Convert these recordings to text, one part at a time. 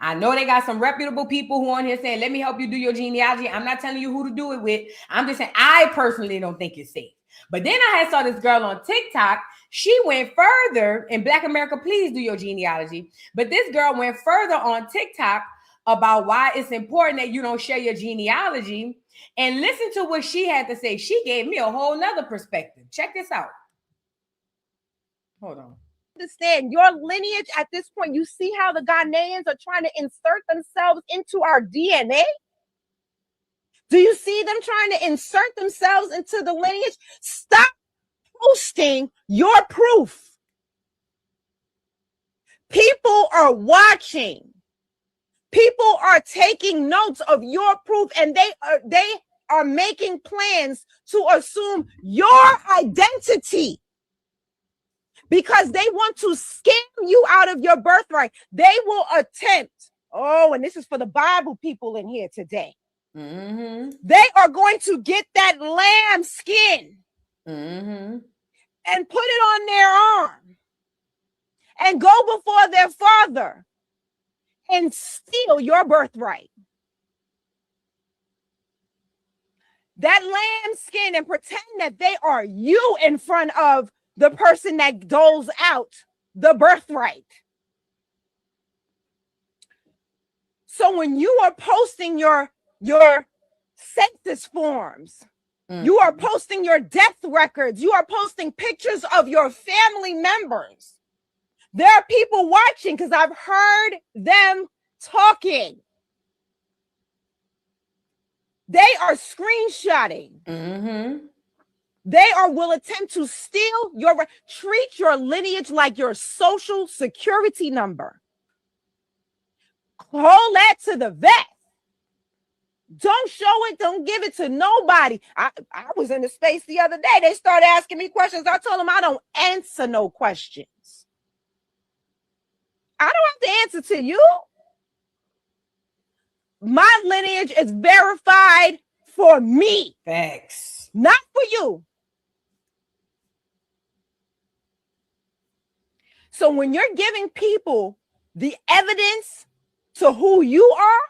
I know they got some reputable people who on here saying, let me help you do your genealogy. I'm not telling you who to do it with. I'm just saying, I personally don't think it's safe. But then I had saw this girl on TikTok. She went further, in Black America, please do your genealogy. But this girl went further on TikTok about why it's important that you don't share your genealogy. And listen to what she had to say. She gave me a whole nother perspective. Check this out. Hold on. Understand your lineage at this point. You see how the Ghanaians are trying to insert themselves into our DNA? Do you see them trying to insert themselves into the lineage? Stop posting your proof. People are watching. People are taking notes of your proof, and they are making plans to assume your identity because they want to scam you out of your birthright. They will attempt. Oh, and this is for the Bible people in here today. Mm-hmm. They are going to get that lamb skin and put it on their arm and go before their father and steal your birthright. That lamb skin, and pretend that they are you in front of the person that doles out the birthright. So when you are posting your census forms, you are posting your death records, you are posting pictures of your family members. There are people watching because I've heard them talking. They are screenshotting. They will attempt to steal treat your lineage like your social security number. Call that to the vet. Don't show it. Don't give it to nobody. I was in the space the other day. They started asking me questions. I told them I don't answer no questions. I don't have to answer to you. My lineage is verified for me. Facts. Not for you. So when you're giving people the evidence to who you are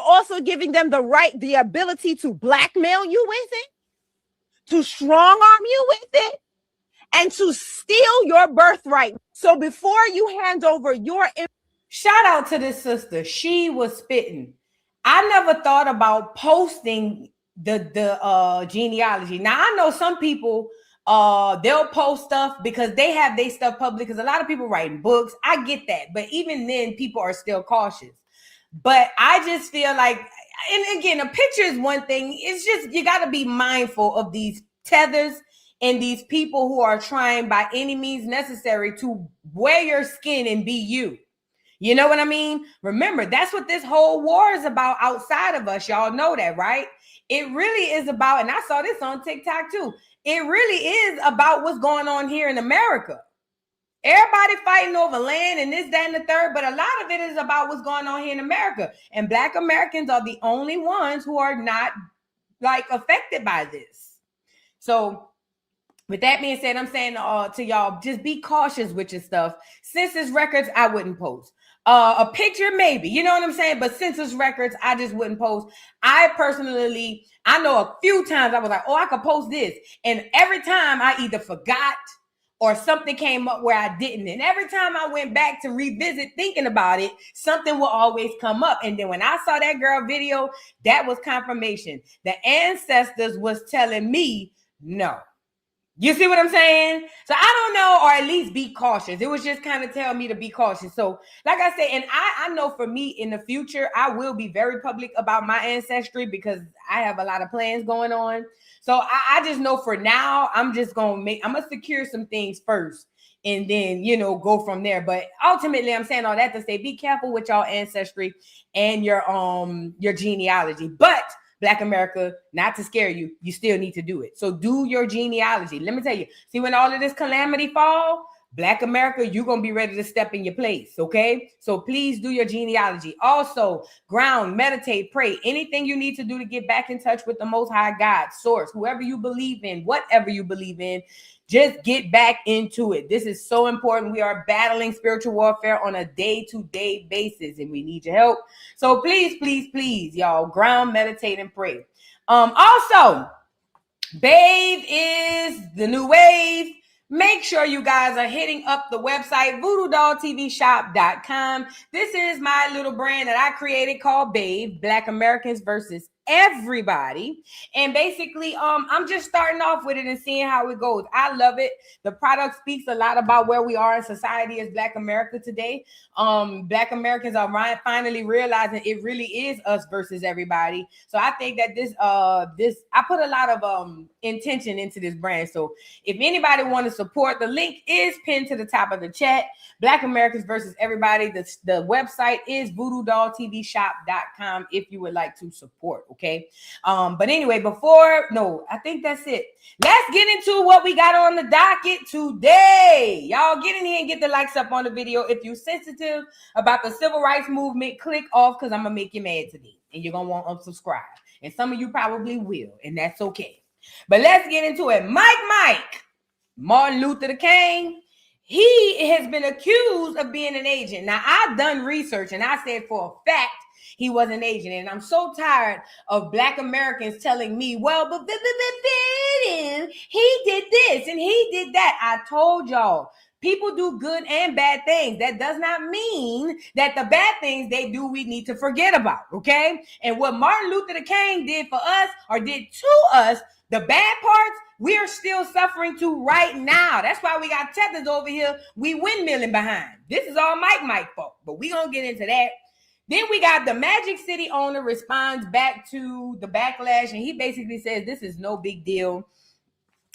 also giving them the ability to blackmail you with it, to strong arm you with it, and to steal your birthright. So before you hand over your... Shout out to this sister. She was spitting. I never thought about posting the genealogy. Now, I know some people, they'll post stuff because they have their stuff public, because a lot of people writing books. I get that. But even then, people are still cautious. But I just feel like, and again, a picture is one thing. It's just, you got to be mindful of these tethers and these people who are trying by any means necessary to wear your skin and be you. You know what I mean? Remember, that's what this whole war is about outside of us. Y'all know that, right? It really is about, and I saw this on TikTok too. It really is about what's going on here in America. Everybody fighting over land and this, that, and the third, but a lot of it is about what's going on here in America. And Black Americans are the only ones who are not like affected by this. So with that being said, I'm saying to y'all, just be cautious with your stuff. Census records, I wouldn't post. A picture, maybe, you know what I'm saying? But census records, I just wouldn't post. I personally, I know a few times I was like, oh, I could post this. And every time I either forgot or something came up where I didn't. And every time I went back to revisit thinking about it, something will always come up. And then when I saw that girl video, that was confirmation. The ancestors was telling me no. You see what I'm saying? So I don't know, or at least be cautious. It was just kind of telling me to be cautious. So like I said, and I know for me in the future, I will be very public about my ancestry because I have a lot of plans going on. So I just know for now, I'm just going to secure some things first and then, go from there. But ultimately, I'm saying all that to say, be careful with y'all ancestry and your genealogy. But Black America, not to scare you, you still need to do it. So do your genealogy. Let me tell you, see, when all of this calamity fall, Black America, you're going to be ready to step in your place, okay? So please do your genealogy. Also, ground, meditate, pray. Anything you need to do to get back in touch with the Most High God, source, whoever you believe in, whatever you believe in, Just get back into it. This is so important. We are battling spiritual warfare on a day-to-day basis, and we need your help. So please, please, please, y'all, ground, meditate, and pray. Also, Babe is the new wave. Make sure you guys are hitting up the website, voodoodolltvshop.com. This is my little brand that I created called Babe, Black Americans versus Everybody. And basically, I'm just starting off with it and seeing how it goes. I love it. The product speaks a lot about where we are in society as Black America today. Black Americans are finally realizing it really is us versus everybody. So I think that I put a lot of intention into this brand. So if anybody wants to support, the link is pinned to the top of the chat. Black Americans versus Everybody. The website is voodoodolltvshop.com if you would like to support. Okay. But anyway, I think that's it. Let's get into what we got on the docket today. Y'all get in here and get the likes up on the video. If you're sensitive about the civil rights movement, click off because I'm going to make you mad today. And you're going to want to unsubscribe. And some of you probably will. And that's okay. But let's get into it. Mike, Martin Luther King. He has been accused of being an agent. Now, I've done research and I said for a fact he was an agent. And I'm so tired of Black Americans telling me, well, but he did this and he did that. I told y'all, people do good and bad things. That does not mean that the bad things they do, we need to forget about, okay? And what Martin Luther King did for us or did to us, the bad parts, we are still suffering to right now. That's why we got tethers over here. We windmilling behind. This is all Mike fault, but we gonna get into that. Then we got the Magic City owner responds back to the backlash, and he basically says this is no big deal.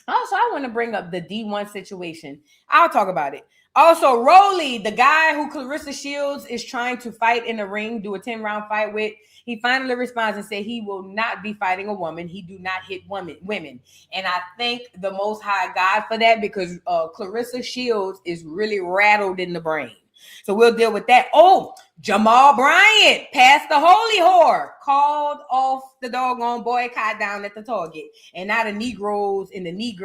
Also, I want to bring up the D1 situation. I'll talk about it. Also, Rolly, the guy who Clarissa Shields is trying to fight in the ring, do a 10-round fight with, he finally responds and said he will not be fighting a woman. He do not hit women. And I thank the Most High God for that because Clarissa Shields is really rattled in the brain. So we'll deal with that. Oh, Jamal Bryant, past the holy whore, called off the doggone boycott down at the Target. And now the Negroes and the knee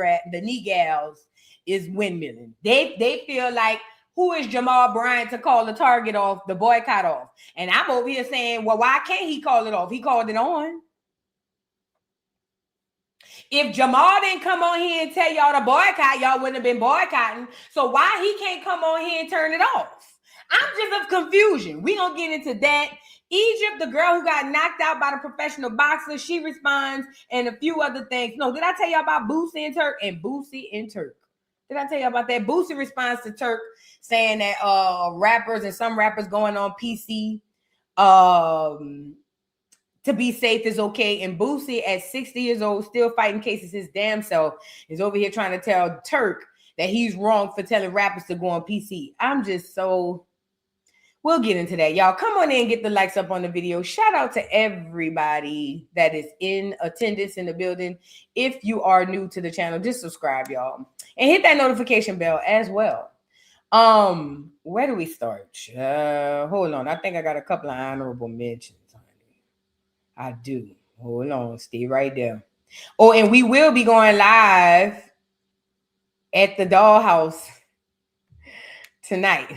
gals is windmilling. They feel like, who is Jamal Bryant to call the Target off, the boycott off? And I'm over here saying, well, why can't he call it off? He called it on. If Jamal didn't come on here and tell y'all to boycott, y'all wouldn't have been boycotting. So why he can't come on here and turn it off? I'm just of confusion. We're going to get into that. Egypt, the girl who got knocked out by the professional boxer, she responds and a few other things. No, did I tell y'all about Boosie and Turk? And Boosie and Turk. Did I tell you about that? Boosie responds to Turk saying that rappers and some rappers going on PC to be safe is okay. And Boosie at 60 years old, still fighting cases his damn self, is over here trying to tell Turk that he's wrong for telling rappers to go on PC. I'm just so... We'll get into that. Y'all come on in and get the likes up on the video. Shout out to everybody that is in attendance in the building. If you are new to the channel, just subscribe, y'all. And hit that notification bell as well. Where do we start? Hold on. I think I got a couple of honorable mentions. I do. Hold on. Stay right there. Oh, and we will be going live at the Dollhouse tonight.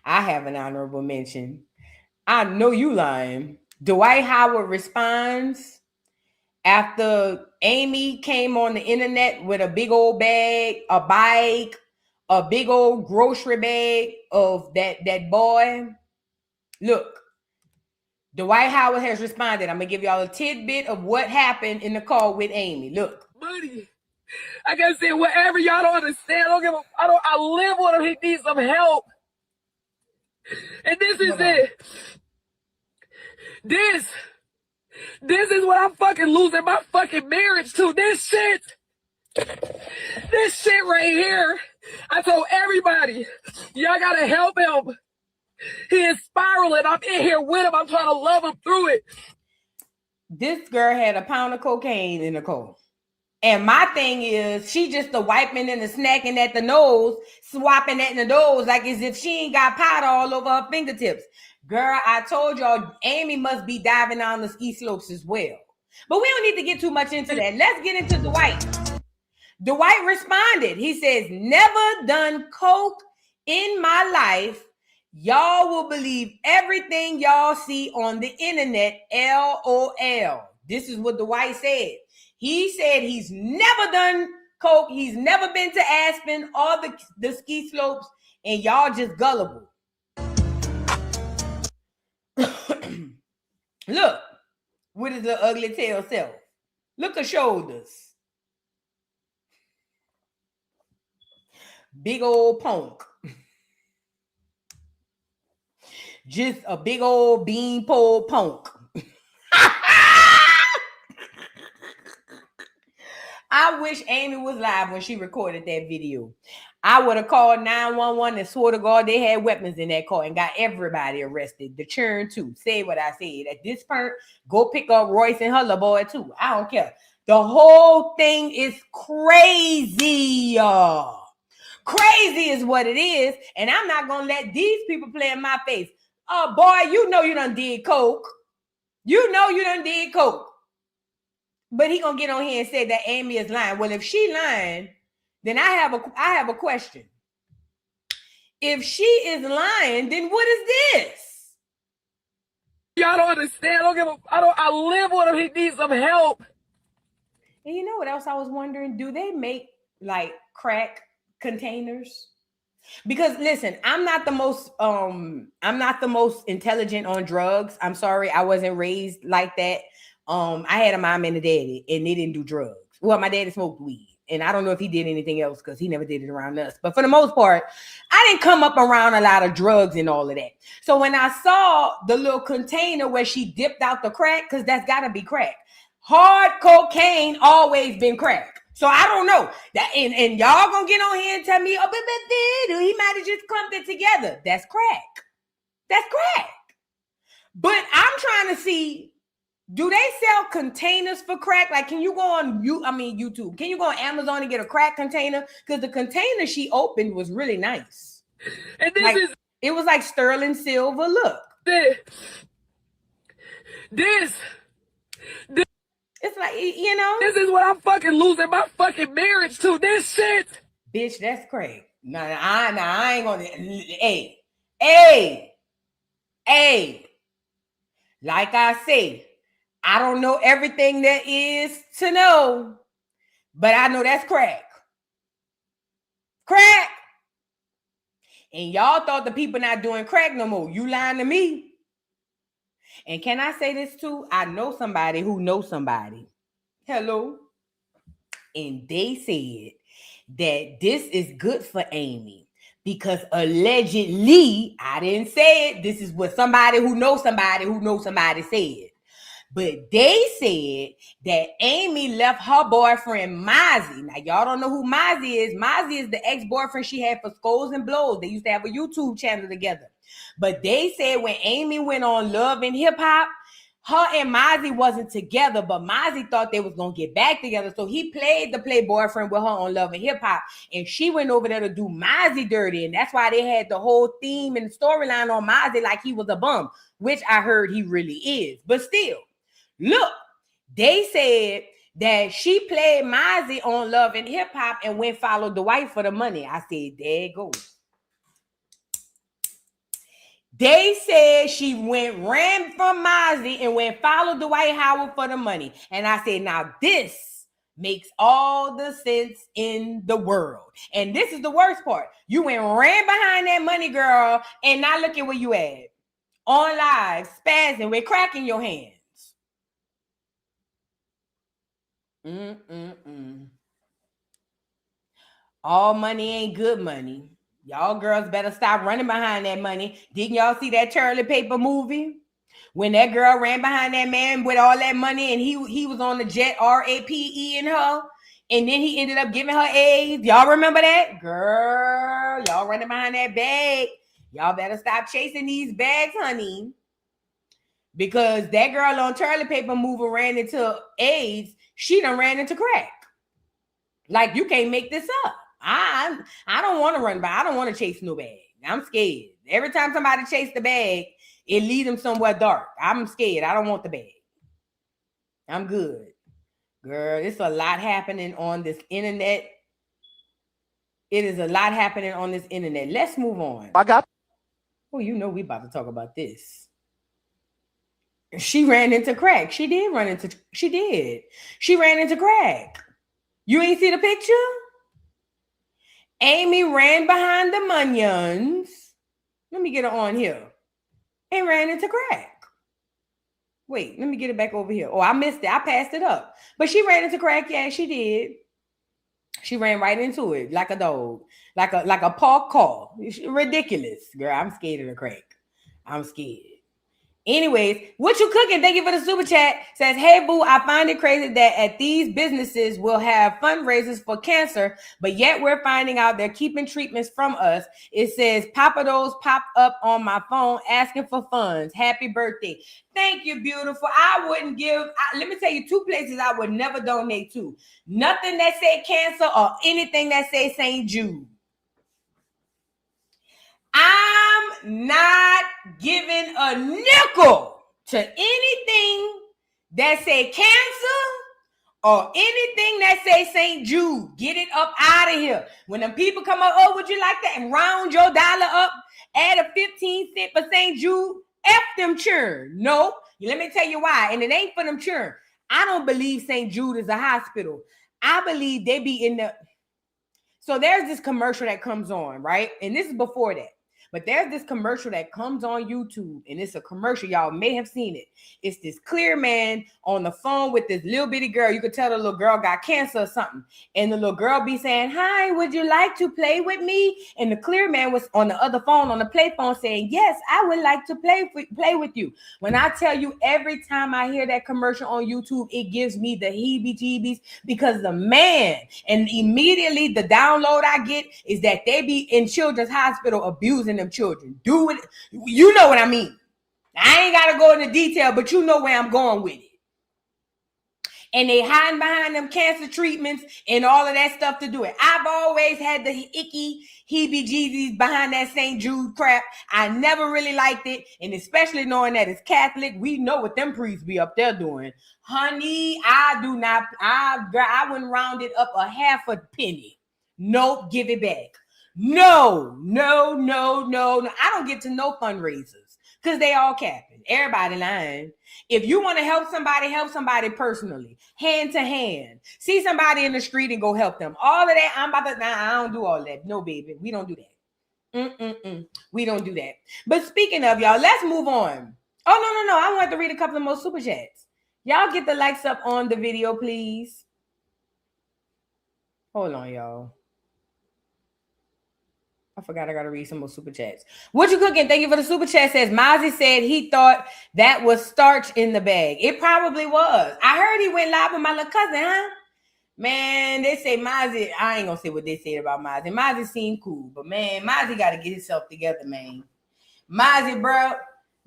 I have an honorable mention. I know you lying. Dwight Howard responds after Amy came on the internet with a big old bag, a bike, a big old grocery bag of that boy. Look, Dwight Howard has responded. I'm going to give y'all a tidbit of what happened in the call with Amy. Look. Buddy, I gotta say, whatever y'all don't understand, I live with him. He needs some help. And this is it. This is what I'm fucking losing my fucking marriage to. This shit right here. I told everybody, y'all gotta help him. He is spiraling. I'm in here with him. I'm trying to love him through it. This girl had a pound of cocaine in the car. And my thing is, she just the wiping and the snacking at the nose, swapping at the nose like as if she ain't got powder all over her fingertips. Girl, I told y'all, Amy must be diving on the ski slopes as well. But we don't need to get too much into that. Let's get into Dwight. Dwight responded. He says, never done coke in my life. Y'all will believe everything y'all see on the internet. LOL. This is what Dwight said. He said he's never done coke. He's never been to Aspen or the ski slopes, and y'all just gullible. Look, with his little ugly tail self. Look at shoulders. Big old punk. Just a big old beanpole punk. I wish Amy was live when she recorded that video. I would have called 911 and swore to God they had weapons in that car and got everybody arrested. The churn too. Say what I said. At this point, go pick up Royce and her little boy too. I don't care. The whole thing is crazy. Crazy is what it is. And I'm not going to let these people play in my face. Oh, boy, you know you done did coke. You know you done did coke. But he gonna get on here and say that Amy is lying. Well, if she lying, then I have a question. If she is lying, then what is this? Y'all don't understand. I live with him. He needs some help. And you know what else I was wondering? Do they make like crack containers? Because listen, I'm not the most intelligent on drugs. I'm sorry, I wasn't raised like that. I had a mom and a daddy, and they didn't do drugs. Well, my daddy smoked weed, and I don't know if he did anything else because he never did it around us. But for the most part, I didn't come up around a lot of drugs and all of that. So when I saw the little container where she dipped out the crack, because that's got to be crack. Hard cocaine always been crack. So I don't know that, and y'all gonna get on here and tell me, oh, but he might have just clumped it together. That's crack. That's crack. But I'm trying to see. Do they sell containers for crack? Like, can you go on YouTube? Can you go on Amazon and get a crack container? Because the container she opened was really nice. And this it was like sterling silver. Look. This. It's like, you know. This is what I'm fucking losing my fucking marriage to. This shit. Bitch, that's crack. Nah, I ain't gonna. Hey. Like I say, I don't know everything there is to know, but I know that's crack. Crack. And y'all thought the people not doing crack no more. You lying to me. And can I say this too? I know somebody who knows somebody. Hello. And they said that this is good for Amy because allegedly, I didn't say it. This is what somebody who knows somebody said. But they said that Amy left her boyfriend, Mozzie. Now, y'all don't know who Mozzie is. Mozzie is the ex-boyfriend she had for Skulls and Blows. They used to have a YouTube channel together. But they said when Amy went on Love and Hip Hop, her and Mozzie wasn't together, but Mozzie thought they was going to get back together. So he played the play boyfriend with her on Love and Hip Hop. And she went over there to do Mozzie dirty. And that's why they had the whole theme and storyline on Mozzie like he was a bum, which I heard he really is. But still. Look, they said that she played Mozzie on Love and Hip Hop and went follow Dwight for the money. I said, there it goes. They said she ran from Mozzie and went follow Dwight Howard for the money. And I said, now this makes all the sense in the world. And this is the worst part. You ran behind that money, girl, and now look at where you at. On live, spazzing with crack in your hands. All money ain't good money. Y'all girls better stop running behind that money. Didn't y'all see that Charlie Paper movie? When that girl ran behind that man with all that money and he was on the jet, RAPE in her, and then he ended up giving her AIDS. Y'all remember that? Girl, y'all running behind that bag. Y'all better stop chasing these bags, honey. Because that girl on Charlie Paper movie ran into AIDS. She done ran into crack. Like, you can't make this up. I don't want to run by. I don't want to chase no bag. I'm scared. Every time somebody chase the bag, it lead them somewhere dark. I'm scared. I don't want the bag. I'm good. Girl, it's a lot happening on this internet. It is a lot happening on this internet. Let's move on. I got. Oh, you know we about to talk about this. She ran into crack. She did. She ran into crack. You ain't see the picture? Amy ran behind the Munions. Let me get her on here. And ran into crack. Wait, let me get it back over here. Oh, I missed it. I passed it up. But she ran into crack. Yeah, she did. She ran right into it like a dog. Like a park car. Ridiculous. Girl, I'm scared of the crack. I'm scared. Anyways, what you cooking? Thank you for the super chat. Says, hey, boo, I find it crazy that at these businesses will have fundraisers for cancer, but yet we're finding out they're keeping treatments from us. It says, Papa Do's popped up on my phone asking for funds. Happy birthday. Thank you, beautiful. I wouldn't give, let me tell you 2 places I would never donate to. Nothing that say cancer or anything that say St. Jude. I'm not giving a nickel to anything that say cancer or anything that say St. Jude. Get it up out of here. When them people come up, oh, would you like that? And round your dollar up, add a 15 cent for St. Jude. F them churn. Nope. Let me tell you why. And it ain't for them churn. I don't believe St. Jude is a hospital. I believe they be in the... So there's this commercial that comes on, right? And this is before that. But there's this commercial that comes on YouTube, and it's a commercial. Y'all may have seen it. It's this clear man on the phone with this little bitty girl. You could tell the little girl got cancer or something. And the little girl be saying, hi, would you like to play with me? And the clear man was on the other phone, on the play phone, saying, yes, I would like to play with you. When I tell you, every time I hear that commercial on YouTube, it gives me the heebie-jeebies because the man, and immediately the download I get is that they be in children's hospital abusing them children. Do it. You know what I mean. I ain't got to go into detail, but you know where I'm going with it. And they hiding behind them cancer treatments and all of that stuff to do it. I've always had the icky heebie-jeebies behind that St. Jude crap. I never really liked it. And especially knowing that it's Catholic, we know what them priests be up there doing. Honey, I wouldn't round it up a half a penny. Nope, give it back. No. I don't get to no fundraisers because they all capping. Everybody lying. If you want to help somebody personally, hand to hand. See somebody in the street and go help them. All of that, I don't do all that. No, baby, we don't do that. We don't do that. But speaking of y'all, let's move on. Oh, no. I want to read a couple of more super chats. Y'all get the likes up on the video, please. Hold on, y'all. I forgot I got to read some more super chats. What you cooking? Thank you for the super chat. Says Mozzie said he thought that was starch in the bag. It probably was. I heard he went live with my little cousin, huh? Man, they say Mozzie. I ain't going to say what they said about Mozzie. Mozzie seemed cool. But, man, Mozzie got to get himself together, man. Mozzie, bro.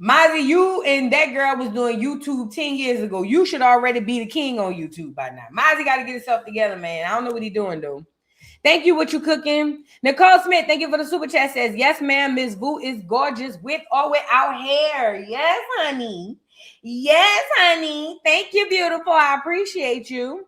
Mozzie, you and that girl was doing YouTube 10 years ago. You should already be the king on YouTube by now. Mozzie got to get himself together, man. I don't know what he's doing, though. Thank you. What you cooking? Nicole Smith, thank you for the super chat. Says, yes, ma'am, Miss Boo is gorgeous with or without hair. Yes, honey. Yes, honey. Thank you, beautiful. I appreciate you.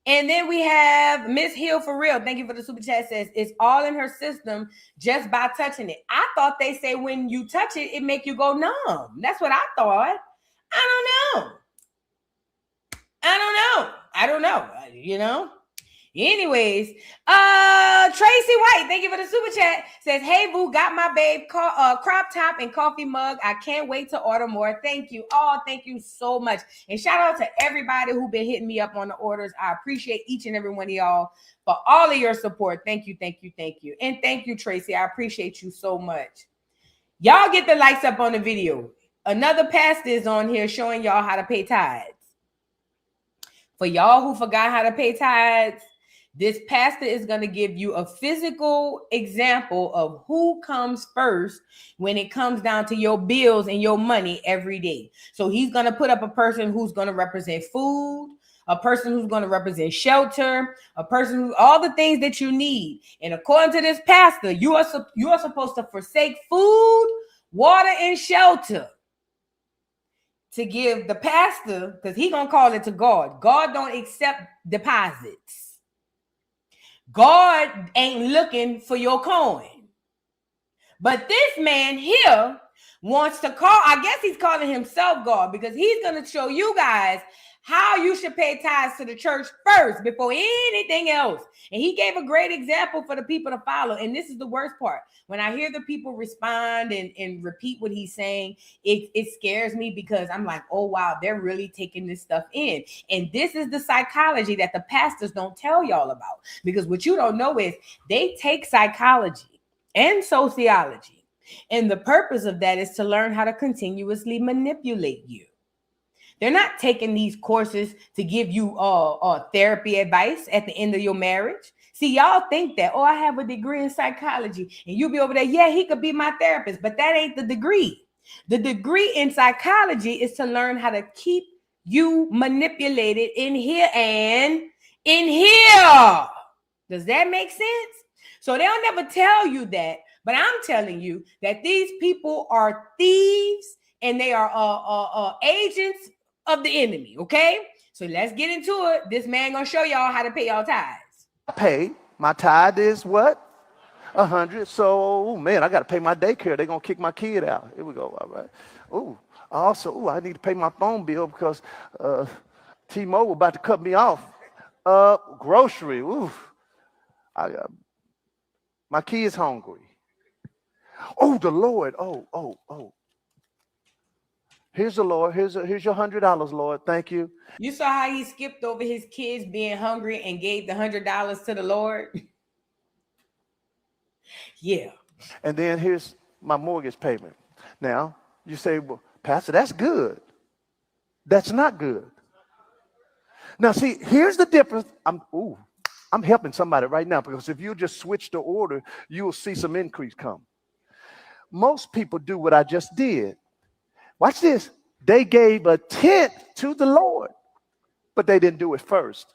And then we have Miss Hill for real. Thank you for the super chat. Says, it's all in her system just by touching it. I thought they say when you touch it, it make you go numb. That's what I thought. I don't know. You know? Anyways, Tracy White, thank you for the super chat. Says, hey, boo, got my babe crop top and coffee mug. I can't wait to order more. Thank you. Oh, thank you so much. And shout out to everybody who been hitting me up on the orders. I appreciate each and every one of y'all for all of your support. Thank you. And thank you, Tracy. I appreciate you so much. Y'all get the likes up on the video. Another pastor is on here showing y'all how to pay tithes. For y'all who forgot how to pay tithes, this pastor is going to give you a physical example of who comes first when it comes down to your bills and your money every day. So he's going to put up a person who's going to represent food, a person who's going to represent shelter, a person who, all the things that you need. And according to this pastor, you are supposed to forsake food, water, and shelter to give the pastor, because he's going to call it to God. God don't accept deposits. God ain't looking for your coin. But this man here wants to call, I guess he's calling himself God, because he's going to show you guys how you should pay tithes to the church first before anything else. And he gave a great example for the people to follow. And this is the worst part. When I hear the people respond and repeat what he's saying, it scares me, because I'm like, oh, wow, they're really taking this stuff in. And this is the psychology that the pastors don't tell y'all about. Because what you don't know is they take psychology and sociology, and the purpose of that is to learn how to continuously manipulate you. They're not taking these courses to give you therapy advice at the end of your marriage. See, y'all think that, oh, I have a degree in psychology, and you'll be over there, yeah, he could be my therapist, but that ain't the degree. The degree in psychology is to learn how to keep you manipulated in here and in here. Does that make sense? So they'll never tell you that, but I'm telling you that these people are thieves, and they are agents of the enemy, okay? So let's get into it. This man gonna show y'all how to pay y'all tithes. Pay my tithe is what? 100. So, man, I got to pay my daycare. They're gonna kick my kid out. Here we go. All right. Oh, also, I need to pay my phone bill because T-Mobile about to cut me off. Grocery. Ooh, my kid's hungry. Oh, the Lord. Oh. Here's the Lord. Here's your $100, Lord. Thank you. You saw how he skipped over his kids being hungry and gave the $100 to the Lord? Yeah. And then here's my mortgage payment. Now, you say, well, Pastor, that's good. That's not good. Now, see, here's the difference. I'm helping somebody right now, because if you just switch the order, you will see some increase come. Most people do what I just did. Watch this. They gave a tenth to the Lord, but they didn't do it first.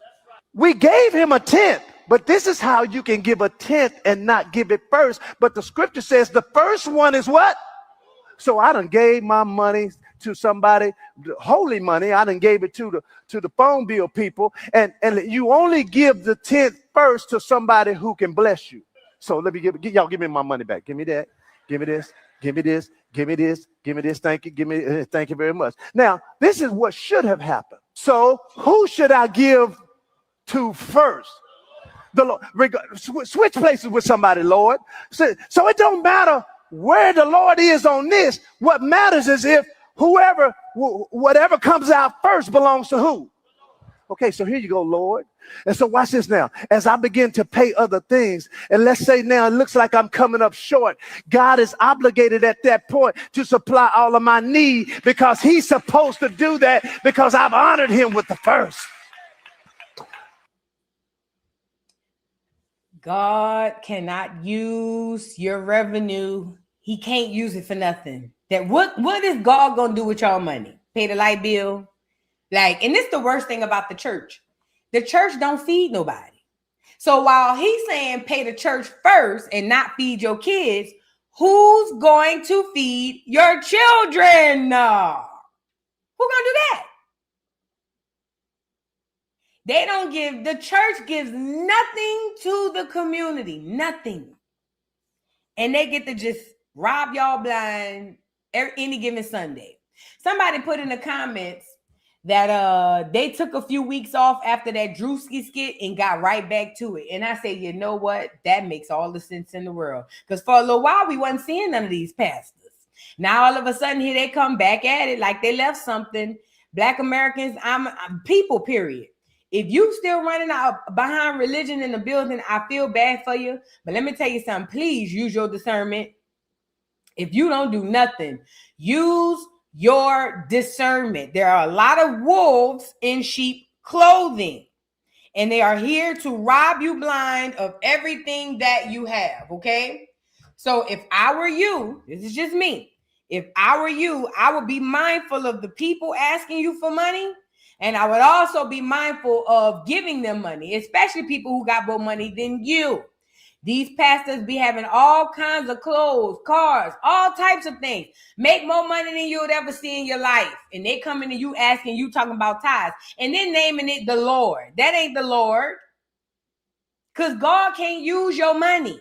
We gave him a tenth, but this is how you can give a tenth and not give it first. But the scripture says the first one is what? So I done gave my money to somebody, holy money. I done gave it to the phone bill people. And you only give the tenth first to somebody who can bless you. So let me give me my money back. Give me that. Give me this. Give me this. Give me this. Give me this. Thank you. Thank you very much. Now, this is what should have happened. So who should I give to first? The Lord. Switch places with somebody, Lord. So it don't matter where the Lord is on this. What matters is if whatever comes out first belongs to who? Okay, so here you go, Lord. And so watch this now. As I begin to pay other things, and let's say now it looks like I'm coming up short, God is obligated at that point to supply all of my need, because he's supposed to do that, because I've honored him with the first. God cannot use your revenue. He can't use it for nothing. That what is God gonna do with y'all money? Pay the light bill? Like, and this is the worst thing about the church. The church don't feed nobody. So while he's saying pay the church first and not feed your kids, who's going to feed your children? Who's gonna do that? They don't give, the church gives nothing to the community, nothing. And they get to just rob y'all blind any given Sunday. Somebody put in the comments that they took a few weeks off after that Drewski skit and got right back to it. And I say, you know what? That makes all the sense in the world. Because for a little while, we wasn't seeing none of these pastors. Now, all of a sudden, here they come back at it like they left something. Black Americans, I'm people, period. If you still running out behind religion in the building, I feel bad for you. But let me tell you something. Please use your discernment. If you don't do nothing, use your discernment. There are a lot of wolves in sheep clothing, and they are here to rob you blind of everything that you have. Okay. So if I were you, this is just me. If I were you, I would be mindful of the people asking you for money. And I would also be mindful of giving them money, especially people who got more money than you. These pastors be having all kinds of clothes, cars, all types of things. Make more money than you would ever see in your life. And they coming to you asking you, talking about tithes, and then naming it the Lord. That ain't the Lord. Because God can't use your money.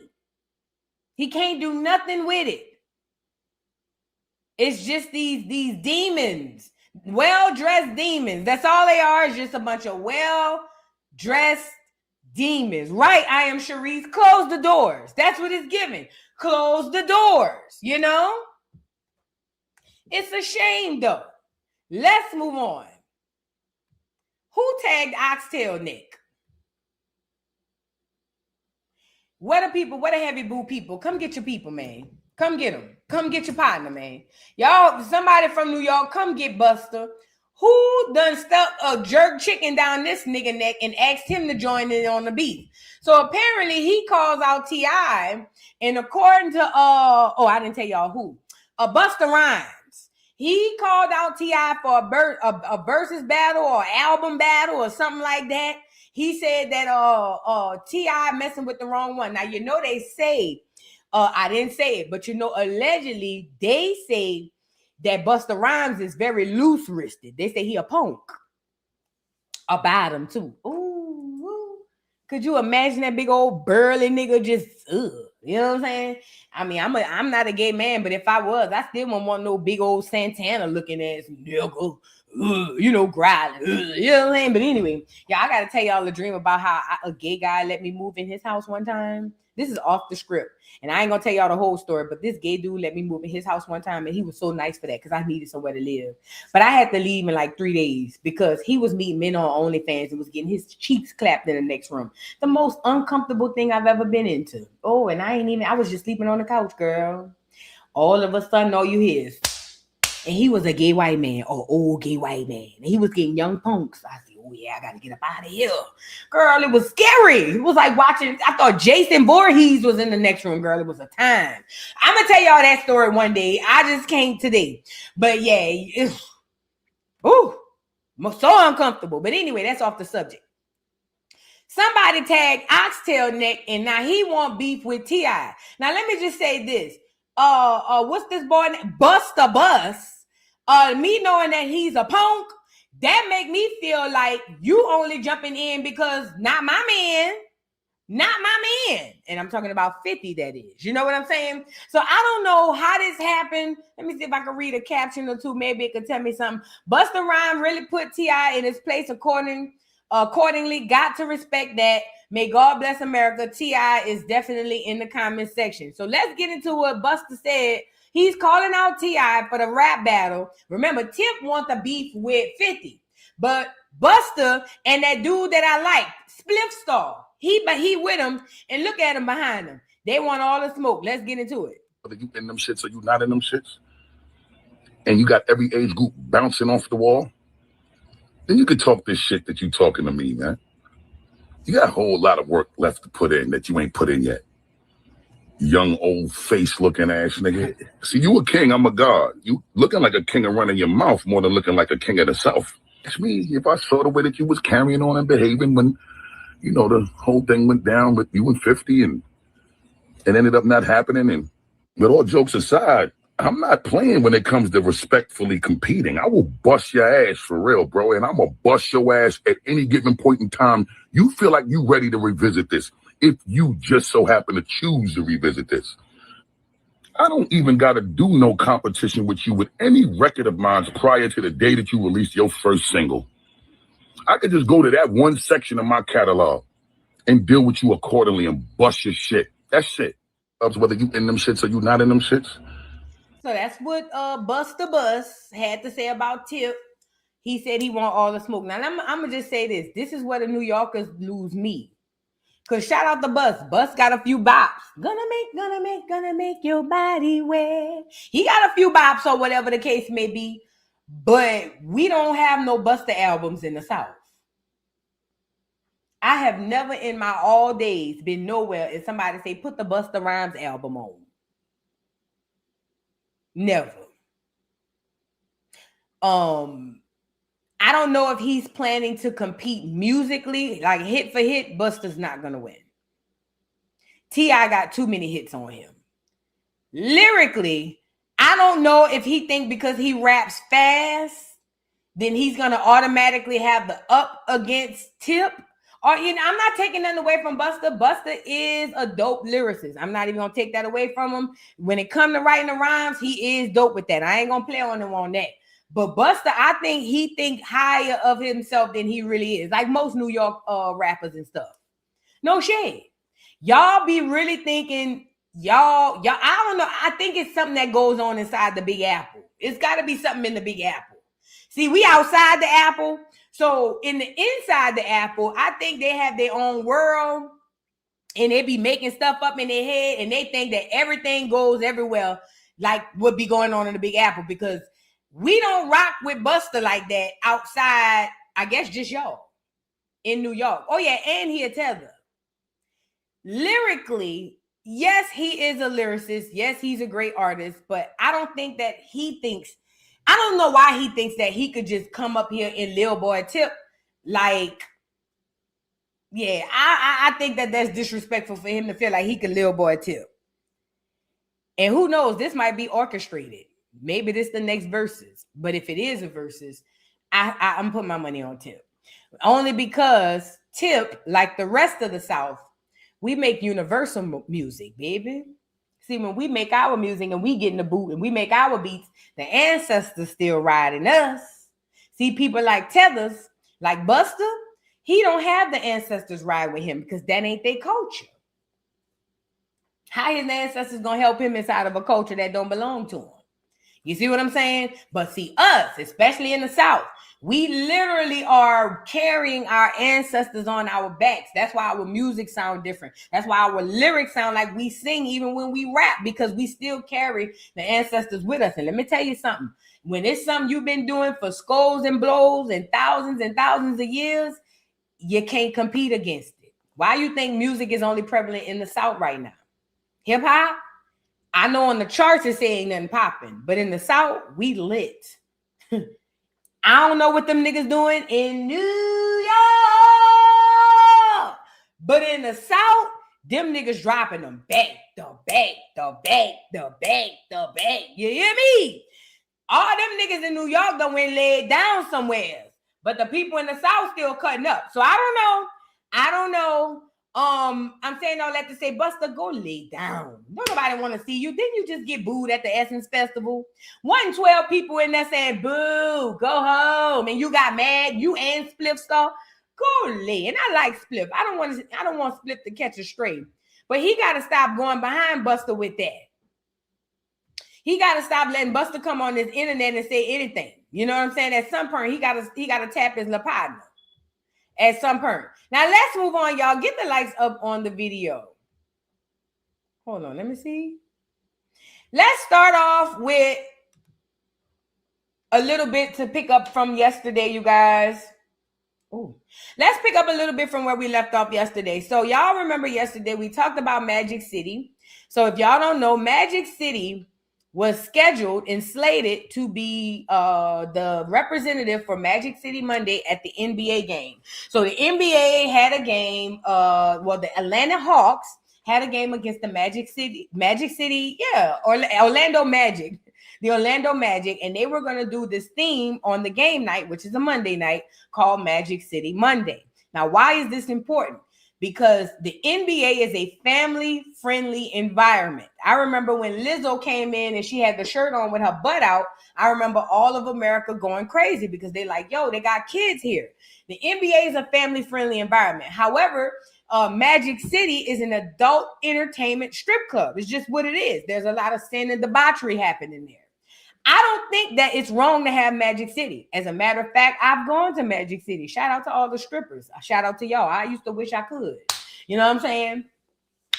He can't do nothing with it. It's just these demons, well-dressed demons. That's all they are, is just a bunch of well-dressed demons. Right, I am Sharice. Close the doors. That's what it's giving. Close the doors, you know? It's a shame, though. Let's move on. Who tagged Oxtail Nick? What the people, what the heavy boo people? Come get your people, man. Come get them. Come get your partner, man. Y'all, somebody from New York, come get Buster. Who done stuck a jerk chicken down this nigga neck and asked him to join in on the beat? So apparently he calls out T.I. and according to, I didn't tell y'all who. Busta Rhymes. He called out T.I. for a versus battle or album battle or something like that. He said that T.I. messing with the wrong one. Now, you know they say, I didn't say it, but you know, allegedly they say that Busta Rhymes is very loose-wristed. They say he a punk. About him, too. Ooh. Could you imagine that big old burly nigga just, you know what I'm saying? I mean, I'm not a gay man, but if I was, I still wouldn't want no big old Santana-looking ass nigga. You know, growling. You know what I'm saying? But anyway, yeah, I got to tell y'all a dream about how a gay guy let me move in his house one time. This is off the script. And I ain't going to tell y'all the whole story, but this gay dude let me move in his house one time, and he was so nice for that because I needed somewhere to live. But I had to leave in like 3 days because he was meeting men on OnlyFans and was getting his cheeks clapped in the next room. The most uncomfortable thing I've ever been into. Oh, and I was just sleeping on the couch, girl. All of a sudden, all you hear is, and he was a gay white man, or old gay white man. And he was getting young punks. I said, oh yeah, I got to get up out of here. Girl, it was scary. It was like watching, I thought Jason Voorhees was in the next room, girl. It was a time. I'm going to tell y'all that story one day. I just can't today. But yeah, so uncomfortable. But anyway, that's off the subject. Somebody tagged Oxtail Neck, and now he want beef with T.I. Now, let me just say this. What's this boy name? Busta Bus. Me knowing that he's a punk, that make me feel like you only jumping in because not my man. And I'm talking about 50, that is. You know what I'm saying? So I don't know how this happened. Let me see if I can read a caption or two. Maybe it could tell me something. Busta Rhymes really put T.I. in his place accordingly. Got to respect that. May God bless America. T.I. is definitely in the comment section. So let's get into what Busta said. He's calling out T.I. for the rap battle. Remember, Tip wants the beef with 50. But Busta and that dude that I like, Spliff Star, he with him, and look at him behind him. They want all the smoke. Let's get into it. Whether you in them shits or you not in them shits, and you got every age group bouncing off the wall, then you could talk this shit that you talking to me, man. You got a whole lot of work left to put in that you ain't put in yet. Young, old face looking ass nigga. See, you a king, I'm a god. You looking like a king and running your mouth more than looking like a king of the South. That's me. If I saw the way that you was carrying on and behaving when, you know, the whole thing went down with you and 50 and it ended up not happening. And with all jokes aside, I'm not playing when it comes to respectfully competing. I will bust your ass for real, bro. And I'm going to bust your ass at any given point in time. You feel like you ready to revisit this. If you just so happen to choose to revisit this. I don't even got to do no competition with you with any record of mine prior to the day that you released your first single. I could just go to that one section of my catalog and deal with you accordingly and bust your shit. That's it. Whether you in them shits or you not in them shits. So that's what Busta Bus had to say about Tip. He said he want all the smoke. Now, I'm going to just say this. This is where the New Yorkers lose me. Because shout out the Bus. Bus got a few bops. Gonna make your body wet. He got a few bops or whatever the case may be. But we don't have no Busta albums in the South. I have never in my all days been nowhere and somebody say, put the Busta Rhymes album on. Never. I don't know if he's planning to compete musically, like hit for hit. Busta's not gonna win. T.I. got too many hits on him. Lyrically, I don't know if he think because he raps fast, then he's gonna automatically have the up against Tip, Or, you know, I'm not taking nothing away from Busta. Busta is a dope lyricist. I'm not even gonna take that away from him. When it comes to writing the rhymes, he is dope with that. I ain't gonna play on him on that. But Busta, I think he think higher of himself than he really is, like most New York rappers and stuff. No shade. Y'all be really thinking, y'all, I don't know. I think it's something that goes on inside the Big Apple. It's got to be something in the Big Apple. See, we outside the apple. So in the inside the apple, I think they have their own world and they be making stuff up in their head and they think that everything goes everywhere like what be going on in the Big Apple, because we don't rock with Busta like that outside, I guess just y'all in New York. Oh yeah, and he a tether. Lyrically, yes, he is a lyricist. Yes, he's a great artist, but I don't think that he thinks, I don't know why he thinks that he could just come up here and Lil Boy Tip. Like, yeah, I think that that's disrespectful for him to feel like he could Lil Boy Tip. And who knows, this might be orchestrated. Maybe this the next verses. But if it is a verses, I'm putting my money on Tip. Only because Tip, like the rest of the South, we make universal music, baby. See, when we make our music and we get in the boot and we make our beats, the ancestors still riding us. See, people like Tethers, like Busta, he don't have the ancestors ride with him because that ain't their culture. How his ancestors gonna help him inside of a culture that don't belong to him? You see what I'm saying? But see, us, especially in the South, we literally are carrying our ancestors on our backs. That's why our music sound different. That's why our lyrics sound like we sing even when we rap, because we still carry the ancestors with us. And let me tell you something. When it's something you've been doing for skulls and blows and thousands of years, you can't compete against it. Why you think music is only prevalent in the South right now? Hip hop? I know on the charts it's saying nothing popping, but in the South, we lit. I don't know what them niggas doing in New York, but in the South, them niggas dropping them back, the back. You hear me? All them niggas in New York done went laid down somewhere, but the people in the South still cutting up. So I don't know. I'm saying all that to say, Busta, go lay down. Don't nobody want to see you. Didn't you just get booed at the Essence Festival? 112 people in there saying, boo, go home. And you got mad, you and Spliff Star. Go lay. And I like Spliff. I don't want Spliff to catch a stray. But he got to stop going behind Busta with that. He got to stop letting Busta come on this internet and say anything. You know what I'm saying? At some point, he got to tap his little partner. At some point. Now let's move on, y'all. Get the likes up on the video. Hold on, let me see. Let's start off with a little bit to pick up from yesterday, you guys. Oh, let's pick up a little bit from where we left off yesterday. So y'all remember yesterday we talked about Magic City. So if y'all don't know, Magic City was scheduled and slated to be the representative for Magic City Monday at the NBA game. So the NBA had a game, the Atlanta Hawks had a game against the Orlando Magic, the Orlando Magic, and they were going to do this theme on the game night, which is a Monday night, called Magic City Monday. Now, why is this important? Because the NBA is a family-friendly environment. I remember when Lizzo came in and she had the shirt on with her butt out, I remember all of America going crazy because they're like, yo, they got kids here. The NBA is a family-friendly environment. However, Magic City is an adult entertainment strip club. It's just what it is. There's a lot of sin and debauchery happening there. I don't think that it's wrong to have Magic City. As a matter of fact, I've gone to Magic City. Shout out to all the strippers. Shout out to y'all. I used to wish I could. You know what I'm saying?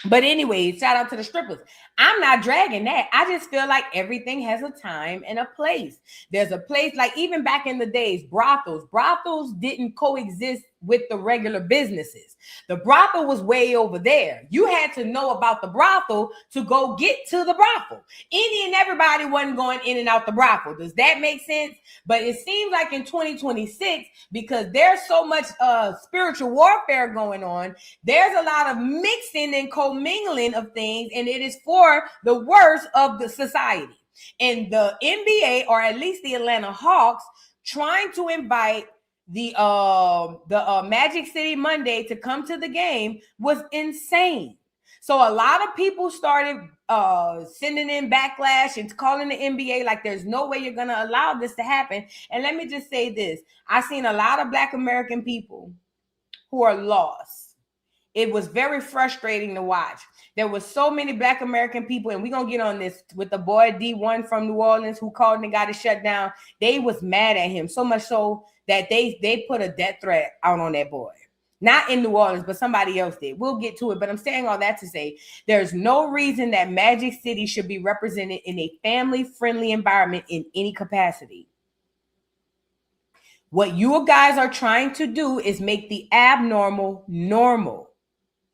But anyway, shout out to the strippers. I'm not dragging that. I just feel like everything has a time and a place. There's a place, like even back in the days, brothels. Brothels didn't coexist with the regular businesses. The brothel was way over there. You had to know about the brothel to go get to the brothel. Any and everybody wasn't going in and out the brothel. Does that make sense? But it seems like in 2026, because there's so much spiritual warfare going on, there's a lot of mixing and commingling of things, and it is for the worst of the society. And the NBA, or at least the Atlanta Hawks, trying to invite the Magic City Monday to come to the game was insane. So a lot of people started sending in backlash and calling the NBA like there's no way you're going to allow this to happen. And let me just say this. I've seen a lot of Black American people who are lost. It was very frustrating to watch. There was so many Black American people, and we're going to get on this with the boy D1 from New Orleans who called and got it shut down. They was mad at him, so much so that they put a death threat out on that boy. Not in New Orleans, but somebody else did. We'll get to it, but I'm saying all that to say there's no reason that Magic City should be represented in a family-friendly environment in any capacity. What you guys are trying to do is make the abnormal normal,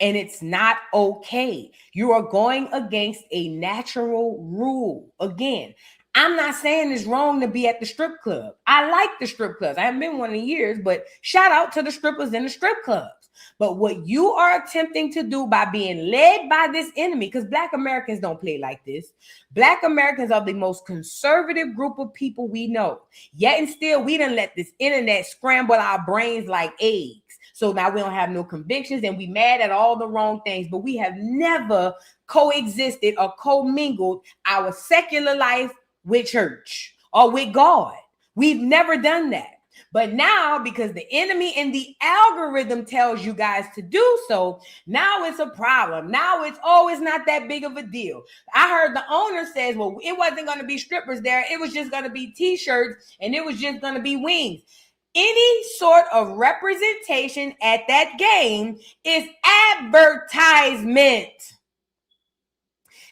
and it's not okay. You are going against a natural rule. Again, I'm not saying it's wrong to be at the strip club. I like the strip clubs. I haven't been one in years, but shout out to the strippers in the strip clubs. But what you are attempting to do by being led by this enemy, because Black Americans don't play like this. Black Americans are the most conservative group of people we know. Yet and still, we done let this internet scramble our brains like eggs. So now we don't have no convictions and we mad at all the wrong things, but we have never coexisted or commingled our secular life with church or with God. We've never done that. But now, because the enemy in the algorithm tells you guys to do so, now it's a problem. Now it's not that big of a deal. I heard the owner says, well, it wasn't going to be strippers there. It was just going to be t-shirts and it was just going to be wings. Any sort of representation at that game is advertisement.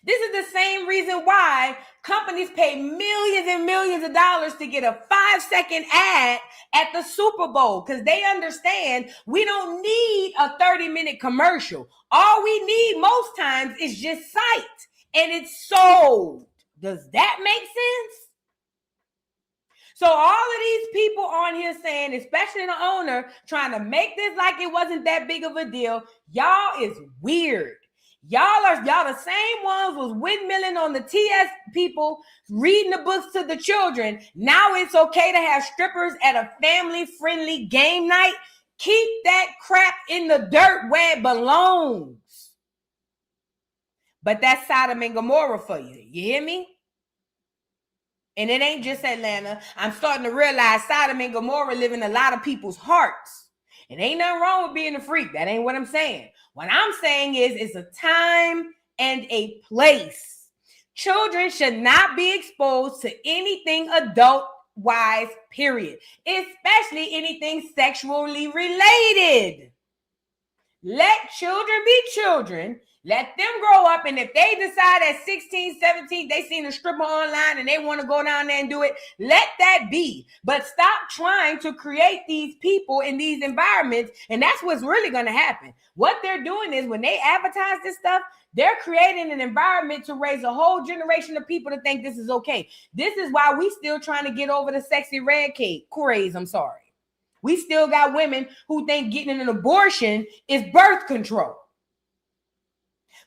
This is the same reason why companies pay millions and millions of dollars to get a 5-second ad at the Super Bowl, because they understand we don't need a 30-minute commercial. All we need most times is just sight, and it's sold. Does that make sense? So all of these people on here saying, especially the owner, trying to make this like it wasn't that big of a deal, y'all is weird. Y'all the same ones was windmilling on the TS people, reading the books to the children. Now it's okay to have strippers at a family-friendly game night. Keep that crap in the dirt where it belongs. But that's Sodom and Gomorrah for you. You hear me? And it ain't just Atlanta. I'm starting to realize Sodom and Gomorrah live in a lot of people's hearts. And ain't nothing wrong with being a freak. That ain't what I'm saying. What I'm saying is it's a time and a place. Children should not be exposed to anything adult-wise, period. Especially anything sexually related. Let children be children. Let them grow up, and if they decide at 16, 17, they seen a stripper online and they want to go down there and do it, let that be. But stop trying to create these people in these environments, and that's what's really going to happen. What they're doing is when they advertise this stuff, they're creating an environment to raise a whole generation of people to think this is okay. This is why we still trying to get over the sexy red craze. I'm sorry. We still got women who think getting an abortion is birth control.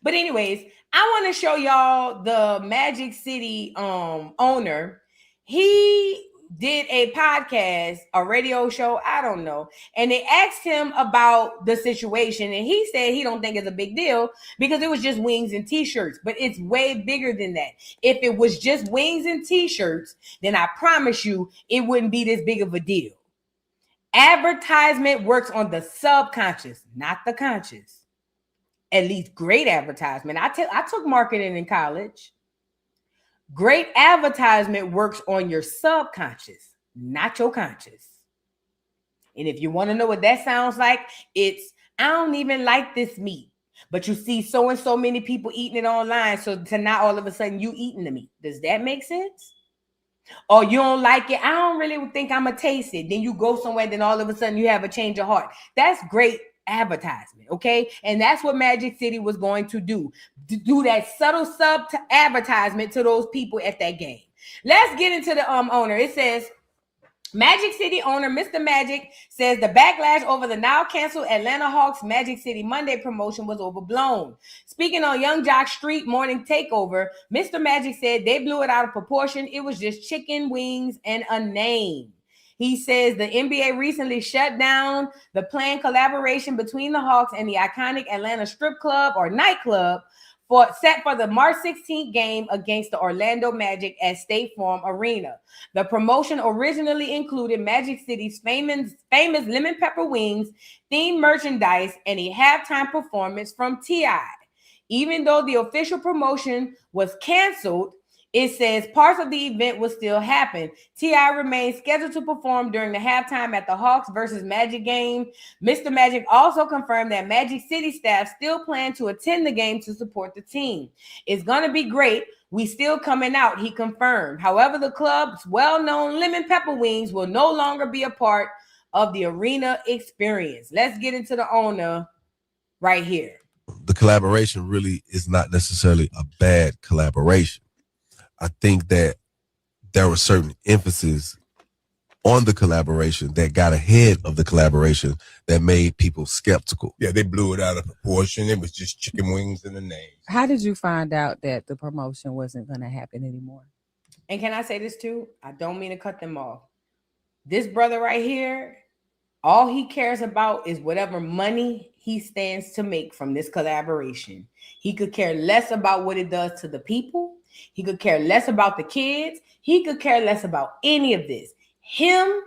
But anyways, I want to show y'all the Magic City owner. He did a podcast, a radio show, I don't know. And they asked him about the situation. And he said he don't think it's a big deal because it was just wings and t-shirts. But it's way bigger than that. If it was just wings and t-shirts, then I promise you it wouldn't be this big of a deal. Advertisement works on the subconscious, not the conscious. At least great advertisement. I took marketing in college. Great advertisement works on your subconscious, not your conscious. And if you want to know what that sounds like, it's, I don't even like this meat, but you see so and so many people eating it online. So to now all of a sudden you eating the meat. Does that make sense? Or you don't like it. I don't really think I'm going to taste it. Then you go somewhere, then all of a sudden you have a change of heart. That's great advertisement, okay? And that's what Magic City was going to do that subtle sub to advertisement to those people at that game. Let's get into the owner. It says Magic City owner Mr. Magic says the backlash over the now canceled Atlanta Hawks Magic City Monday promotion was overblown. Speaking on Young Jock Street Morning Takeover, Mr. Magic said they blew it out of proportion. It was just chicken wings and a name. He says the NBA recently shut down the planned collaboration between the Hawks and the iconic Atlanta strip club or nightclub set for the March 16th game against the Orlando Magic at State Farm Arena. The promotion originally included Magic City's famous lemon pepper wings, themed merchandise, and a halftime performance from T.I. Even though the official promotion was canceled, it says parts of the event will still happen. T.I. remains scheduled to perform during the halftime at the Hawks versus Magic game. Mr. Magic also confirmed that Magic City staff still plan to attend the game to support the team. It's going to be great. We still coming out, he confirmed. However, the club's well-known lemon pepper wings will no longer be a part of the arena experience. Let's get into the owner right here. The collaboration really is not necessarily a bad collaboration. I think that there was certain emphasis on the collaboration that got ahead of the collaboration that made people skeptical. Yeah, they blew it out of proportion. It was just chicken wings in the name. How did you find out that the promotion wasn't going to happen anymore? And can I say this too? I don't mean to cut them off. This brother right here, all he cares about is whatever money he stands to make from this collaboration. He could care less about what it does to the people. He could care less about the kids. He could care less about any of this. Him,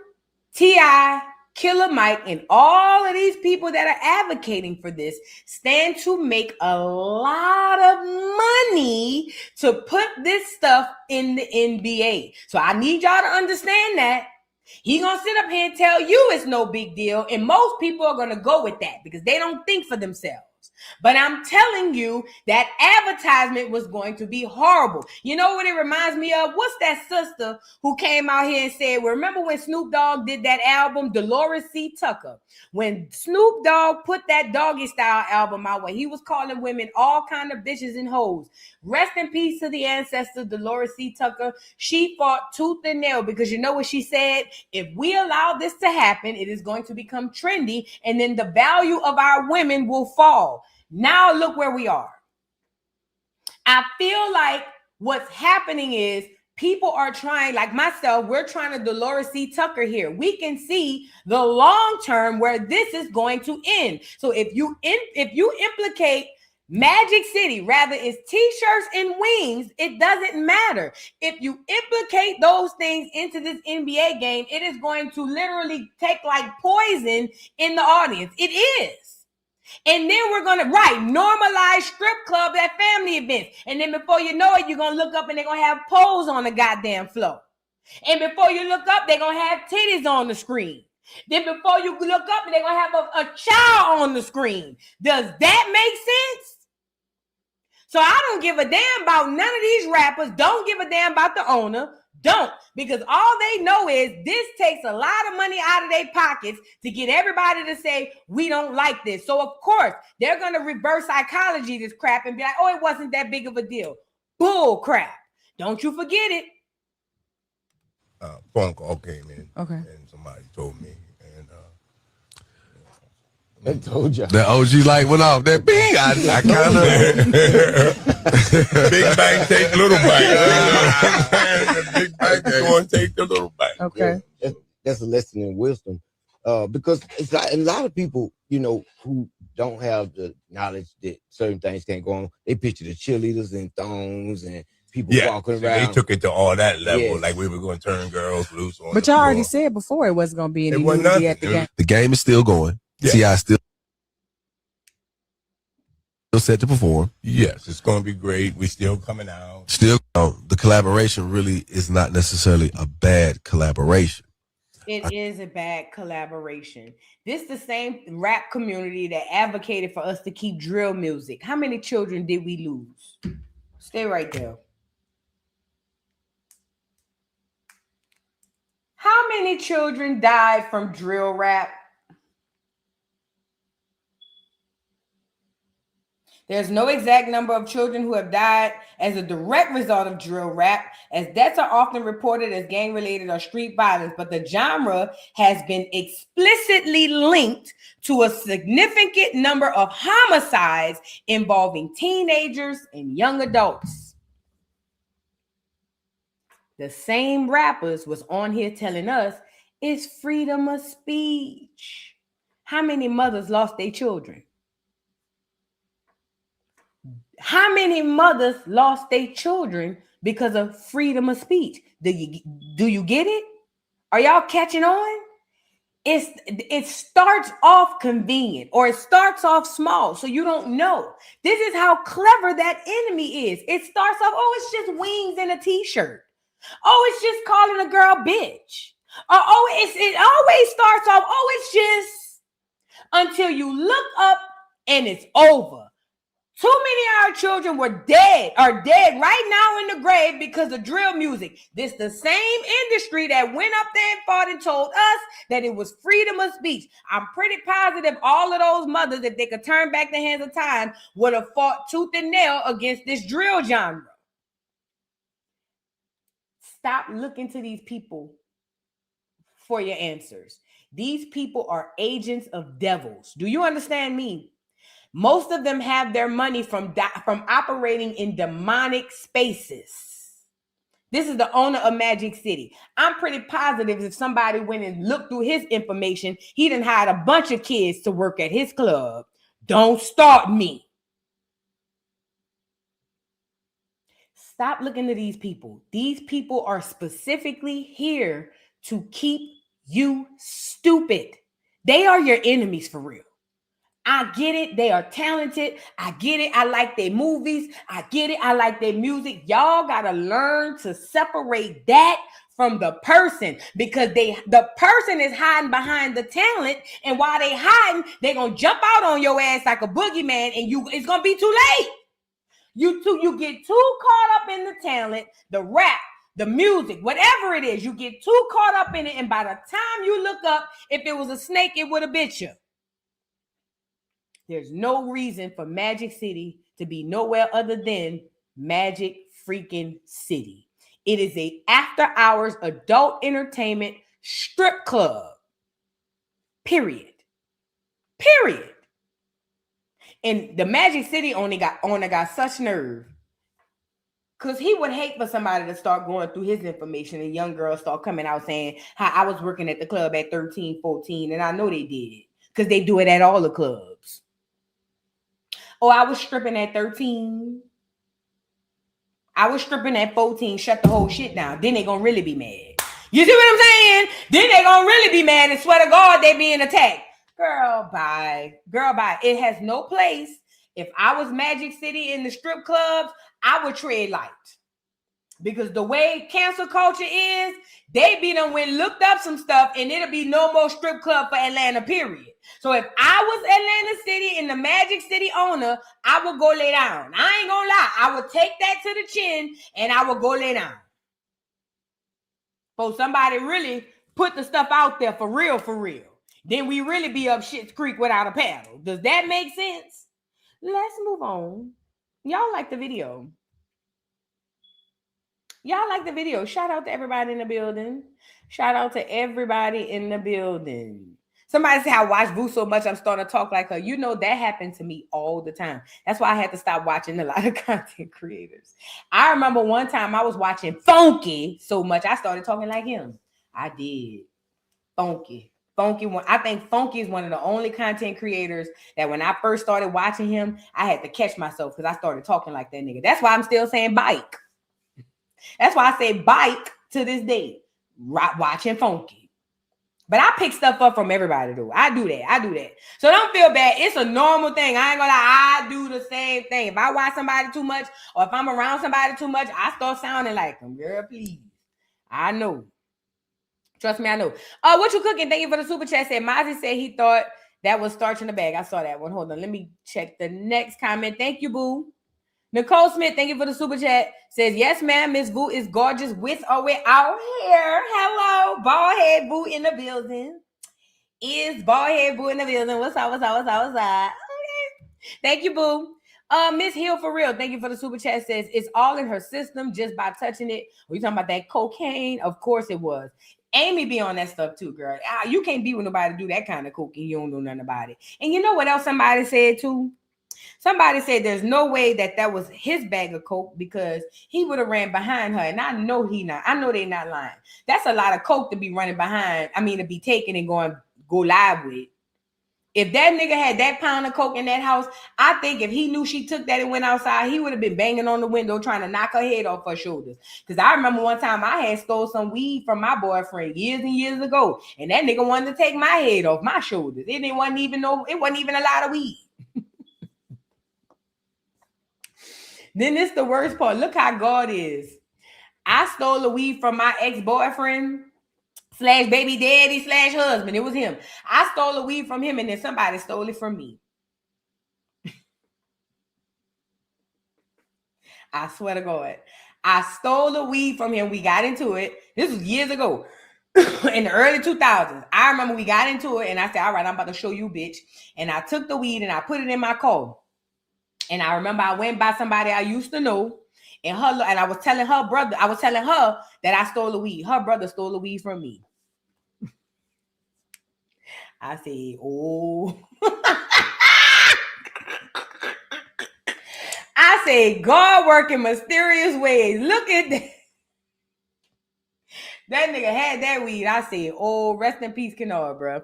T.I., Killer Mike, and all of these people that are advocating for this stand to make a lot of money to put this stuff in the NBA. So I need y'all to understand that. He gonna sit up here and tell you it's no big deal, and most people are gonna go with that because they don't think for themselves. But I'm telling you that advertisement was going to be horrible. You know what it reminds me of? What's that sister who came out here and said, well, remember when Snoop Dogg did that album, Dolores C. Tucker? When Snoop Dogg put that Doggy Style album out where he was calling women all kind of bitches and hoes. Rest in peace to the ancestor, Dolores C. Tucker. She fought tooth and nail because you know what she said? If we allow this to happen, it is going to become trendy and then the value of our women will fall. Now look where we are. I feel like what's happening is people are trying, like myself, we're trying to Dolores C. Tucker here. We can see the long term where this is going to end. So if you implicate Magic City, rather it's t-shirts and wings, it doesn't matter. If you implicate those things into this NBA game, it is going to literally take like poison in the audience. It is. And then we're going to, normalize strip club at family events. And then before you know it, you're going to look up and they're going to have poles on the goddamn floor. And before you look up, they're going to have titties on the screen. Then before you look up, they're going to have a child on the screen. Does that make sense? So I don't give a damn about none of these rappers. Don't give a damn about the owner. Don't, because all they know is this takes a lot of money out of their pockets to get everybody to say, we don't like this. So, of course, they're going to reverse psychology this crap and be like, oh, it wasn't that big of a deal. Bull crap. Don't you forget it. Phone call came in. Okay. And somebody told me. And I told you. The OG light went off. That bing, I kind of. Big bang take little bang. The big bang go and take the little bang. Okay. Yeah, that's a lesson in wisdom. Because it's like a lot of people, who don't have the knowledge that certain things can't go on. They picture the cheerleaders in thongs and people walking around. They took it to all that level, Yes. like we were going to turn girls loose on. But y'all already said before it wasn't going to be any wasn't nudity nothing. at the game. The game is still going. Yeah. T.I. still set to perform. Yes, it's going to be great. We still coming out. Still, the collaboration really is not necessarily a bad collaboration. It is a bad collaboration. This is the same rap community that advocated for us to keep drill music. How many children did we lose? Stay right there. How many children died from drill rap? There's no exact number of children who have died as a direct result of drill rap, as deaths are often reported as gang-related or street violence, but the genre has been explicitly linked to a significant number of homicides involving teenagers and young adults. The same rappers was on here telling us It's freedom of speech. How many mothers lost their children? How many mothers lost their children because of freedom of speech? Do you get it? Are y'all catching on? It starts off convenient, or it starts off small, so you don't know. This is how clever that enemy is. It starts off, oh, it's just wings and a t-shirt. Oh, it's just calling a girl bitch. It always starts off, oh, it's just, until you look up and it's over. Too many of our children are dead right now in the grave because of drill music. This the same industry that went up there and fought and told us that it was freedom of speech. I'm pretty positive all of those mothers, if they could turn back the hands of time, would have fought tooth and nail against this drill genre. Stop looking to these people for your answers. These people are agents of devils. Do you understand me? Most of them have their money from operating in demonic spaces. This is the owner of Magic City. I'm pretty positive if somebody went and looked through his information, he done hired a bunch of kids to work at his club. Don't start me. Stop looking to these people. These people are specifically here to keep you stupid. They are your enemies for real. I get it. They are talented. I get it. I like their movies. I get it. I like their music. Y'all got to learn to separate that from the person, because the person is hiding behind the talent. And while they hiding, they're going to jump out on your ass like a boogeyman, and it's going to be too late. You get too caught up in the talent, the rap, the music, whatever it is. You get too caught up in it. And by the time you look up, if it was a snake, it would have bit you. There's no reason for Magic City to be nowhere other than Magic freaking City. It is a after-hours adult entertainment strip club. Period. And the Magic City owner got such nerve, because he would hate for somebody to start going through his information and young girls start coming out saying how I was working at the club at 13, 14, and I know they did, because they do it at all the clubs. Oh, I was stripping at 13. I was stripping at 14. Shut the whole shit down. Then they gonna really be mad. You see what I'm saying? Then they gonna really be mad and swear to God they being attacked. Girl, bye. It has no place. If I was Magic City in the strip clubs, I would tread light. Because the way cancel culture is, they be done went looked up some stuff, and it'll be no more strip club for Atlanta, period. So if I was Atlanta City and the Magic City owner, I would go lay down. I ain't gonna lie. I would take that to the chin and I would go lay down. So somebody really put the stuff out there for real. Then we really be up Shit's Creek without a paddle. Does that make sense? Let's move on. Y'all like the video. Shout out to everybody in the building. Somebody said I watch Boo so much I'm starting to talk like her. You know, that happened to me all the time. That's why I had to stop watching a lot of content creators. I remember one time I was watching Funky so much I started talking like him. I did. Funky. I think Funky is one of the only content creators that when I first started watching him, I had to catch myself because I started talking like that nigga. That's why I'm still saying bike. That's why I say bike to this day. Watching Funky. But I pick stuff up from everybody, though. I do that. So don't feel bad. It's a normal thing. I ain't gonna lie. I do the same thing. If I watch somebody too much, or if I'm around somebody too much, I start sounding like them. Girl, please. I know. Trust me, I know. What you cooking? Thank you for the super chat. Said Mozzie said he thought that was starch in the bag. I saw that one. Hold on. Let me check the next comment. Thank you, boo. Nicole Smith, thank you for the super chat. Says, yes, ma'am, Miss Boo is gorgeous with or without hair. Hello, bald head Boo in the building. Is bald head Boo in the building? What's up? Okay. Thank you, Boo. Miss Hill for real, thank you for the super chat. Says, it's all in her system just by touching it. Are you talking about that cocaine? Of course it was. Amy be on that stuff too, girl. You can't be with nobody to do that kind of coke and you don't know nothing about it. And you know what else somebody said too? Somebody said there's no way that was his bag of coke because he would have ran behind her. And I know I know they're not lying. That's a lot of coke to be running behind. I mean, to be taken and go live with. If that nigga had that pound of coke in that house, I think if he knew she took that and went outside, he would have been banging on the window trying to knock her head off her shoulders. Because I remember one time I had stole some weed from my boyfriend years and years ago, and that nigga wanted to take my head off my shoulders. It wasn't even a lot of weed. Then this the worst part. Look how God is. I stole the weed from my ex-boyfriend / baby daddy / husband. It was him. I stole the weed from him, and then somebody stole it from me. I swear to God. I stole the weed from him. We got into it. This was years ago. In the early 2000s. I remember we got into it, and I said, all right, I'm about to show you, bitch. And I took the weed, and I put it in my car. And I remember I went by somebody I used to know, and I was telling her that I stole the weed. Her brother stole the weed from me. I said, oh. I said, God work in mysterious ways. Look at that. That nigga had that weed. I said, oh, rest in peace, Kennard, bro.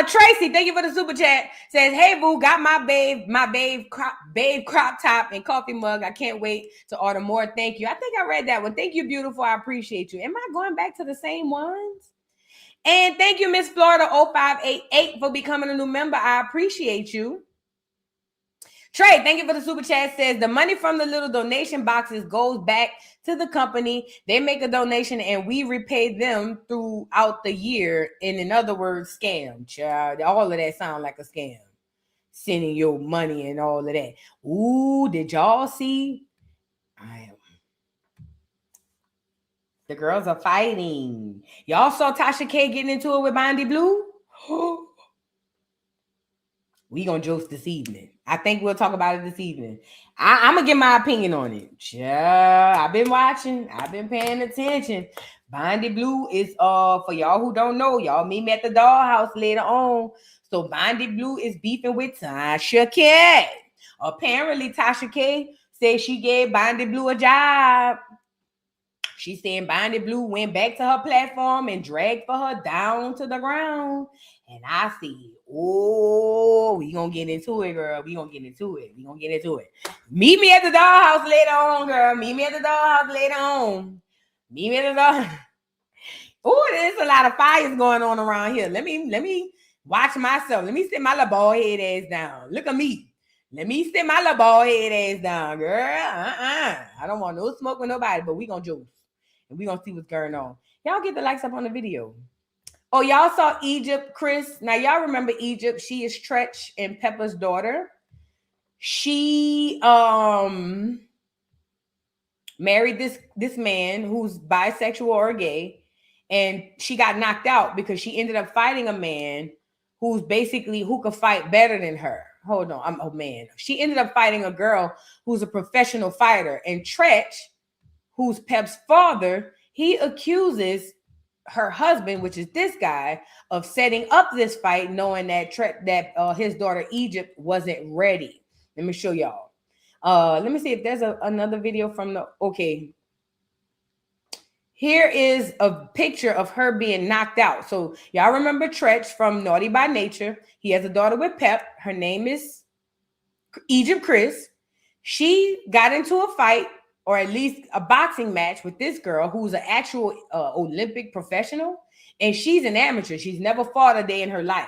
Tracy, thank you for the super chat. Says, hey, boo, got my babe crop top and coffee mug. I can't wait to order more. Thank you. I think I read that one. Thank you, beautiful. I appreciate you. Am I going back to the same ones? And thank you, Miss Florida 0588 for becoming a new member. I appreciate you. Trey, thank you for the super chat. Says the money from the little donation boxes goes back to the company. They make a donation and we repay them throughout the year. And in other words, scam. Child, all of that sound like a scam. Sending your money and all of that. Ooh, did y'all see? The girls are fighting. Y'all saw Tasha K getting into it with Bondi Blue? We gonna Joce this evening. I think we'll talk about it this evening. I'm gonna give my opinion on it. Yeah, I've been watching. I've been paying attention. Bondi Blue is for y'all who don't know. Y'all meet me at the dollhouse later on. So Bondi Blue is beefing with Tasha K. Apparently, Tasha K said she gave Bondi Blue a job. She said Bondi Blue went back to her platform and dragged for her down to the ground. And I said, oh, we gonna get into it, girl. We gonna get into it. Meet me at the dollhouse later on, girl. Meet me at the dollhouse. Oh, there's a lot of fires going on around here. Let me watch myself. Let me sit my little bald head ass down. Look at me. Let me sit my little bald head ass down, girl. I don't want no smoke with nobody, but we gonna Joce. And we gonna see what's going on. Y'all get the likes up on the video. Oh, y'all saw Egypt, Chris. Now, y'all remember Egypt. She is Tretch and Pepper's daughter. She married this man who's bisexual or gay. And she got knocked out because she ended up fighting a man who could fight better than her. Hold on. She ended up fighting a girl who's a professional fighter. And Tretch, who's Pep's father, he accuses her husband, which is this guy, of setting up this fight, knowing that his daughter Egypt wasn't ready. Let me show y'all. Let me see if there's another video from the. Okay. Here is a picture of her being knocked out. So y'all remember Tretch from Naughty by Nature. He has a daughter with Pep. Her name is Egypt Chris. She got into a fight, or at least a boxing match, with this girl who's an actual Olympic professional. And she's an amateur. She's never fought a day in her life.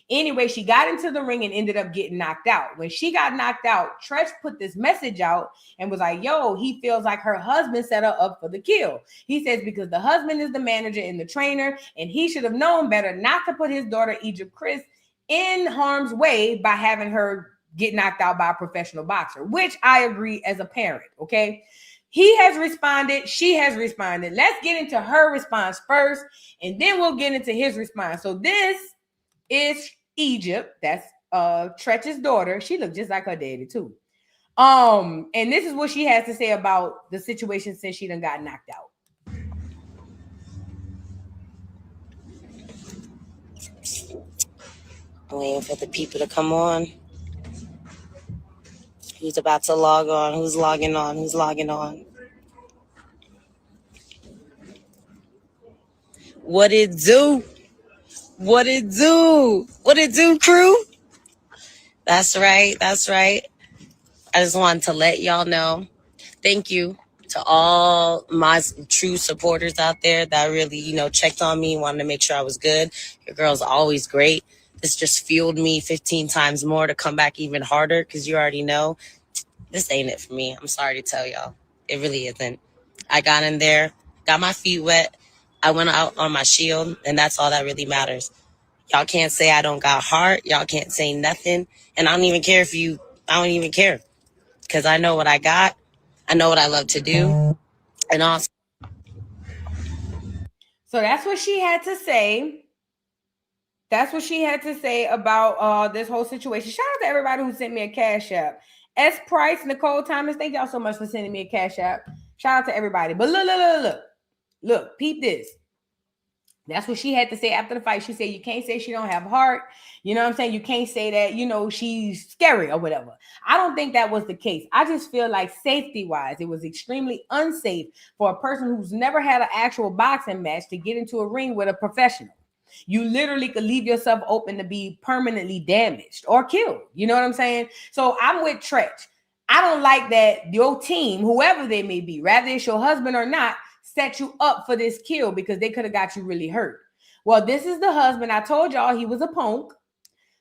Anyway, she got into the ring and ended up getting knocked out. When she got knocked out, Tretch put this message out and was like, yo, he feels like her husband set her up for the kill. He says because the husband is the manager and the trainer, and he should have known better not to put his daughter, Egypt Chris, in harm's way by having her get knocked out by a professional boxer, which I agree as a parent, okay? He has responded. She has responded. Let's get into her response first, and then we'll get into his response. So this is Egypt. That's Tretch's daughter. She looked just like her daddy too. And this is what she has to say about the situation since she done got knocked out. Waiting for the people to come on. Who's about to log on? Who's logging on? Who's logging on? What it do? What it do? What it do, crew? That's right. That's right. I just wanted to let y'all know. Thank you to all my true supporters out there that really, checked on me, wanted to make sure I was good. Your girl's always great. This just fueled me 15 times more to come back even harder because you already know this ain't it for me. I'm sorry to tell y'all. It really isn't. I got in there, got my feet wet. I went out on my shield, and that's all that really matters. Y'all can't say I don't got heart. Y'all can't say nothing. And I don't even care I don't even care because I know what I got. I know what I love to do. And also. So that's what she had to say. That's what she had to say about this whole situation. Shout out to everybody who sent me a cash app. S. Price, Nicole Thomas, thank y'all so much for sending me a cash app. Shout out to everybody. But look, peep this. That's what she had to say after the fight. She said, you can't say she don't have heart. You know what I'm saying? You can't say that, she's scary or whatever. I don't think that was the case. I just feel like safety-wise, it was extremely unsafe for a person who's never had an actual boxing match to get into a ring with a professional. You literally could leave yourself open to be permanently damaged or killed. You know what I'm saying? So I'm with Tretch. I don't like that your team, whoever they may be, rather it's your husband or not, set you up for this kill because they could have got you really hurt. Well, this is the husband. I told y'all he was a punk.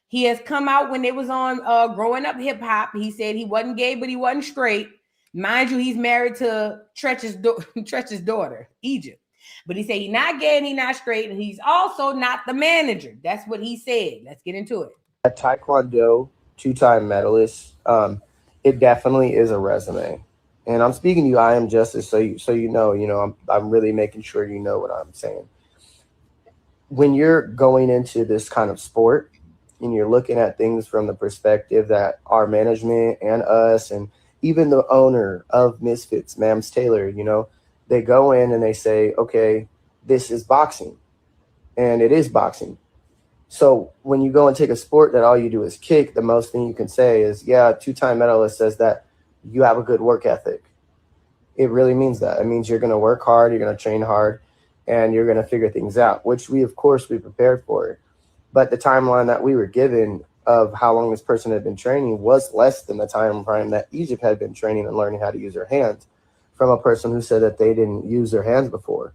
He has come out when they was on Growing Up Hip Hop. He said he wasn't gay, but he wasn't straight. Mind you, he's married to Tretch's daughter, Egypt. But he said he's not gay and he's not straight, and he's also not the manager. That's what he said. Let's get into it. A Taekwondo two-time medalist, it definitely is a resume. And I'm speaking to you, I am Justice, so you know, I'm really making sure you know what I'm saying. When you're going into this kind of sport and you're looking at things from the perspective that our management and us and even the owner of Misfits, Mams Taylor, they go in and they say, okay, this is boxing. And it is boxing. So when you go and take a sport that all you do is kick, the most thing you can say is, yeah, two-time medalist says that you have a good work ethic. It really means that. It means you're going to work hard, you're going to train hard, and you're going to figure things out, which we prepared for. But the timeline that we were given of how long this person had been training was less than the time frame that Egypt had been training and learning how to use her hands from a person who said that they didn't use their hands before.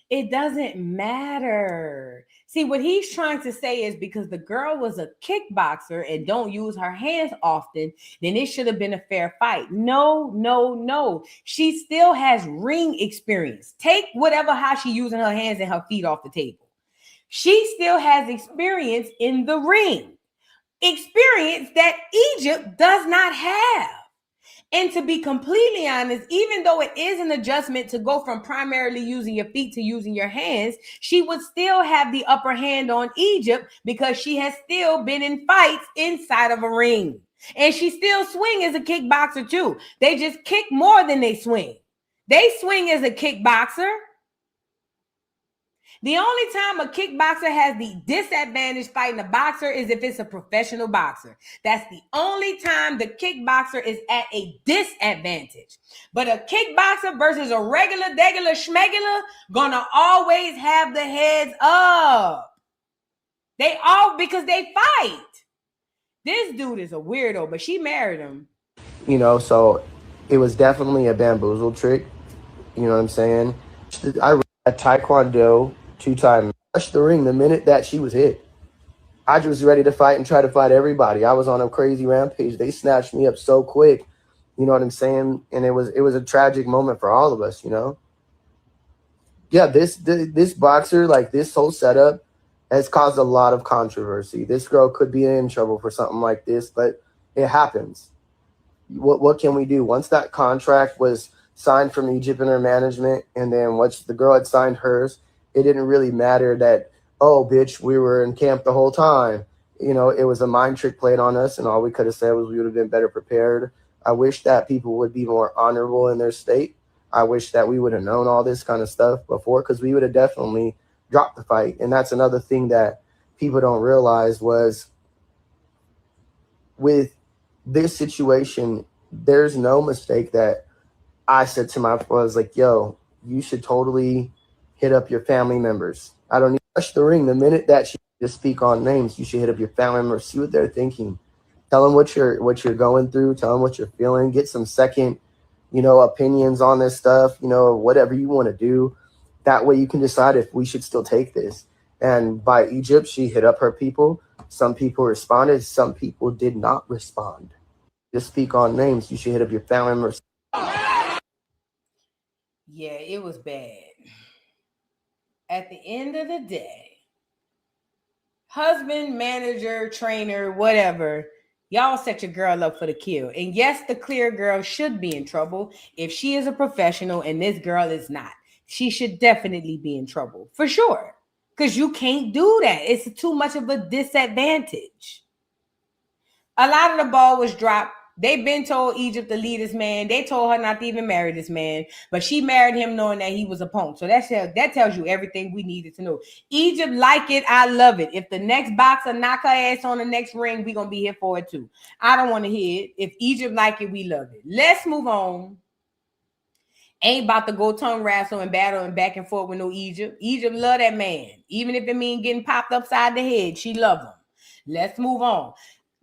It doesn't matter. See, what he's trying to say is because the girl was a kickboxer and don't use her hands often, then it should have been a fair fight. No. She still has ring experience. Take how she using her hands and her feet off the table. She still has experience in the ring. Experience that Egypt does not have. And to be completely honest, even though it is an adjustment to go from primarily using your feet to using your hands, she would still have the upper hand on Egypt because she has still been in fights inside of a ring. And she still swing as a kickboxer too. They just kick more than they swing. They swing as a kickboxer. The only time a kickboxer has the disadvantage fighting a boxer is if it's a professional boxer. That's the only time the kickboxer is at a disadvantage. But a kickboxer versus a regular schmegular gonna always have the heads up. Because they fight. This dude is a weirdo, but she married him. So it was definitely a bamboozle trick. You know what I'm saying? I read a Taekwondo two-time rushed the ring the minute that she was hit. I was ready to fight and try to fight everybody. I was on a crazy rampage. They snatched me up so quick. You know what I'm saying? And it was a tragic moment for all of us, Yeah, this boxer, like this whole setup has caused a lot of controversy. This girl could be in trouble for something like this, but it happens. What can we do? Once that contract was signed from Egypt and her management, and then once the girl had signed hers, it didn't really matter that, oh, bitch, we were in camp the whole time. It was a mind trick played on us, and all we could have said was we would have been better prepared. I wish that people would be more honorable in their state. I wish that we would have known all this kind of stuff before, because we would have definitely dropped the fight. And that's another thing that people don't realize was with this situation, there's no mistake that I said to my, I was like, yo, you should totally hit up your family members. I don't need to touch the ring. The minute that she just speak on names, you should hit up your family members, see what they're thinking. Tell them what you're going through. Tell them what you're feeling. Get some second, opinions on this stuff, whatever you want to do. That way you can decide if we should still take this. And by Egypt, she hit up her people. Some people responded. Some people did not respond. Just speak on names. You should hit up your family members. Yeah, it was bad. At the end of the day, husband, manager, trainer, whatever, y'all set your girl up for the kill. And yes, the clear girl should be in trouble if she is a professional and this girl is not. She should definitely be in trouble, for sure. Because you can't do that. It's too much of a disadvantage. A lot of the ball was dropped. They've been told Egypt to leave this man. They told her not to even marry this man. But she married him knowing that he was a punk. So that tells you everything we needed to know. Egypt like it. I love it. If the next boxer knock her ass on the next ring, we're going to be here for it too. I don't want to hear it. If Egypt like it, we love it. Let's move on. Ain't about to go tongue wrestle and battle and back and forth with no Egypt. Egypt love that man. Even if it means getting popped upside the head, she love him. Let's move on.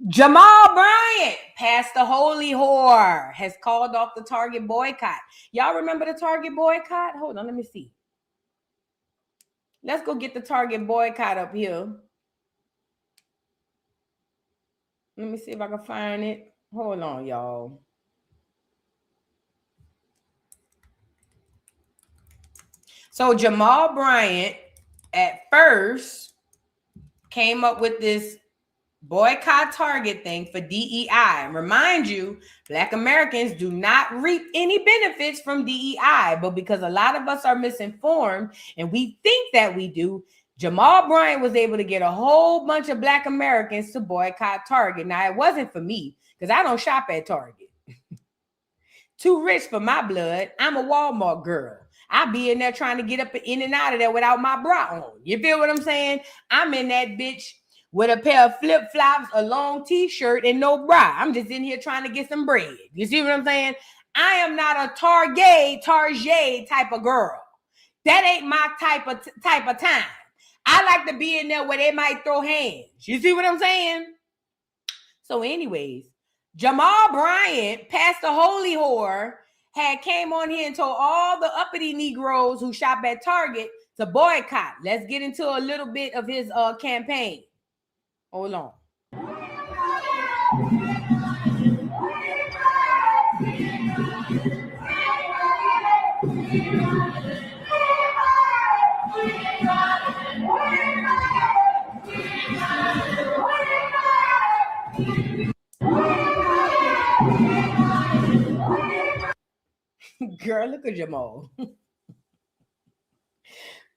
Jamal Bryant, past the holy whore, has called off the Target boycott. Y'all remember the Target boycott? Hold on, let me see. Let's go get the Target boycott up here. Let me see if I can find it. Hold on, y'all. So Jamal Bryant at first came up with this boycott Target thing for DEI. Remind you, Black Americans do not reap any benefits from DEI, but because a lot of us are misinformed and we think that we do, Jamal Bryant was able to get a whole bunch of Black Americans to boycott Target. Now, it wasn't for me because I don't shop at Target. Too rich for my blood. I'm a Walmart girl. I be in there trying to get up in and out of there without my bra on. You feel what I'm saying? I'm in that bitch with a pair of flip-flops, a long t-shirt, and no bra. I'm just in here trying to get some bread. You see what I'm saying? I am not a Target type of girl. That ain't my type of time. I like to be in there where they might throw hands. You see what I'm saying? So anyways, Jamal Bryant, past the holy whore, had came on here and told all the uppity Negroes who shop at Target to boycott. Let's get into a little bit of his campaign. Hold on. Girl, look at Jamal.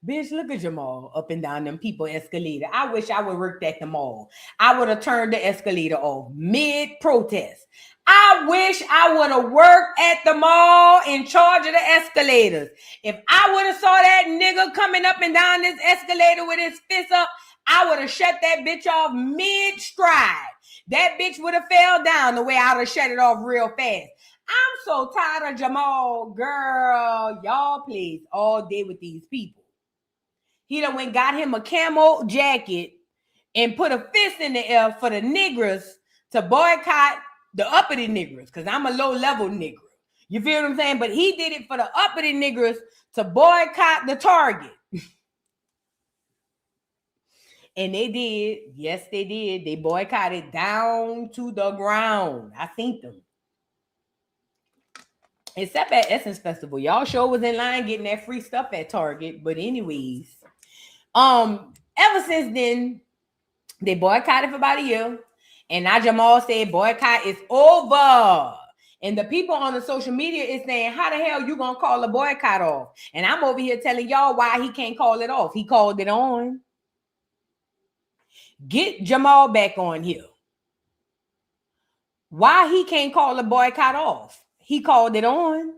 Bitch, look at Jamal up and down them people escalator. I wish I would work at the mall. I would have turned the escalator off mid-protest. I wish I would have worked at the mall in charge of the escalators. If I would have saw that nigga coming up and down this escalator with his fist up, I would have shut that bitch off mid-stride. That bitch would have fell down the way I would have shut it off real fast. I'm so tired of Jamal, girl. Y'all plays all day with these people. He done went got him a camo jacket and put a fist in the air for the niggers to boycott the uppity niggers, because I'm a low-level nigger. You feel what I'm saying? But he did it for the uppity niggers to boycott the Target. And they did. Yes, they did. They boycotted down to the ground. I seen them. Except at Essence Festival. Y'all sure was in line getting that free stuff at Target. But anyways, ever since then, they boycotted for about a year. And now Jamal said boycott is over. And the people on the social media is saying, how the hell you gonna call a boycott off? And I'm over here telling y'all why he can't call it off. He called it on. Get Jamal back on here. Why he can't call a boycott off? He called it on.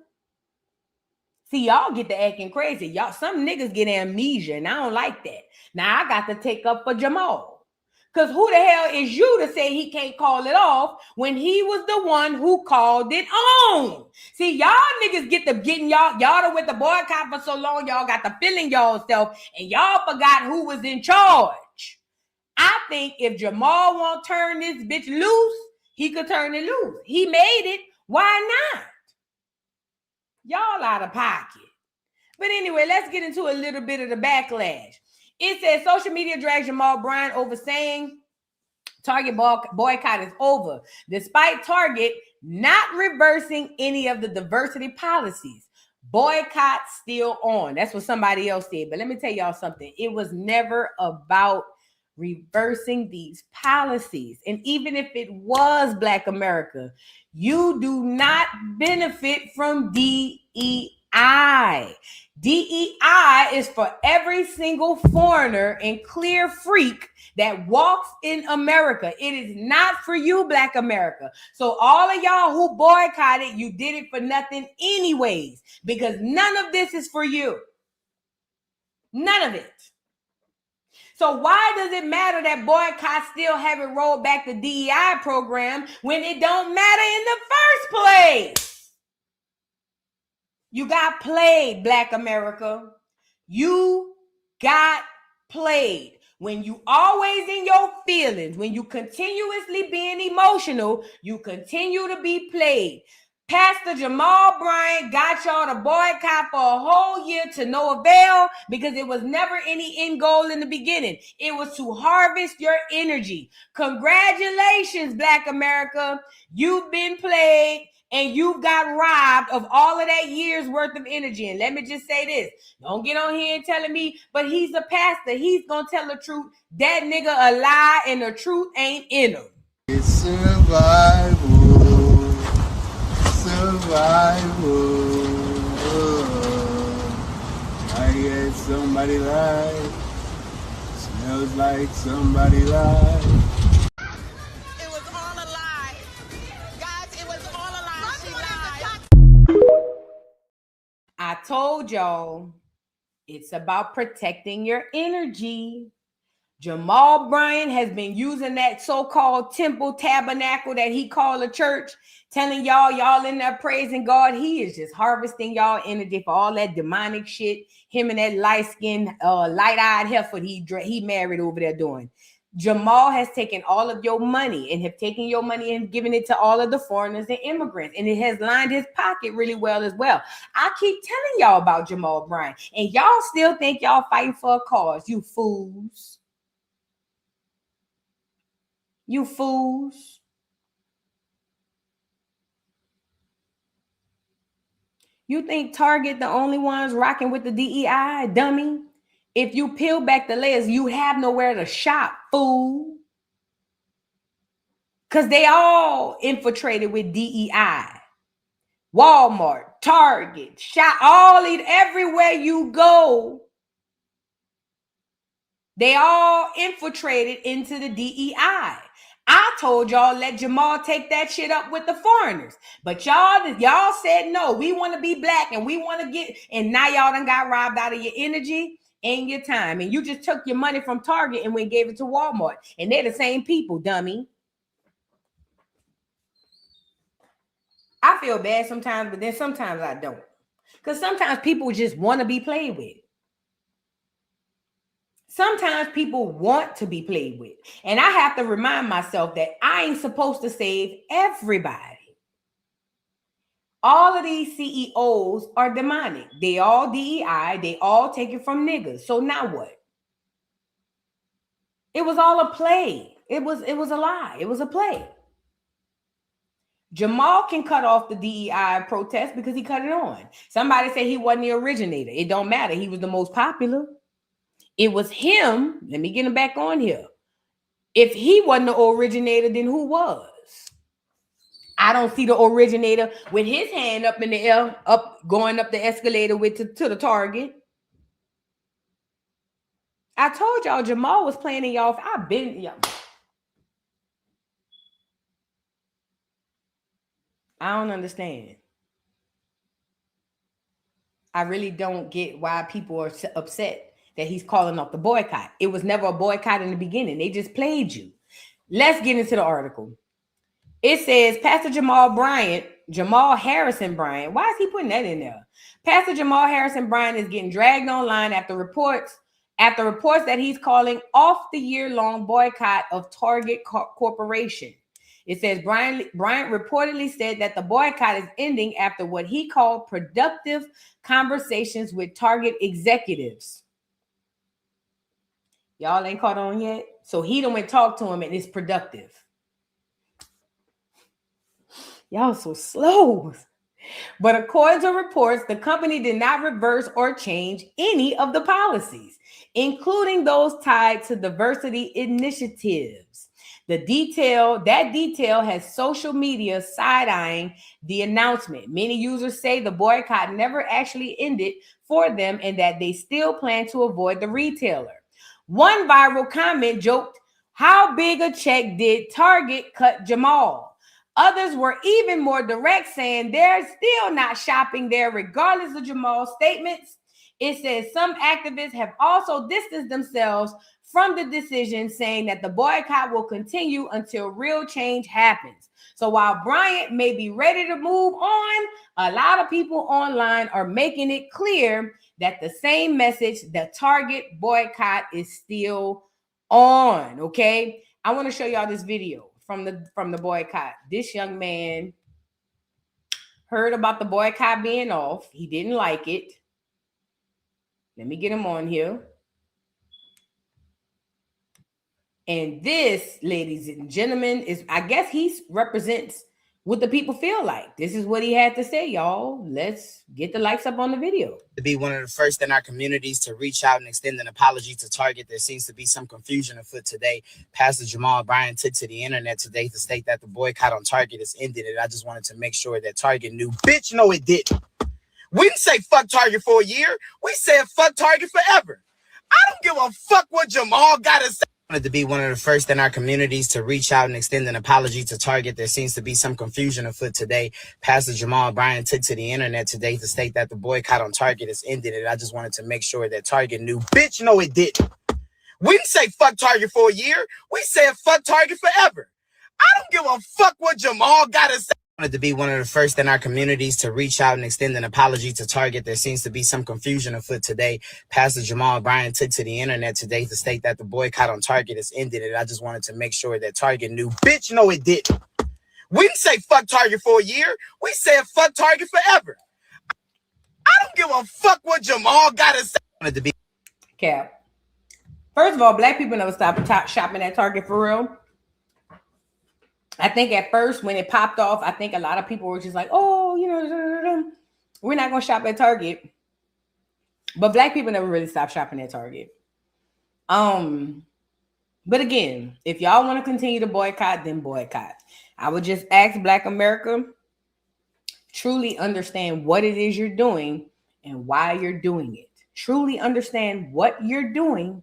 See, y'all get to acting crazy. Y'all, some niggas get amnesia, and I don't like that. Now I got to take up for Jamal. Because who the hell is you to say he can't call it off when he was the one who called it on? See, y'all niggas get to getting y'all done with the boycott for so long, y'all got to feeling y'all self, and y'all forgot who was in charge. I think if Jamal won't turn this bitch loose, he could turn it loose. He made it. Why not? Y'all out of pocket. But anyway, let's get into a little bit of the backlash. It says social media drags Jamal Bryant over saying Target boycott is over, despite Target not reversing any of the diversity policies. Boycott still on. That's what somebody else said. But let me tell y'all something. It was never about reversing these policies. And even if it was Black America, you do not benefit from DEI. DEI is for every single foreigner and clear freak that walks in America. It is not for you, Black America. So all of y'all who boycotted, you did it for nothing anyways, because none of this is for you. None of it. So why does it matter that boycott still haven't rolled back the DEI program when it don't matter in the first place? You got played, Black America. You got played. When you always in your feelings, when you continuously being emotional, you continue to be played. Pastor Jamal Bryant got y'all to boycott for a whole year to no avail because it was never any end goal in the beginning. It was to harvest your energy. Congratulations, Black America. You've been played and you got robbed of all of that year's worth of energy. And let me just say this. Don't get on here and telling me, but he's a pastor. He's going to tell the truth. That nigga a lie and the truth ain't in him. It's survival. Survival. I guess somebody lied. Smells like somebody lied. It was all a lie. Guys, it was all a lie. She lied. I told y'all it's about protecting your energy. Jamal Bryant has been using that so-called temple tabernacle that he called a church, telling y'all in there praising God. He is just harvesting y'all energy for all that demonic shit. Him and that light-skinned, light-eyed heifer he married over there doing. Jamal has taken all of your money and have taken your money and given it to all of the foreigners and immigrants. And it has lined his pocket really well as well. I keep telling y'all about Jamal Bryant. And y'all still think y'all fighting for a cause. You fools. You fools. You think Target the only ones rocking with the DEI, dummy? If you peel back the layers, you have nowhere to shop, fool. Because they all infiltrated with DEI. Walmart, Target, shop, everywhere you go, they all infiltrated into the DEI. I told y'all let Jamal take that shit up with the foreigners. But y'all said no, we want to be Black and we want to get, and now y'all done got robbed out of your energy and your time. And you just took your money from Target and we gave it to Walmart. And they're the same people, dummy. I feel bad sometimes, but then sometimes I don't. Because sometimes people just want to be played with. Sometimes people want to be played with. And I have to remind myself that I ain't supposed to save everybody. All of these CEOs are demonic. They all DEI. They all take it from niggas. So now what? It was all a play. It was a lie. It was a play. Jamal can cut off the DEI protest because he cut it on. Somebody said he wasn't the originator. It don't matter. He was the most popular. It was him. Let me get him back on here. If he wasn't the originator, then who was? I don't see the originator with his hand up in the air, going up the escalator to the Target. I told y'all Jamal was playing in y'all. I don't understand. I really don't get why people are upset that he's calling off the boycott. It was never a boycott in the beginning. They just played you. Let's get into the article. It says Pastor Jamal Harrison Bryant. Why is he putting that in there? Pastor Jamal Harrison Bryant is getting dragged online after reports that he's calling off the year-long boycott of Target Corporation. It says Bryant reportedly said that the boycott is ending after what he called productive conversations with Target executives. Y'all ain't caught on yet? So he done went talk to him and it's productive. Y'all so slow. But according to reports, the company did not reverse or change any of the policies, including those tied to diversity initiatives. That detail has social media side-eyeing the announcement. Many users say the boycott never actually ended for them and that they still plan to avoid the retailer. One viral comment joked, "How big a check did Target cut Jamal?" Others were even more direct, saying they're still not shopping there regardless of Jamal's statements. It says some activists have also distanced themselves from the decision, saying that the boycott will continue until real change happens. So while Bryant may be ready to move on, a lot of people online are making it clear that the same message, the Target boycott, is still on. Okay, I want to show y'all this video from the boycott. This young man heard about the boycott being off. He didn't like it. Let me get him on here. And this, ladies and gentlemen, is, I guess he represents what the people feel like. This is what he had to say, y'all. Let's get the likes up on the video. To be one of the first in our communities to reach out and extend an apology to Target. There seems to be some confusion afoot today. Pastor Jamal Bryant took to the internet today to state that the boycott on Target has ended, and I just wanted to make sure that Target knew. Bitch, no, it didn't. We didn't say fuck Target for a year. We said fuck Target forever. I don't give a fuck what Jamal got to say. Wanted to be one of the first in our communities to reach out and extend an apology to Target. There seems to be some confusion afoot today. Pastor Jamal Bryant took to the internet today to state that the boycott on Target has ended, and I just wanted to make sure that Target knew. Bitch, no, it didn't. We didn't say fuck Target for a year. We said fuck Target forever. I don't give a fuck what Jamal got to say. Wanted to be one of the first in our communities to reach out and extend an apology to Target. There seems to be some confusion afoot today. Pastor Jamal Bryant took to the internet today to state that the boycott on Target has ended, and I just wanted to make sure that Target knew. Bitch, no, it didn't. We didn't say fuck Target for a year. We said fuck Target forever. I don't give a fuck what Jamal got to say. Wanted to be Cap. First of all, black people never stopped shopping at Target for real. I think at first when it popped off, I think a lot of people were just like, oh, you know, we're not going to shop at Target. But black people never really stopped shopping at Target. But again, if y'all want to continue to boycott, then boycott. I would just ask Black America, truly understand what it is you're doing and why you're doing it. Truly understand what you're doing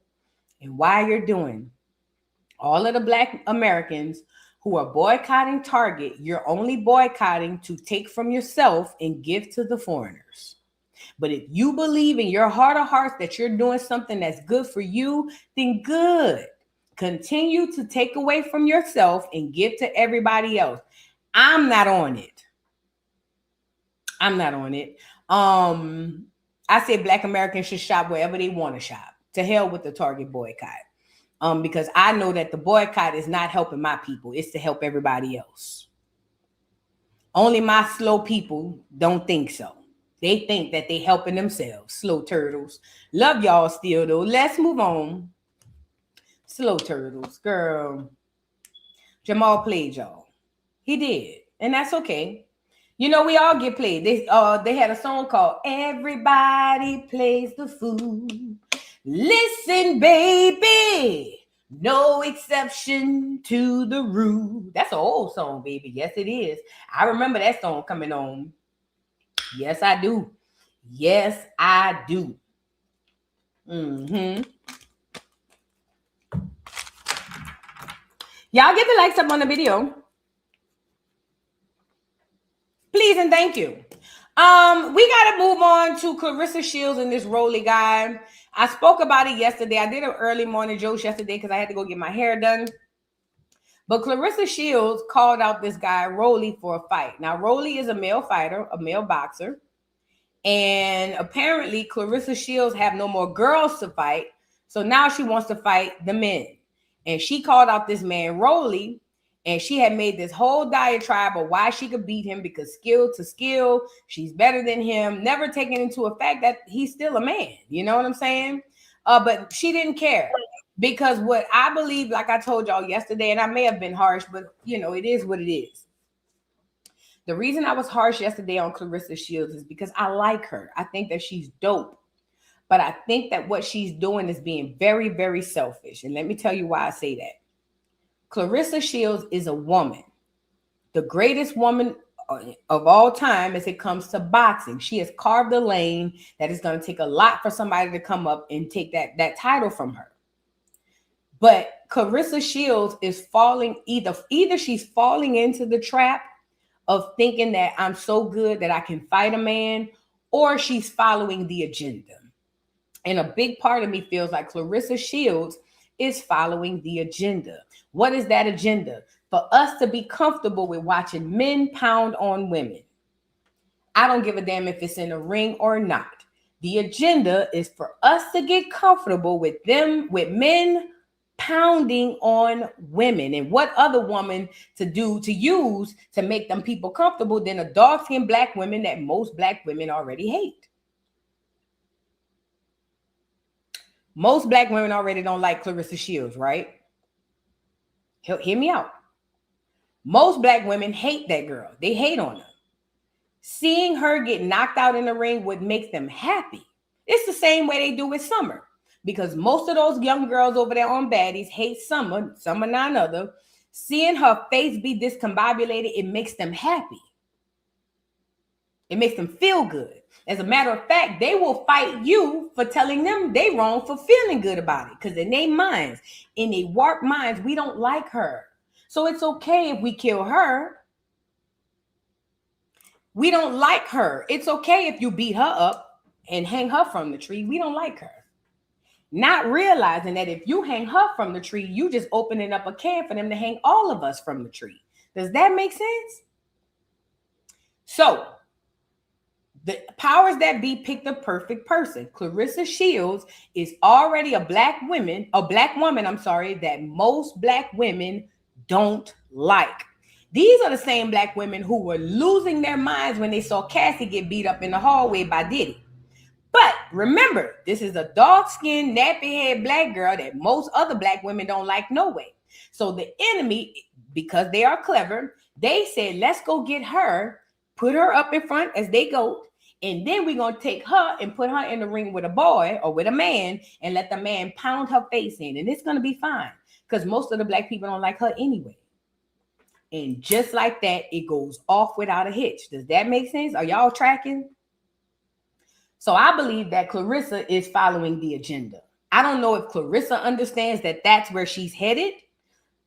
and why you're doing. All of the Black Americans who are boycotting Target, you're only boycotting to take from yourself and give to the foreigners. But if you believe in your heart of hearts that you're doing something that's good for you, then good. Continue to take away from yourself and give to everybody else. I'm not on it. I'm not on it. I say Black Americans should shop wherever they want to shop. To hell with the Target boycott. Because I know that the boycott is not helping my people. It's to help everybody else. Only my slow people don't think so. They think that they helping themselves. Slow turtles. Love y'all still though. Let's move on. Slow turtles. Girl. Jamal played y'all. He did. And that's okay. You know, we all get played. They had a song called Everybody Plays the Fool. Listen, baby, no exception to the rule. That's an old song, baby. Yes, it is. I remember that song coming on. Yes, I do. Yes, I do. Y'all get the likes up on the video. Please and thank you. We gotta move on to Clarissa Shields and this Rolly guy. I spoke about it yesterday. I did an early morning Joce yesterday because I had to go get my hair done. But Clarissa Shields called out this guy Rolly for a fight. Now, Rolly is a male fighter, a male boxer. And apparently Clarissa Shields have no more girls to fight. So now she wants to fight the men. And she called out this man Rolly. And she had made this whole diatribe of why she could beat him because skill to skill, she's better than him, never taking into effect that he's still a man. You know what I'm saying? But she didn't care because what I believe, like I told y'all yesterday, and I may have been harsh, but you know, it is what it is. The reason I was harsh yesterday on Clarissa Shields is because I like her. I think that she's dope. But I think that what she's doing is being very, very selfish. And let me tell you why I say that. Clarissa Shields is a woman, the greatest woman of all time as it comes to boxing. She has carved a lane that is going to take a lot for somebody to come up and take that title from her. But Clarissa Shields is falling, either she's falling into the trap of thinking that I'm so good that I can fight a man, or she's following the agenda. And a big part of me feels like Clarissa Shields is following the agenda. What is that agenda? For us to be comfortable with watching men pound on women. I don't give a damn if it's in a ring or not. The agenda is for us to get comfortable with men pounding on women. And what other woman to use to make them people comfortable than a dark-skinned black woman that most black women already hate. Most black women already don't like Clarissa Shields, right? Hear me out. Most black women hate that girl. They hate on her. Seeing her get knocked out in the ring would make them happy. It's the same way they do with Summer. Because most of those young girls over there on Baddies hate Summer none other. Seeing her face be discombobulated, it makes them happy. It makes them feel good. As a matter of fact, they will fight you for telling them they wrong for feeling good about it. Because in their minds, in their warped minds, we don't like her. So it's okay if we kill her. We don't like her. It's okay if you beat her up and hang her from the tree. We don't like her. Not realizing that if you hang her from the tree, you just opening up a can for them to hang all of us from the tree. Does that make sense? So, the powers that be picked the perfect person. Clarissa Shields is already a black woman, that most black women don't like. These are the same black women who were losing their minds when they saw Cassie get beat up in the hallway by Diddy. But remember, this is a dark-skinned, nappy-head black girl that most other black women don't like no way. So the enemy, because they are clever, they said, let's go get her, put her up in front as they go, and then we're going to take her and put her in the ring with a boy or with a man and let the man pound her face in. And it's going to be fine because most of the black people don't like her anyway. And just like that, it goes off without a hitch. Does that make sense? Are y'all tracking? So I believe that Clarissa is following the agenda. I don't know if Clarissa understands that that's where she's headed,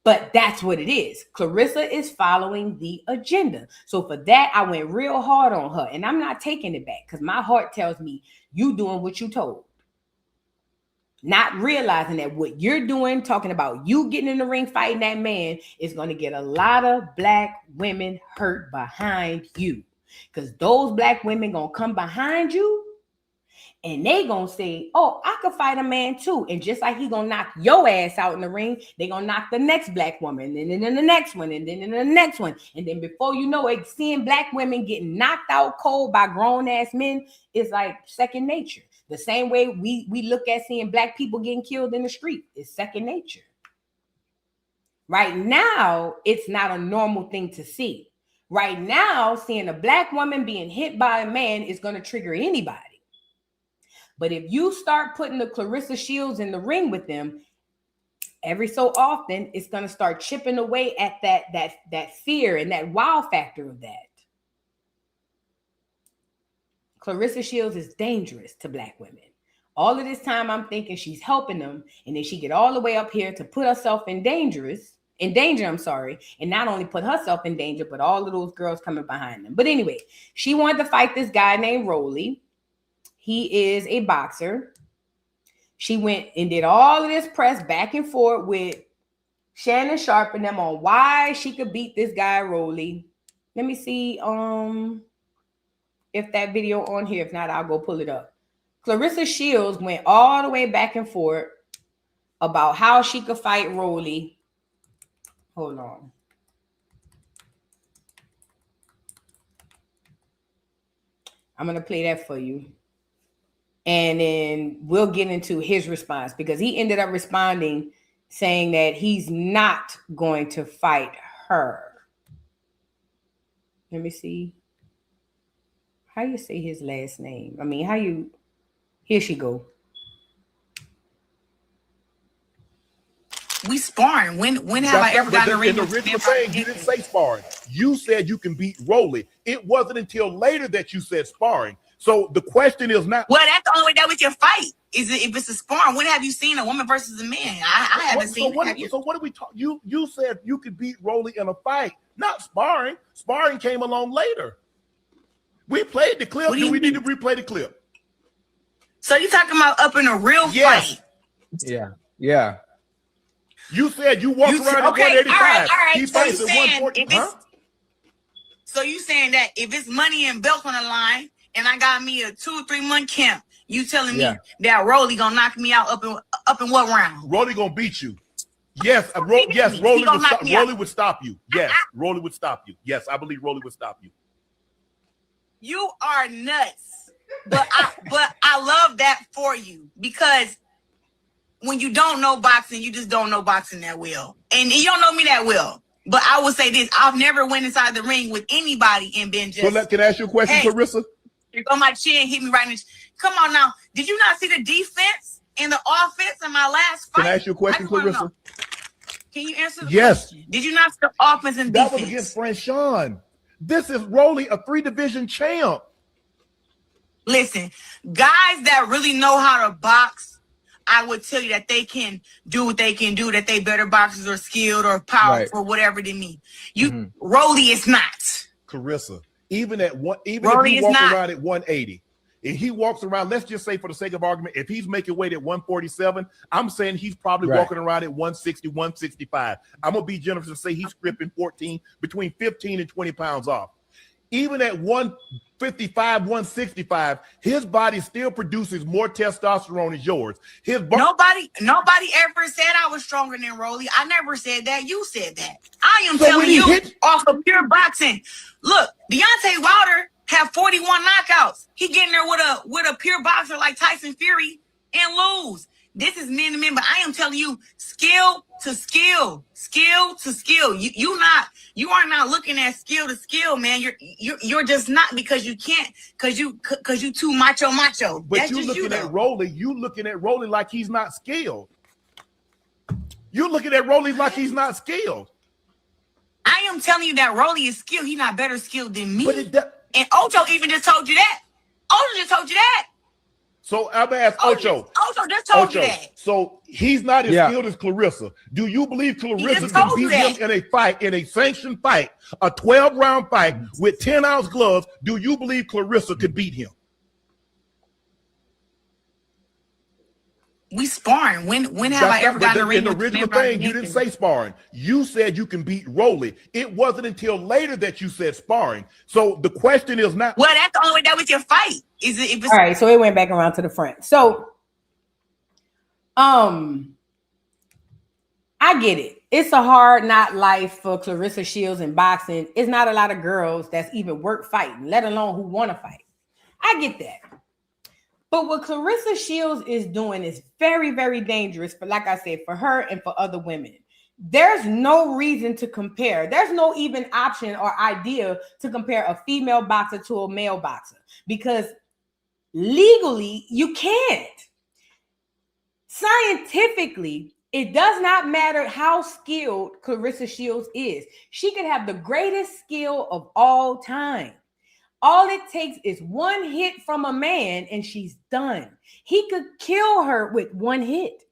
but that's what it is. Clarissa is following the agenda. So for that, I went real hard on her. And I'm not taking it back because my heart tells me you doing what you told. Not realizing that what you're doing, talking about you getting in the ring fighting that man, is going to get a lot of black women hurt behind you. Because those black women going to come behind you and they going to say, oh, I could fight a man too. And just like he going to knock your ass out in the ring, they going to knock the next black woman, and then the next one, and then the next one. And then before you know it, seeing black women getting knocked out cold by grown-ass men is like second nature. The same way we look at seeing black people getting killed in the street is second nature. Right now, it's not a normal thing to see. Right now, seeing a black woman being hit by a man is going to trigger anybody. But if you start putting the Clarissa Shields in the ring with them, every so often, it's going to start chipping away at that fear and that wow factor of that. Clarissa Shields is dangerous to black women. All of this time, I'm thinking she's helping them, and then she get all the way up here to put herself in danger, in danger, I'm sorry, and not only put herself in danger, but all of those girls coming behind them. But anyway, she wanted to fight this guy named Rolly. He is a boxer. She went and did all of this press back and forth with Shannon Sharp and them on why she could beat this guy Rolly. Let me see if that video on here. If not, I'll go pull it up. Clarissa Shields went all the way back and forth about how she could fight Rolly. Hold on. I'm going to play that for you. And then we'll get into his response because he ended up responding saying that he's not going to fight her. Let me see. How you say his last name? I mean, how you... Here she go. We sparring. When have I ever gotten a ring? In the original thing, you didn't say sparring. You said you can beat Rolly. It wasn't until later that you said sparring. So the question is not. Well, that's the only way that we can fight. Is it if it's a sparring? When have you seen a woman versus a man? I haven't seen. So what do we talk? You said you could beat Rolly in a fight, not sparring. Sparring came along later. We played the clip. Do we need to replay the clip? So you talking about up in a real fight? Yeah. You said you walk around at 185. All right. He So fights at 140. So you saying that if it's money and belt on the line, and I got me a 2 or 3 month camp, you telling me that Rolly gonna knock me out up in what round? Rolly gonna beat you. Yes, Rolly would stop you. Yes, Rolly would stop you. Yes, I believe Rolly would stop you. You are nuts, but I love that for you because when you don't know boxing, you just don't know boxing that well, and you don't know me that well. But I will say this: I've never went inside the ring with anybody and been just. So can I ask you a question, Clarissa? You go my chin, hit me right in the. Come on now, did you not see the defense and the offense in my last fight? Can I ask you a question, Clarissa? Can you answer the yes. question? Did you not see the offense and defense? That was against Franchon. This is Rolly, a 3-division champ. Listen, guys that really know how to box, I would tell you that they can do what they can do, that they better boxers or skilled or powerful or whatever than me. Rolly is not. Clarissa, even if he walks around at 180, if he walks around, let's just say for the sake of argument, if he's making weight at 147, I'm saying he's probably walking around at 160, 165. I'm going to be generous and say he's stripping between 15 and 20 pounds off. Even at 155, 165, his body still produces more testosterone as yours. Nobody ever said I was stronger than Rolly. I never said that. You said that. I am telling you off of pure boxing. Look, Deontay Wilder have 41 knockouts. He getting there with a pure boxer like Tyson Fury and lose. This is men to men, but I am telling you, skill to skill. You are not looking at skill to skill, man. You're just not because you can't, because you too macho. But that's you looking at Rolly, like he's not skilled. You're looking at Rolly like he's not skilled. I am telling you that Rolly is skilled. He's not better skilled than me. And Ocho even just told you that. So I'm gonna ask Ocho. Ocho just told you that. So he's not as skilled as Clarissa. Do you believe Clarissa can beat him in a fight, in a sanctioned fight, a 12-round fight with 10-ounce gloves? Do you believe Clarissa could beat him? We sparring. When have I ever gotten a ring? In the original thing, you didn't say sparring. You said you can beat Rolly. It wasn't until later that you said sparring. So the question is not. Well, that's the only way that we can fight. Is it? All right. So it went back around to the front. So, I get it. It's a hard not life for Clarissa Shields in boxing. It's not a lot of girls that's even worth fighting, let alone who want to fight. I get that. But what Clarissa Shields is doing is very, very dangerous for, like I said, for her and for other women. There's no reason to compare. There's no even option or idea to compare a female boxer to a male boxer because legally you can't. Scientifically, it does not matter how skilled Clarissa Shields is. She could have the greatest skill of all time. All it takes is one hit from a man and she's done. He could kill her with one hit.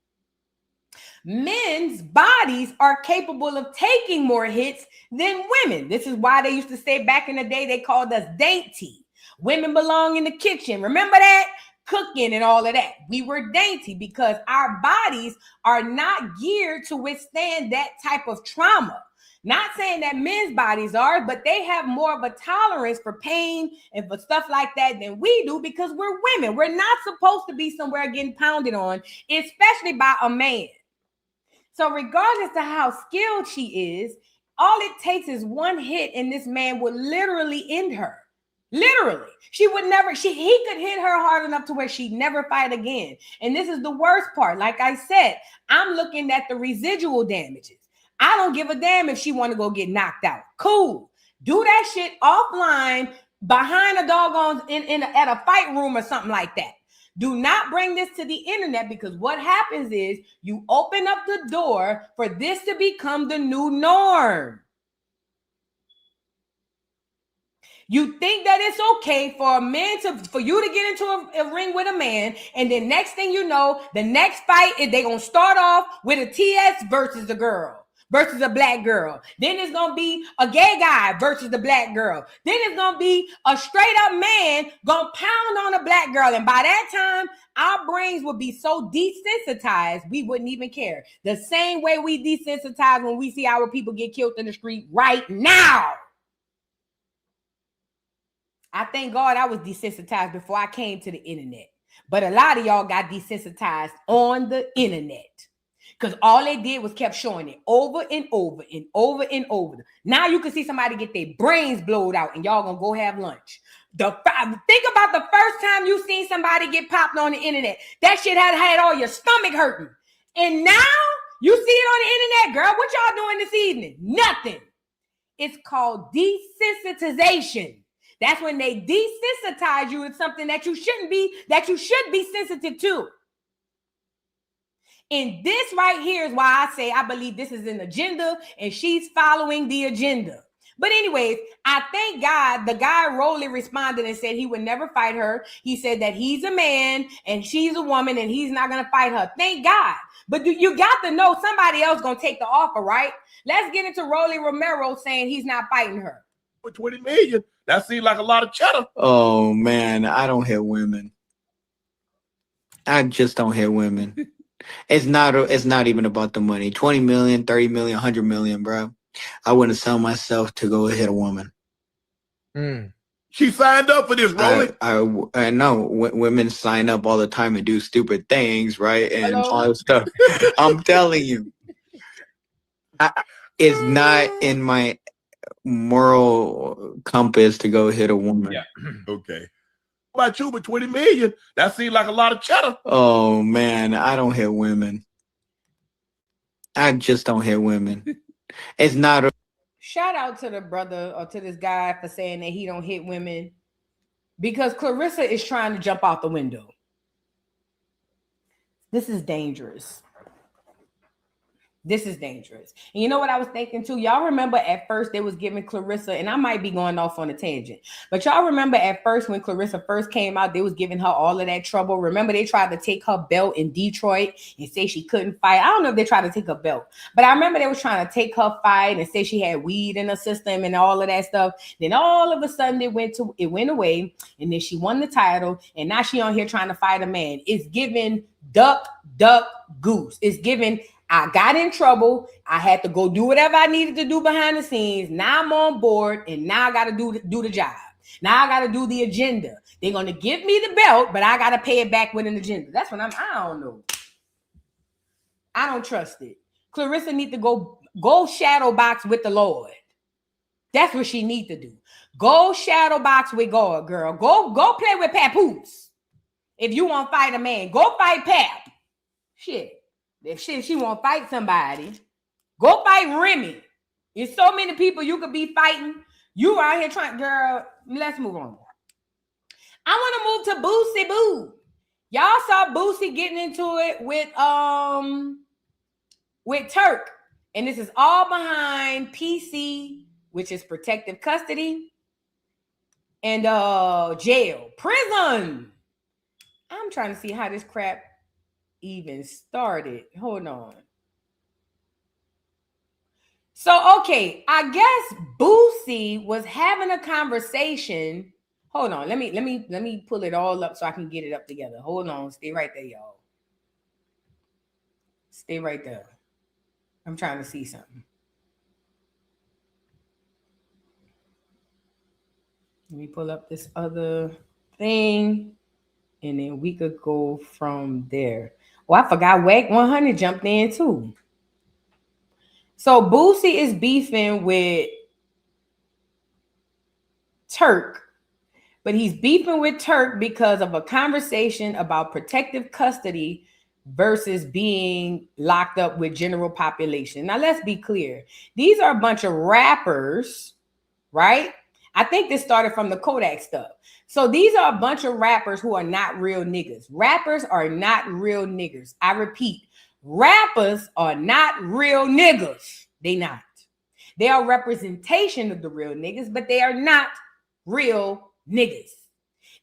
Men's bodies are capable of taking more hits than women. This is why they used to say back in the day, they called us dainty. Women belong in the kitchen. Remember that? Cooking and all of that. We were dainty because our bodies are not geared to withstand that type of trauma. Not saying that men's bodies are, but they have more of a tolerance for pain and for stuff like that than we do because we're women. We're not supposed to be somewhere getting pounded on, especially by a man. So regardless of how skilled she is, all it takes is one hit and this man would literally end her. Literally. He could hit her hard enough to where she'd never fight again. And this is the worst part. Like I said, I'm looking at the residual damages. I don't give a damn if she want to go get knocked out. Cool. Do that shit offline behind a doggone at a fight room or something like that. Do not bring this to the internet because what happens is you open up the door for this to become the new norm. You think that it's okay for a man for you to get into a ring with a man, and then next thing you know, the next fight is they gonna start off with a TS versus a girl. Versus a black girl. Then it's gonna be a gay guy versus the black girl. Then it's gonna be a straight up man gonna pound on a black girl. And by that time, our brains would be so desensitized, we wouldn't even care. The same way we desensitize when we see our people get killed in the street right now. I thank God I was desensitized before I came to the internet. But a lot of y'all got desensitized on the internet. Because all they did was kept showing it over and over and over and over. Now you can see somebody get their brains blowed out and y'all gonna go have lunch. Think about the first time you seen somebody get popped on the internet. That shit had all your stomach hurting. And now you see it on the internet, girl. What y'all doing this evening? Nothing. It's called desensitization. That's when they desensitize you to something that you shouldn't be, that you should be sensitive to. And this right here is why I say I believe this is an agenda and she's following the agenda. But anyways, I thank God the guy Rolly responded and said he would never fight her. He said that he's a man and she's a woman and he's not going to fight her. Thank God. But you got to know somebody else going to take the offer, right? Let's get into Rolly Romero saying he's not fighting her. For 20 million, that seems like a lot of cheddar. Oh, man, I don't hit women. I just don't hit women. It's not even about the money. 20 million, 30 million, 100 million, bro. I wouldn't sell myself to go hit a woman. She signed up for this, Rolly. I know women sign up all the time and do stupid things, right? And all that stuff. I'm telling you, it's not in my moral compass to go hit a woman. Yeah. Okay. About you, but 20 million, that seems like a lot of cheddar. Oh man, I don't hit women. I just don't hit women. It's not a shout out to the brother or to this guy for saying that he don't hit women because Clarissa is trying to jump out the window. This is dangerous. This is dangerous. And you know what I was thinking too? Y'all remember at first they was giving Clarissa, and I might be going off on a tangent, but y'all remember at first when Clarissa first came out, they was giving her all of that trouble. Remember they tried to take her belt in Detroit and say she couldn't fight. I don't know if they tried to take her belt, but I remember they was trying to take her fight and say she had weed in her system and all of that stuff. Then all of a sudden it went away, and then she won the title, and now she on here trying to fight a man. It's giving duck, goose. It's giving I got in trouble. I had to go do whatever I needed to do behind the scenes. Now I'm on board, and now I got to do the job. Now I got to do the agenda. They're going to give me the belt, but I got to pay it back with an agenda. That's what I don't know. I don't trust it. Clarissa need to go shadow box with the Lord. That's what she need to do. Go shadow box with God, girl. Go play with Papoose. If you want to fight a man, go fight Pap. Shit. If she won't fight somebody, go fight Remy. There's so many people you could be fighting. You out here trying, girl. Let's move on. I want to move to Boosie Boo. Y'all saw Boosie getting into it with Turk, and this is all behind PC, which is protective custody, and jail, prison. I'm trying to see how this crap even started. Hold on. So, okay, I guess Boosie was having a conversation. Hold on, let me pull it all up so I can get it up together. Hold on, stay right there, y'all. Stay right there. I'm trying to see something. Let me pull up this other thing, and then we could go from there. Oh, I forgot Wack 100 jumped in too. So Boosie is beefing with Turk, but he's beefing with Turk because of a conversation about protective custody versus being locked up with general population. Now, let's be clear. These are a bunch of rappers, right? I think this started from the Kodak stuff. So these are a bunch of rappers who are not real niggas. Rappers are not real niggas. I repeat, rappers are not real niggas. They not. They are representation of the real niggas, but they are not real niggas.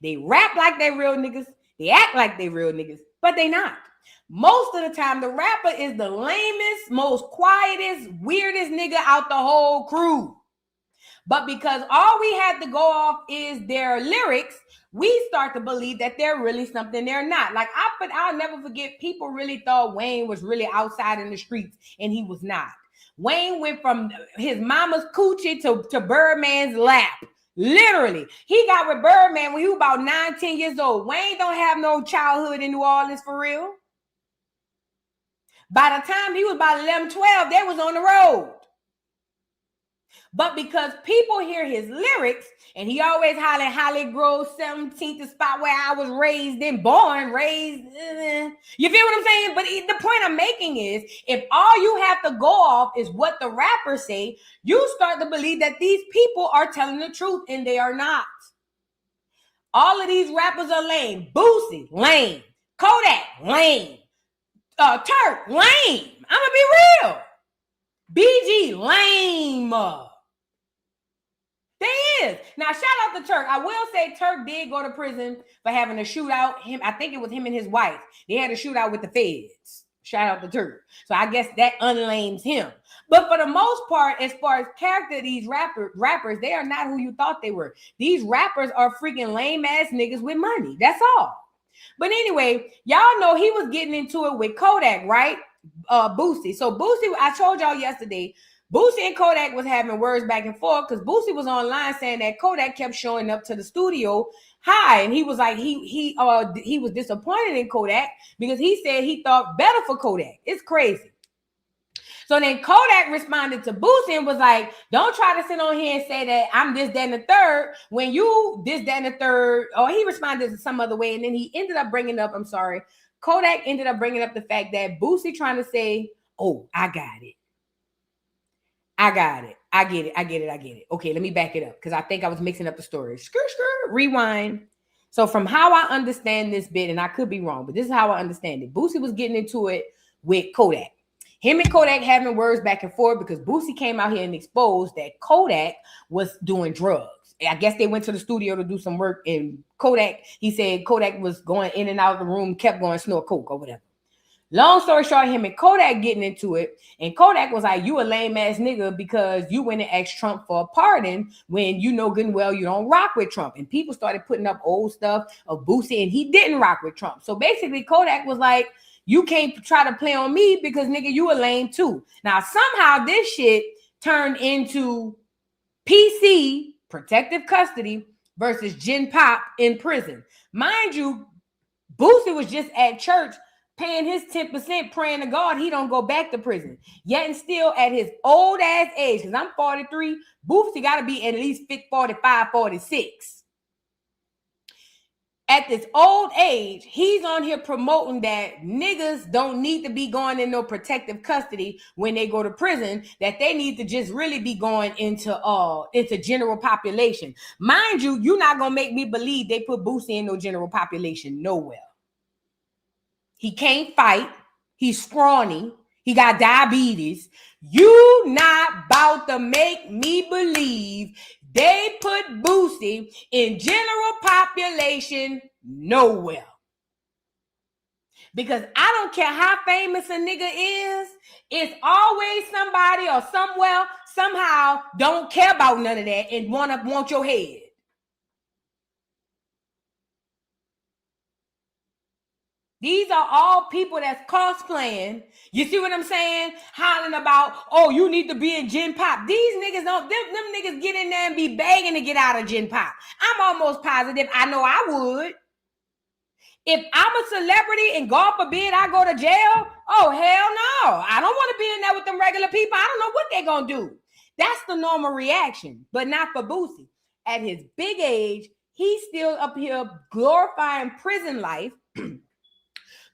They rap like they real niggas. They act like they real niggas, but they not. Most of the time, the rapper is the lamest, most quietest, weirdest nigga out the whole crew. But because all we had to go off is their lyrics, we start to believe that they're really something they're not. Like, I'll never forget, people really thought Wayne was really outside in the streets, and he was not. Wayne went from his mama's coochie to Birdman's lap. Literally. He got with Birdman when he was about 9-10 years old. Wayne don't have no childhood in New Orleans for real. By the time he was about 11, 12, they was on the road. But because people hear his lyrics, and he always hollering Holly Grove, 17th, the spot where I was raised and born, raised. You feel what I'm saying? But the point I'm making is, if all you have to go off is what the rappers say, you start to believe that these people are telling the truth, and they are not. All of these rappers are lame. Boosie, lame. Kodak, lame. Turk, lame. I'm gonna be real. BG, lame. They is. Now, shout out to Turk. I will say Turk did go to prison for having a shootout. I think it was him and his wife. They had a shootout with the feds. Shout out to Turk. So I guess that unlames him. But for the most part, as far as character, these rappers, they are not who you thought they were. These rappers are freaking lame ass niggas with money. That's all. But anyway, y'all know he was getting into it with Kodak, right? Boosie. So Boosie, I told y'all yesterday, Boosie and Kodak was having words back and forth because Boosie was online saying that Kodak kept showing up to the studio high, and he was like he was disappointed in Kodak because he said he thought better for Kodak. It's crazy. So then Kodak responded to Boosie and was like, don't try to sit on here and say that I'm this, that, and the third when you this, that, and the third. Or he responded to some other way, and then he ended up bringing up, Kodak ended up bringing up the fact that Boosie trying to say, oh, I got it. I get it. Okay, let me back it up because I think I was mixing up the story. Rewind. So from how I understand this bit, and I could be wrong, but this is how I understand it. Boosie was getting into it with Kodak. Him and Kodak having words back and forth because Boosie came out here and exposed that Kodak was doing drugs. I guess they went to the studio to do some work, and Kodak, he said Kodak was going in and out of the room, kept going snort coke or whatever. Long story short, him and Kodak getting into it, and Kodak was like, you a lame ass nigga because you went and asked Trump for a pardon when you know good and well you don't rock with Trump. And people started putting up old stuff of Boosie, and he didn't rock with Trump. So basically, Kodak was like, you can't try to play on me because nigga, you a lame too. Now, somehow this shit turned into PC, protective custody, versus Gen Pop in prison. Mind you, Boosie was just at church paying his 10%, praying to God he don't go back to prison. Yet and still at his old ass age, because I'm 43, Boosie got to be at least 45, 46. At this old age, he's on here promoting that niggas don't need to be going in no protective custody when they go to prison, that they need to just really be going into general population. Mind you, you're not going to make me believe they put Boosie in no general population nowhere. He can't fight. He's scrawny. He got diabetes. You not about to make me believe they put Boosie in general population nowhere. Because I don't care how famous a nigga is, it's always somebody or somewhere, somehow don't care about none of that and want your head. These are all people that's cosplaying. You see what I'm saying? Hollering about, oh, you need to be in Gen Pop. These niggas don't, them niggas get in there and be begging to get out of Gen Pop. I'm almost positive. I know I would. If I'm a celebrity and God forbid I go to jail, oh, hell no. I don't want to be in there with them regular people. I don't know what they're going to do. That's the normal reaction, but not for Boosie. At his big age, he's still up here glorifying prison life,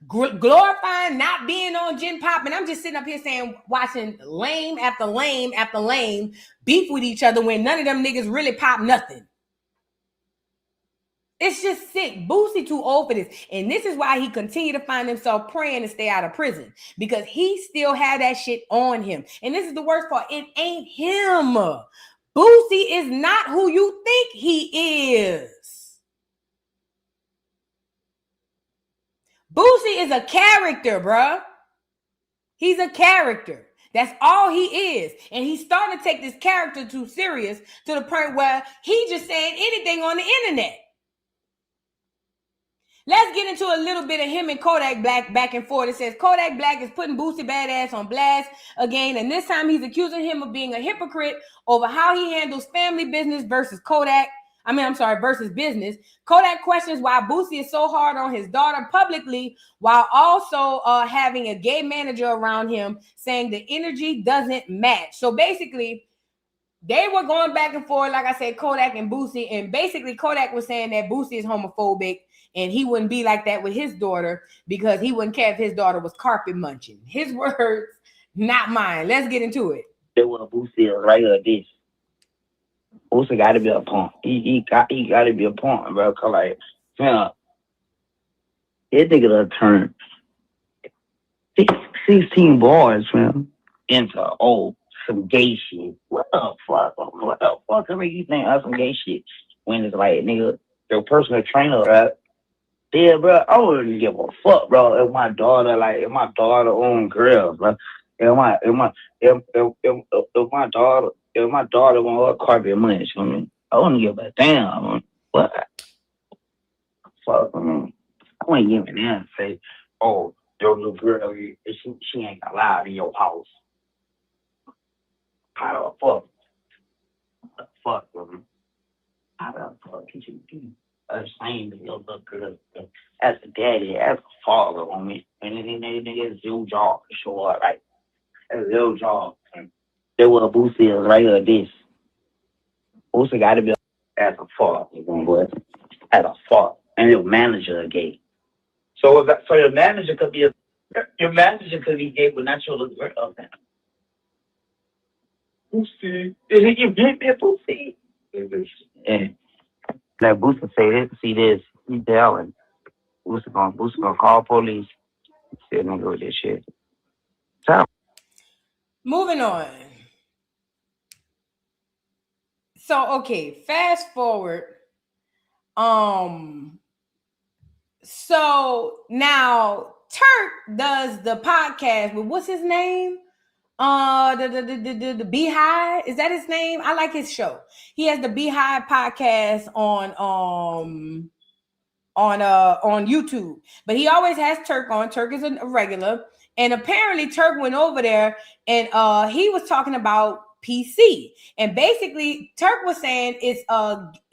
glorifying not being on Gen Pop. And I'm just sitting up here saying, watching lame after lame after lame beef with each other when none of them niggas really pop nothing. It's just sick. Boosie too old for this. And this is why he continued to find himself praying to stay out of prison. Because he still had that shit on him. And this is the worst part. It ain't him. Boosie is not who you think he is. Boosie is a character, bruh. He's a character. That's all he is. And he's starting to take this character too serious to the point where he just saying anything on the internet. Let's get into a little bit of him and Kodak Black back and forth. It says Kodak Black is putting Boosie Badass on blast again. And this time he's accusing him of being a hypocrite over how he handles family business versus versus business. Kodak questions why Boosie is so hard on his daughter publicly while also having a gay manager around him, saying the energy doesn't match. So basically, they were going back and forth, like I said, Kodak and Boosie. And basically, Kodak was saying that Boosie is homophobic and he wouldn't be like that with his daughter because he wouldn't care if his daughter was carpet munching. His words, not mine. Let's get into it. That what Boosie is right here. This Boosie got to be a punk. He got to be a punk, bro. Cause like, man, this nigga done turned 16 boys, man, into some gay shit. What the fuck? What the fuck make you think of some gay shit when it's like, nigga, your personal trainer, right? Yeah, bro, I wouldn't give a fuck, bro. If my daughter own girls, bro. If my daughter want her carpet munch, I mean, I wouldn't give a damn. I mean, what? Fuck, I mean, I wouldn't give a damn and say, oh, your little girl, she ain't allowed in your house. How the fuck? What the fuck, man? How the fuck can you do? Same to your little girl as a daddy, as a father on me. And then it's your job to show up, right? It's your job. That what Boosie is right here, this. Boosie got to be as a father, as a father. And your manager is gay. So your manager could be gay, but not your little girl. Boosie. You get me, Boosie? Yeah. Like Boosie say this, see this, he telling. Boosie gonna call police. Say nigga with this shit. So moving on. So okay, fast forward. So now Turk does the podcast with what's his name? The Beehive, is that his name? I like his show. He has the Beehive podcast on YouTube, but he always has Turk on. Turk is a regular, and apparently Turk went over there and he was talking about PC, and basically Turk was saying it's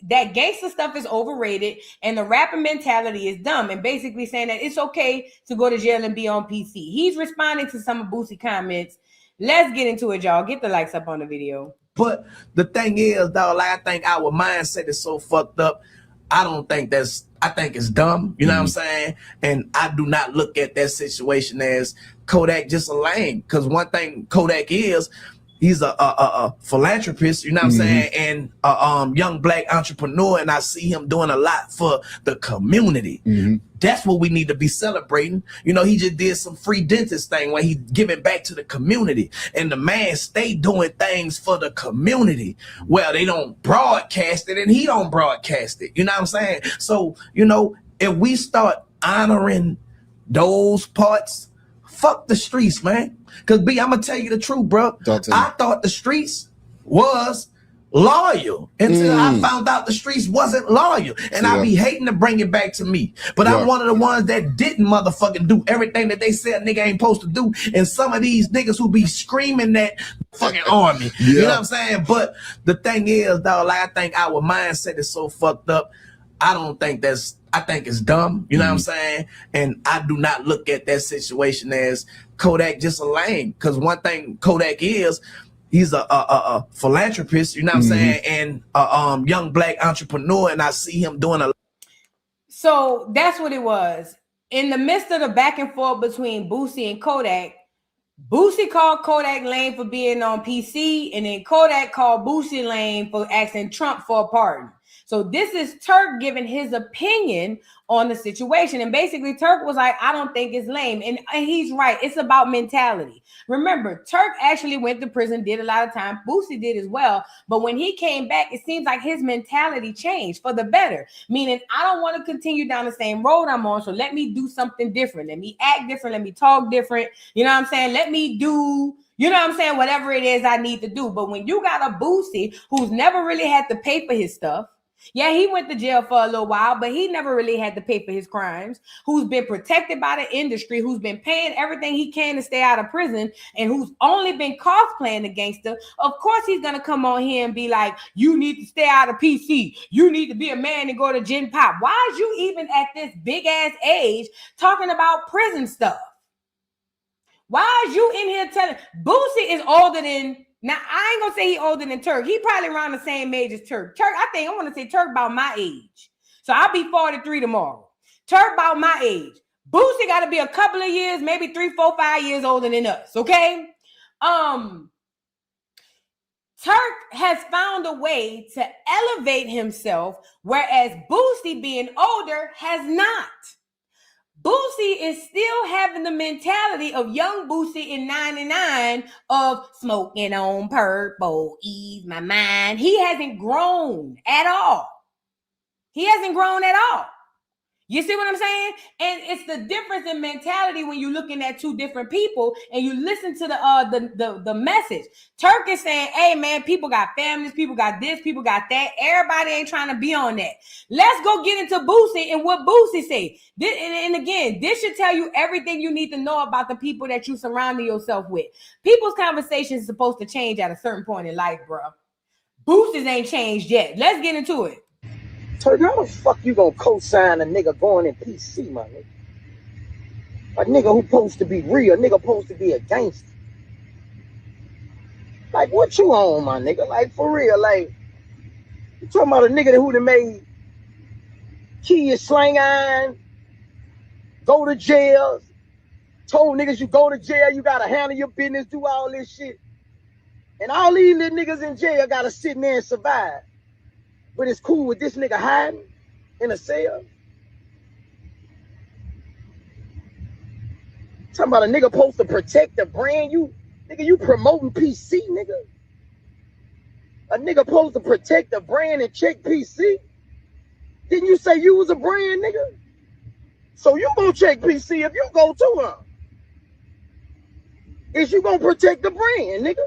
that gangster stuff is overrated and the rapper mentality is dumb, and basically saying that it's okay to go to jail and be on PC. He's responding to some of Boosie comments. Let's get into it, y'all. Get the likes up on the video. But the thing is, dog, like I think our mindset is so fucked up. I think it's dumb. You know what I'm saying? And I do not look at that situation as Kodak just a lame. Because one thing Kodak is, he's a philanthropist, you know what I'm saying, and a young black entrepreneur, and I see him doing a lot for the community. That's what we need to be celebrating. You know, he just did some free dentist thing where he giving back to the community, and the man stay doing things for the community. Well, they don't broadcast it, and he don't broadcast it. You know what I'm saying? So, you know, if we start honoring those parts, fuck the streets, man. Cause B, I'm gonna tell you the truth, bro. I thought the streets was loyal until I found out the streets wasn't loyal. And I be hating to bring it back to me. But I'm one of the ones that didn't motherfucking do everything that they said nigga ain't supposed to do. And some of these niggas who be screaming that fucking army. You know what I'm saying? But the thing is, dog, like I think our mindset is so fucked up. I think it's dumb. You know what I'm saying? And I do not look at that situation as Kodak just a lame. Cause one thing Kodak is, he's a philanthropist, you know what I'm saying, and a young black entrepreneur, and I see him doing a. So that's what it was. In the midst of the back and forth between Boosie and Kodak, Boosie called Kodak lame for being on PC, and then Kodak called Boosie lame for asking Trump for a pardon. So this is Turk giving his opinion on the situation. And basically Turk was like, I don't think it's lame. And he's right. It's about mentality. Remember, Turk actually went to prison, did a lot of time. Boosie did as well. But when he came back, it seems like his mentality changed for the better. Meaning, I don't want to continue down the same road I'm on. So let me do something different. Let me act different. Let me talk different. You know what I'm saying? Let me do, you know what I'm saying? Whatever it is I need to do. But when you got a Boosie who's never really had to pay for his stuff, yeah, he went to jail for a little while, but he never really had to pay for his crimes, who's been protected by the industry, who's been paying everything he can to stay out of prison, and who's only been cosplaying the gangster. Of course, he's going to come on here and be like, you need to stay out of PC. You need to be a man and go to Gen Pop. Why is you even at this big ass age talking about prison stuff? Why is you in here telling Boosie is older than, now I ain't gonna say he older than Turk. He probably around the same age as Turk. Turk, I want to say Turk about my age. So I'll be 43 tomorrow. Turk about my age. Boosie got to be a couple of years, maybe 3, 4, 5 years older than us. Okay. Turk has found a way to elevate himself, whereas Boosie being older has not. Boosie is still having the mentality of young Boosie in 99 of smoking on purple, ease my mind. He hasn't grown at all. He hasn't grown at all. You see what I'm saying? And it's the difference in mentality when you're looking at two different people and you listen to the message. Turk is saying, hey man, people got families, people got this, people got that. Everybody ain't trying to be on that. Let's go get into Boosie and what Boosie say. And again, this should tell you everything you need to know about the people that you surrounding yourself with. People's conversations is supposed to change at a certain point in life, bro. Boosie's ain't changed yet. Let's get into it. Turk, how the fuck you gonna co-sign a nigga going in PC, my nigga? A nigga who supposed to be real, a nigga supposed to be a gangster. Like, what you on, my nigga? Like, for real, like, you talking about a nigga who done made kids slang iron, go to jail, told niggas you go to jail, you gotta handle your business, do all this shit. And all these little niggas in jail gotta sit in there and survive. But it's cool with this nigga hiding in a cell. Talking about a nigga supposed to protect the brand. You promoting PC, nigga. A nigga supposed to protect the brand and check PC. Didn't you say you was a brand, nigga? So you gonna check PC if you go to her. Is you gonna protect the brand, nigga?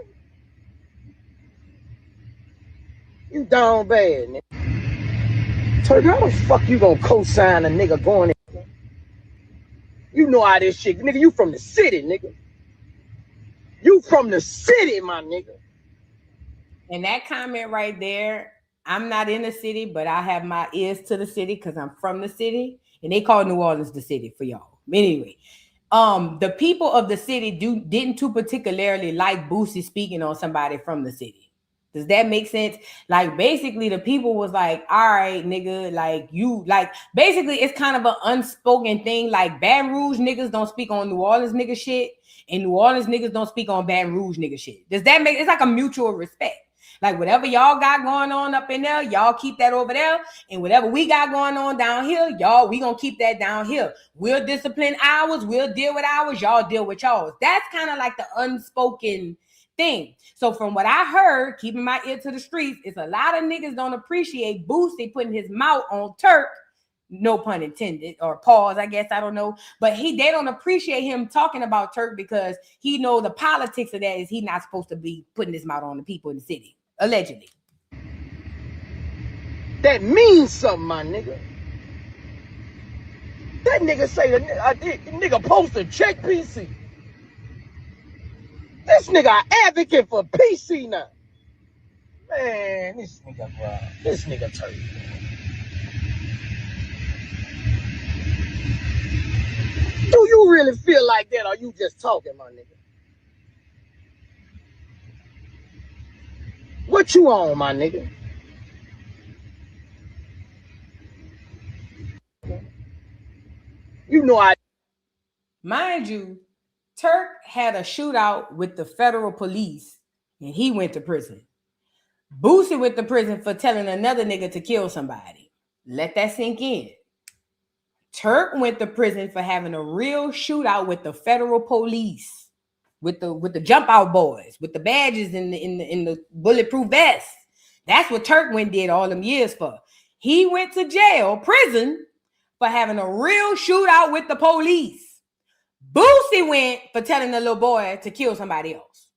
You down bad, nigga. Turk, how the fuck you gonna co-sign a nigga going in? You know how this shit, nigga, you from the city, nigga. You from the city, my nigga. And that comment right there, I'm not in the city, but I have my ears to the city because I'm from the city. And they call New Orleans the city for y'all. Anyway, the people of the city didn't too particularly like Boosie speaking on somebody from the city. Does that make sense? Like, basically, the people was like, all right, nigga, like, you, like, basically, it's kind of an unspoken thing. Like, Baton Rouge niggas don't speak on New Orleans nigga shit, and New Orleans niggas don't speak on Baton Rouge nigga shit. Does that make, it's like a mutual respect. Like, whatever y'all got going on up in there, y'all keep that over there, and whatever we got going on down here, y'all, we gonna keep that down here. We'll discipline ours, we'll deal with ours, y'all deal with y'all. That's kind of like the unspoken thing. So from what I heard, keeping my ear to the streets, is a lot of niggas don't appreciate Boosie putting his mouth on Turk No pun intended, or pause, I guess, I don't know. But they don't appreciate him talking about Turk because he know the politics of that is he not supposed to be putting his mouth on the people in the city, allegedly. That means something, my nigga. That nigga say the nigga posted check PC. This nigga an advocate for PC now. Man, this nigga, bro. This nigga Turk. Do you really feel like that, or you just talking, my nigga? What you on, my nigga? You know I... Mind you, Turk had a shootout with the federal police, and he went to prison. Boosie went to prison for telling another nigga to kill somebody. Let that sink in. Turk went to prison for having a real shootout with the federal police, with the jump out boys, with the badges in the bulletproof vests. That's what Turk went did all them years for. He went to prison, for having a real shootout with the police. Boosie went for telling the little boy to kill somebody else.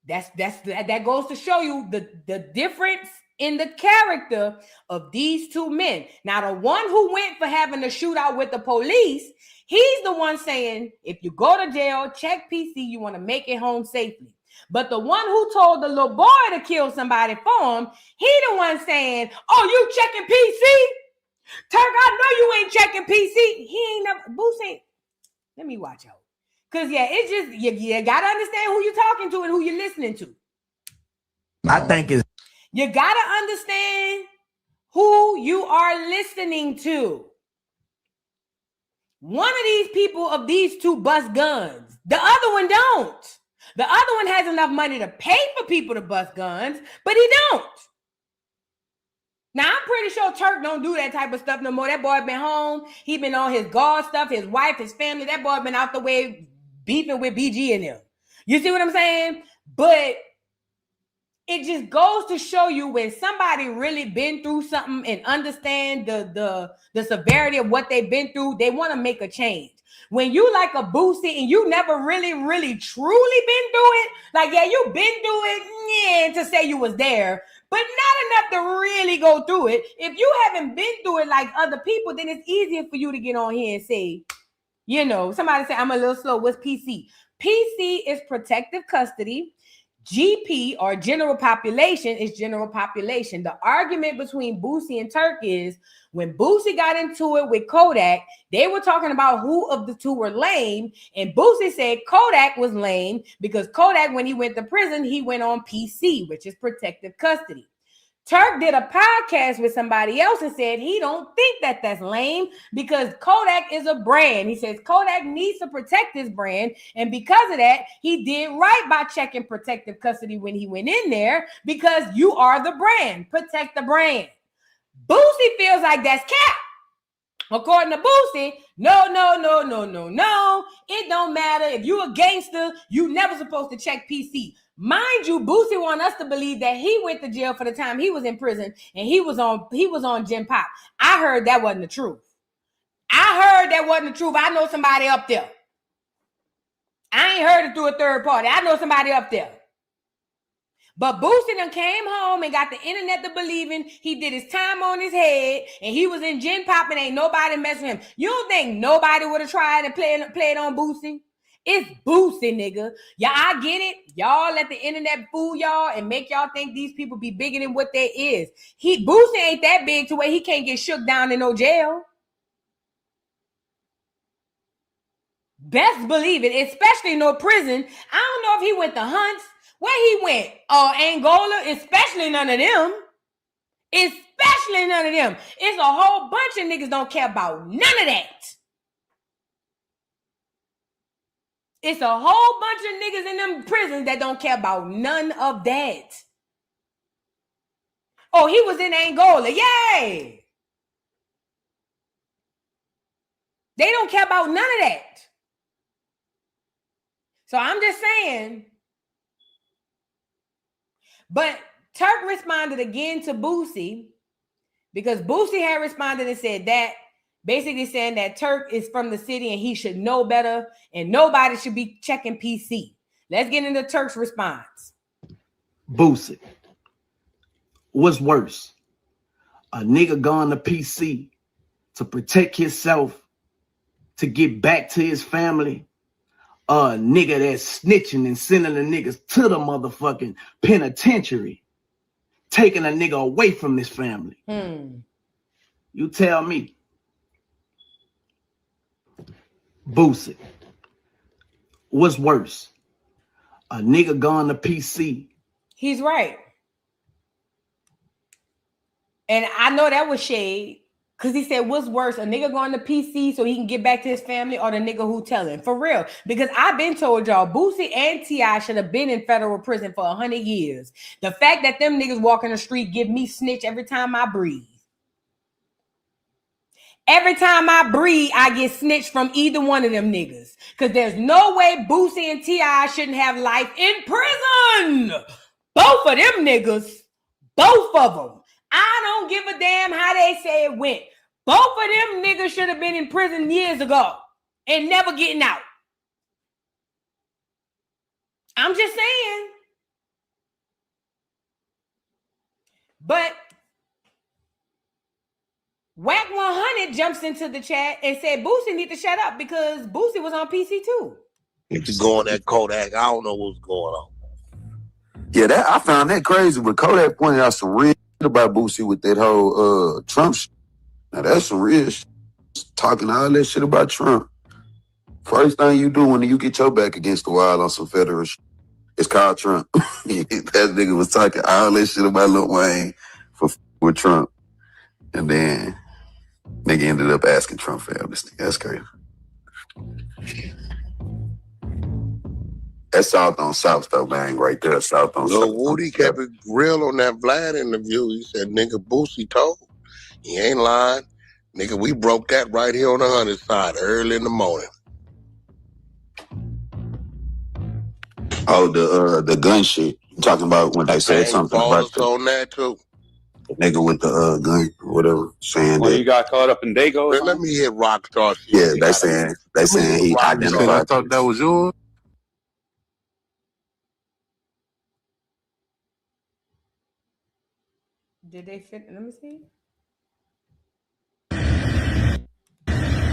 That goes to show you the difference in the character of these two men. Now, the one who went for having a shootout with the police, he's the one saying, if you go to jail, check PC, you want to make it home safely. But the one who told the little boy to kill somebody for him, he the one saying, oh, you checking PC? Turk, I know you ain't checking PC. He ain't never, Boosie. Let me watch out. Because, yeah, it's just, you got to understand who you're talking to and who you're listening to. I think it's... You got to understand who you are listening to. One of these people of these two bust guns. The other one don't. The other one has enough money to pay for people to bust guns, but he don't. Now, I'm pretty sure Turk don't do that type of stuff no more. That boy been home. He been on his God stuff, his wife, his family. That boy been out the way beefing with BG and them. You see what I'm saying? But it just goes to show you when somebody really been through something and understand the severity of what they've been through, they want to make a change. When you like a Boosie and you never really, really, truly been through it, like, yeah, you been through it, to say you was there, but not enough to really go through it. If you haven't been through it like other people, then it's easier for you to get on here and say, you know, somebody say, I'm a little slow. What's PC? PC is protective custody. GP, or general population, is general population. The argument between Boosie and Turk is when Boosie got into it with Kodak, they were talking about who of the two were lame, and Boosie said Kodak was lame because Kodak, when he went to prison, he went on PC, which is protective custody. Turk did a podcast with somebody else and said he don't think that that's lame because Kodak is a brand. He says Kodak needs to protect his brand, and because of that, he did right by checking protective custody when he went in there because you are the brand. Protect the brand. Boosie feels like that's cap. According to Boosie, no. It don't matter. If you a gangster, you never supposed to check PC. Mind you, Boosie want us to believe that he went to jail for the time he was in prison and he was on Gen Pop. I heard that wasn't the truth. I know somebody up there. I ain't heard it through a third party. I know somebody up there. But Boosie done came home and got the internet to believing he did his time on his head and he was in Gen Pop and ain't nobody messing with him. You don't think nobody would have tried to play it on Boosie? It's Boosie, nigga. Yeah, I get it. Y'all let the internet fool y'all and make y'all think these people be bigger than what they is. Boosie ain't that big to where he can't get shook down in no jail. Best believe it, especially no prison. I don't know if he went to Hunts. Where he went? Angola, especially none of them. It's a whole bunch of niggas don't care about none of that. It's a whole bunch of niggas in them prisons that don't care about none of that. Oh, he was in Angola. Yay! They don't care about none of that. So I'm just saying. But Turk responded again to Boosie Because Boosie had responded and said that, basically saying that Turk is from the city and he should know better and nobody should be checking PC. Let's get into Turk's response. Boosie, what's worse? A nigga gone to PC to protect himself, to get back to his family, a nigga that's snitching and sending the niggas to the motherfucking penitentiary, taking a nigga away from his family. You tell me. Boosie, what's worse? A nigga gone to PC. He's right. And I know that was shade because he said, what's worse, a nigga going to PC so he can get back to his family or the nigga who telling? For real. Because I've been told y'all, Boosie and T.I. should have been in federal prison for 100 years. The fact that them niggas walking the street give me snitch every time I breathe. Every time I breathe, I get snitched from either one of them niggas. Because there's no way Boosie and T.I. shouldn't have life in prison. Both of them niggas. Both of them. I don't give a damn how they say it went. Both of them niggas should have been in prison years ago and never getting out. I'm just saying. But Whack 100 jumps into the chat and said Boosie need to shut up because Boosie was on PC too. Need to go on that Kodak. I don't know what's going on. Yeah, that I found that crazy, but Kodak pointed out some real about Boosie with that whole Trump shit. Now that's some real shit. Talking all that shit about Trump. First thing you do when you get your back against the wall on some federal shit, it's called Trump. That nigga was talking all that shit about Lil Wayne with Trump. And then nigga ended up asking Trump for amnesty. That's crazy. That's South on South though, man, right there. South on South. Woody kept it real on that Vlad interview. He said, nigga, Boosie told. He ain't lying. Nigga, we broke that right here on the 100 side early in the morning. Oh, the gun shit. You talking about when they said something about the on that too. nigga with the gun or whatever, saying that you got caught up in Dago? Let me hit Rockstar. yeah, they saying he identified. I thought that was yours. Did they fit? Let me see.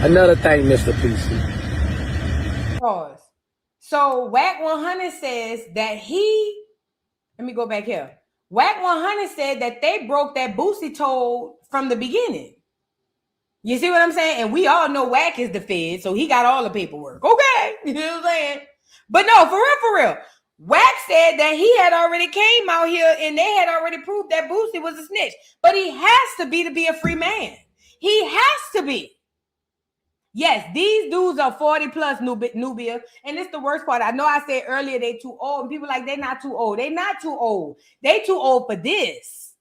Another thing, Mr. PC. Pause. So Whack 100 says that let me go back here. Whack 100 said that they broke that Boosie told from the beginning. You see what I'm saying? And we all know Whack is the Fed, so he got all the paperwork. Okay. You know what I'm saying? But no, for real. Whack said that he had already came out here and they had already proved that Boosie was a snitch. But he has to be a free man. He has to be. Yes, these dudes are 40 plus, Nubia. And it's the worst part. I know I said earlier they too old. And people like, they're not too old. They're not too old. They too old for this.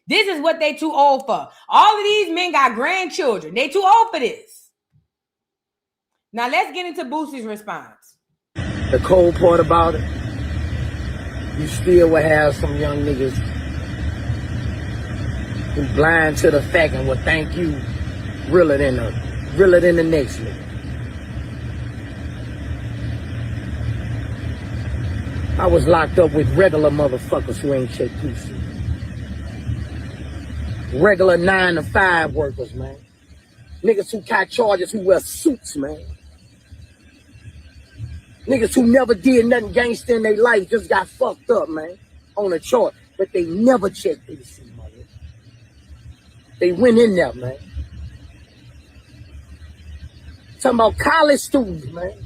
This is what they too old for. All of these men got grandchildren. They too old for this. Now let's get into Boosie's response. The cold part about it, you still will have some young niggas who blind to the fact and will thank you realer than the next nigga. I was locked up with regular motherfuckers who ain't checked PC. Regular 9-to-5 workers, man. Niggas who got charges who wear suits, man. Niggas who never did nothing gangster in their life just got fucked up, man, on a chart. But they never checked PC, man. They went in there, man. Talking about college students, man.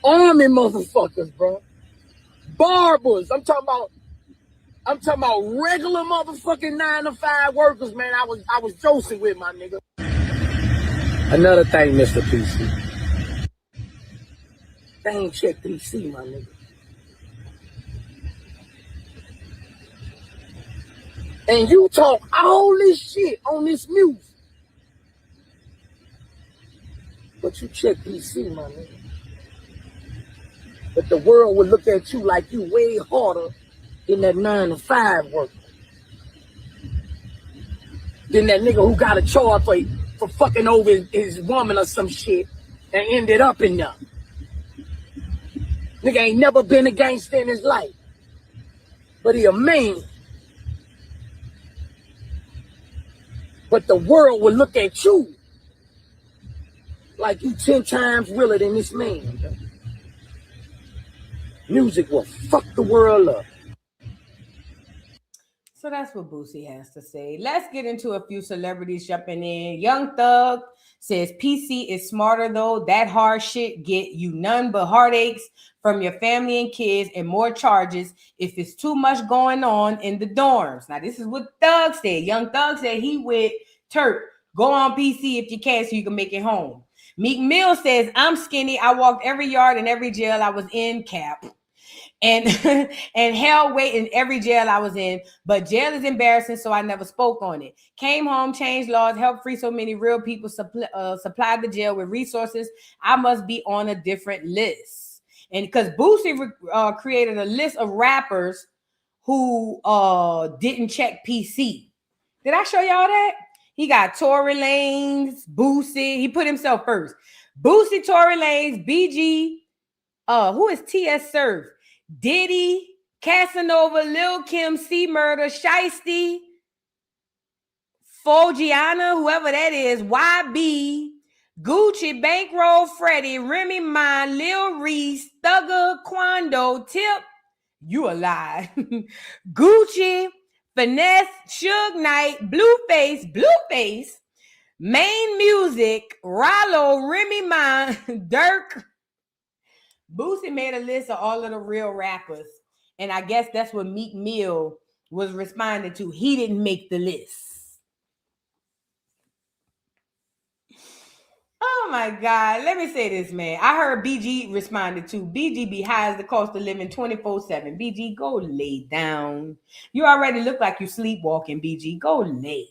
Army motherfuckers, bro. Barbers. I'm talking about regular motherfucking 9-to-5 workers, man. I was Joce with my nigga. Another thing, Mr. PC. They ain't check PC, my nigga. And you talk all this shit on this music. But you check PC, my nigga. But the world will look at you like you way harder than that 9-to-5 worker. than that nigga who got a charge for fucking over his woman or some shit and ended up in there. Nigga ain't never been a gangster in his life, but he a man. But the world will look at you like you 10 times realer than this man. Music will fuck the world up. So that's what Boosie has to say. Let's get into a few celebrities jumping in. Young Thug says PC is smarter though. That hard shit get you none but heartaches from your family and kids and more charges if it's too much going on in the dorms. Now this is what Thug said. Young Thug said he with Turk. Go on PC if you can so you can make it home. Meek Mill says, I'm skinny. I walked every yard and every jail I was in, cap. And held weight in every jail I was in, but jail is embarrassing, so I never spoke on it. Came home, changed laws, helped free so many real people, supplied the jail with resources. I must be on a different list. And because Boosie created a list of rappers who didn't check PC. Did I show y'all that? He got Tory Lanez, Boosie. He put himself first. Boosie, Tory Lanez, BG. Who is T.S. Surf? Diddy, Casanova, Lil Kim, C Murder, Shiesty, Fogiana, whoever that is, YB, Gucci, Bankroll, Freddie, Remy Ma, Lil Reese, Thugger, Quando, Tip, you a lie. Gucci, Finesse, Suge Knight, Blueface, Main Music, Rollo, Remy Ma, Dirk. Boosie made a list of all of the real rappers, and I guess that's what Meek Mill was responding to. He didn't make the list. Oh my God. Let me say this, man. I heard BG responded to. BG be high as the cost of living 24/7. BG, go lay down. You already look like you sleepwalking, BG. Go lay.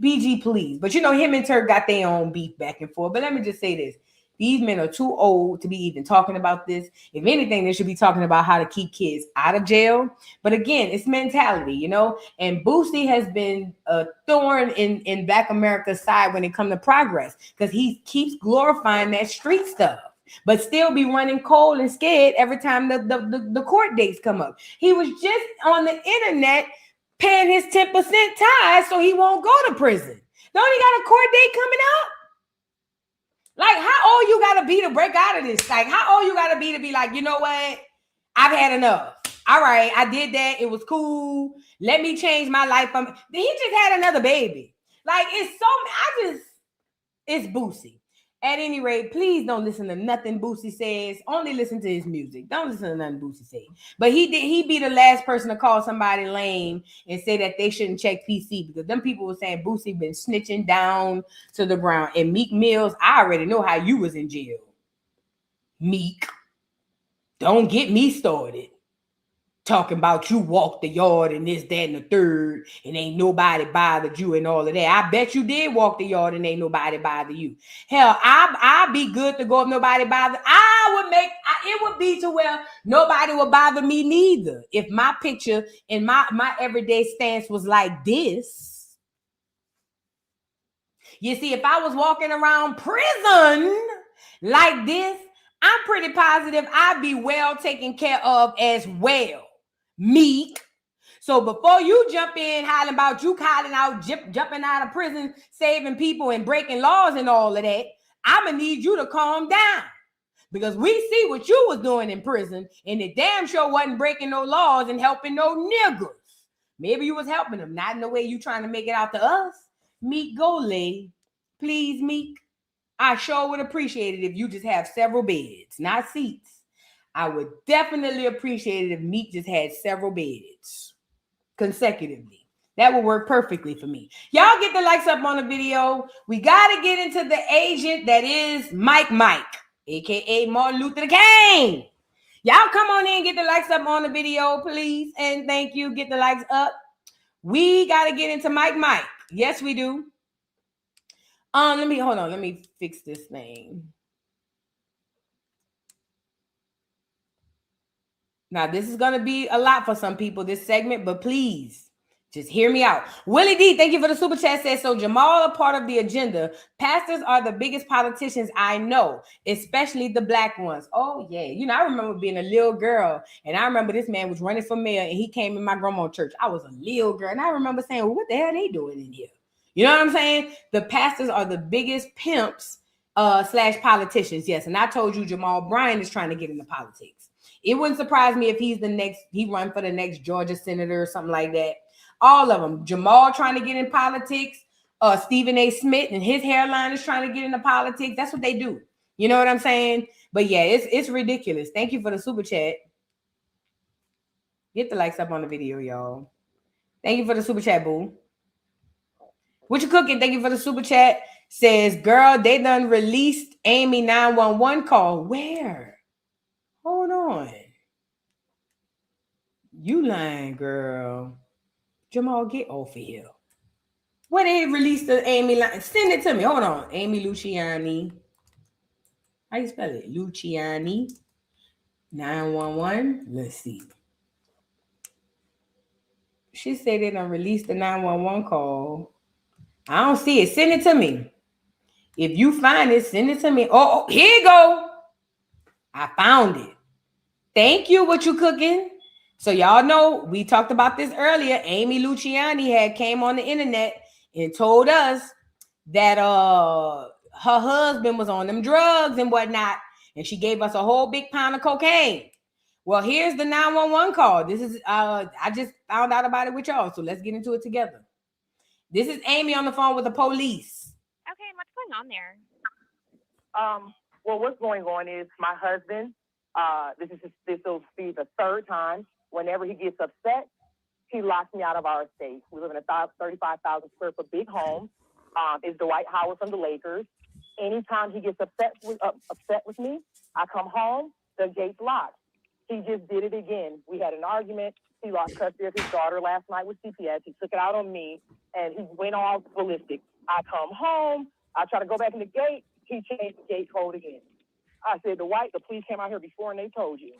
BG, please. But you know, him and Turk got their own beef back and forth. But let me just say this. These men are too old to be even talking about this. If anything, they should be talking about how to keep kids out of jail. But again, it's mentality, you know. And Boosie has been a thorn in Black America's side when it comes to progress because he keeps glorifying that street stuff, but still be running cold and scared every time the court dates come up. He was just on the internet paying his 10% tithe so he won't go to prison. Don't he got a court date coming up? Like, how old you gotta be to break out of this? Like, how old you gotta be to be like, you know what? I've had enough. All right, I did that. It was cool. Let me change my life. He just had another baby. Like, it's Boosie. At any rate, please don't listen to nothing Boosie says. Only listen to his music. Don't listen to nothing Boosie says. But he be the last person to call somebody lame and say that they shouldn't check PC because them people were saying Boosie been snitching down to the ground. And Meek Mills, I already know how you was in jail. Meek, don't get me started. Talking about you walked the yard and this, that, and the third, and ain't nobody bothered you and all of that. I bet you did walk the yard and ain't nobody bother you. Hell, I'd be good to go if nobody bothered. It would be to where nobody would bother me neither. If my picture and my everyday stance was like this. You see, if I was walking around prison like this, I'm pretty positive I'd be well taken care of as well. Meek. So before you jump in hollering about you jumping out of prison, saving people and breaking laws and all of that, I'm going to need you to calm down. Because we see what you was doing in prison, and it damn sure wasn't breaking no laws and helping no niggas. Maybe you was helping them, not in the way you trying to make it out to us. Meek, go lay. Please, Meek. I sure would appreciate it if you just have several beds, not seats. I would definitely appreciate it if Meek just had several beds consecutively. That would work perfectly for me. Y'all get the likes up on the video. We got to get into the agent that is Mike, a.k.a. Martin Luther King. Y'all come on in, get the likes up on the video, please. And thank you. Get the likes up. We got to get into Mike. Yes, we do. Let me fix this thing. Now, this is going to be a lot for some people, this segment, but please Just hear me out. Willie D, thank you for the super chat. Says, so Jamal a part of the agenda. Pastors are the biggest politicians I know, especially the black ones. Oh, yeah. You know, I remember being a little girl, and I remember this man was running for mayor, and he came in my grandma's church. I was a little girl, and I remember saying, well, what the hell are they doing in here? You know what I'm saying? The pastors are the biggest pimps slash politicians. Yes, and I told you Jamal Bryant is trying to get into politics. It wouldn't surprise me if he's he run for the next Georgia senator or something like that. All of them. Jamal trying to get in politics. Stephen A. Smith and his hairline is trying to get into politics. That's what they do. You know what I'm saying? But yeah, it's ridiculous. Thank you for the super chat. Get the likes up on the video, y'all. Thank you for the super chat, boo. What you cooking? Thank you for the super chat. Says, girl, they done released Amy 911 call. Where? Hold on. You lying, girl. Jamal, get off of here. When they released the Amy line, send it to me. Hold on. Amy Luciani. How you spell it? Luciani. 911. Let's see. She said they done released the 911 call. I don't see it. Send it to me. If you find it, send it to me. Oh, here you go. I found it. Thank you. What you cooking? So y'all know we talked about this earlier. Amy Luciani had came on the internet and told us that her husband was on them drugs and whatnot, and she gave us a whole big pound of cocaine. Well, here's the 911 call. This is I just found out about it with y'all, so let's get into it together. This is Amy on the phone with the police. Okay, what's going on there? Well, what's going on is my husband. This will be the third time. Whenever he gets upset, he locks me out of our estate. We live in a 35,000 square foot big home. It's Dwight Howard from the Lakers. Anytime he gets upset with me, I come home, the gate's locked. He just did it again. We had an argument. He lost custody of his daughter last night with CPS. He took it out on me, and he went all ballistic. I come home. I try to go back in the gate. He changed the gate code again. I said, Dwight, the police came out here before and they told you.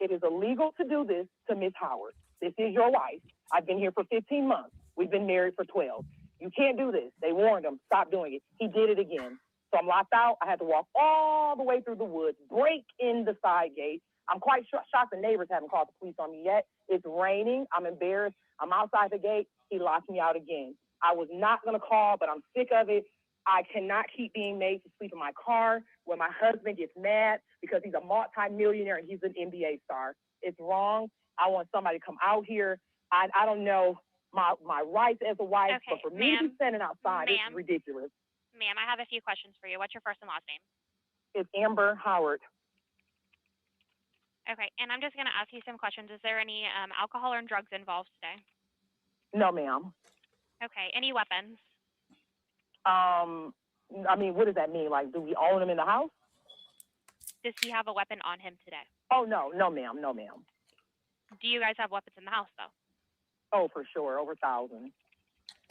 It is illegal to do this to Miss Howard. This is your wife. I've been here for 15 months. We've been married for 12. You can't do this. They warned him. Stop doing it. He did it again. So I'm locked out. I had to walk all the way through the woods, break in the side gate. I'm quite shocked the neighbors haven't called the police on me yet. It's raining. I'm embarrassed. I'm outside the gate. He locked me out again. I was not going to call, but I'm sick of it. I cannot keep being made to sleep in my car when my husband gets mad because he's a multi-millionaire and he's an NBA star. It's wrong. I want somebody to come out here. I don't know my rights as a wife, Okay, but for me to be standing outside, it's ridiculous. Ma'am, I have a few questions for you. What's your first and last name? It's Amber Howard. Okay, and I'm just going to ask you some questions. Is there any alcohol or drugs involved today? No, ma'am. Okay, any weapons? I mean, what does that mean? Like, do we own him in the house? Does he have a weapon on him today? Oh, no, ma'am. No, ma'am. Do you guys have weapons in the house, though? Oh, for sure, over 1,000.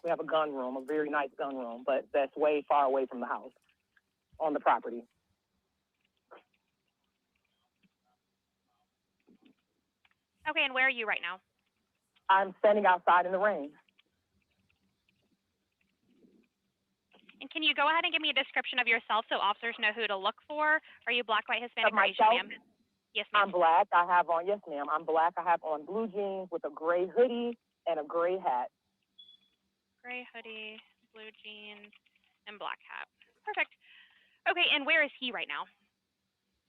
We have a gun room, a very nice gun room, but that's way far away from the house, on the property. Okay, and where are you right now? I'm standing outside in the rain. And can you go ahead and give me a description of yourself so officers know who to look for? Are you black, white, Hispanic, or Asian, ma'am? Yes, ma'am. I'm black. Yes, ma'am. I'm black. I have on blue jeans with a gray hoodie and a gray hat. Gray hoodie, blue jeans, and black hat. Perfect. Okay, and where is he right now?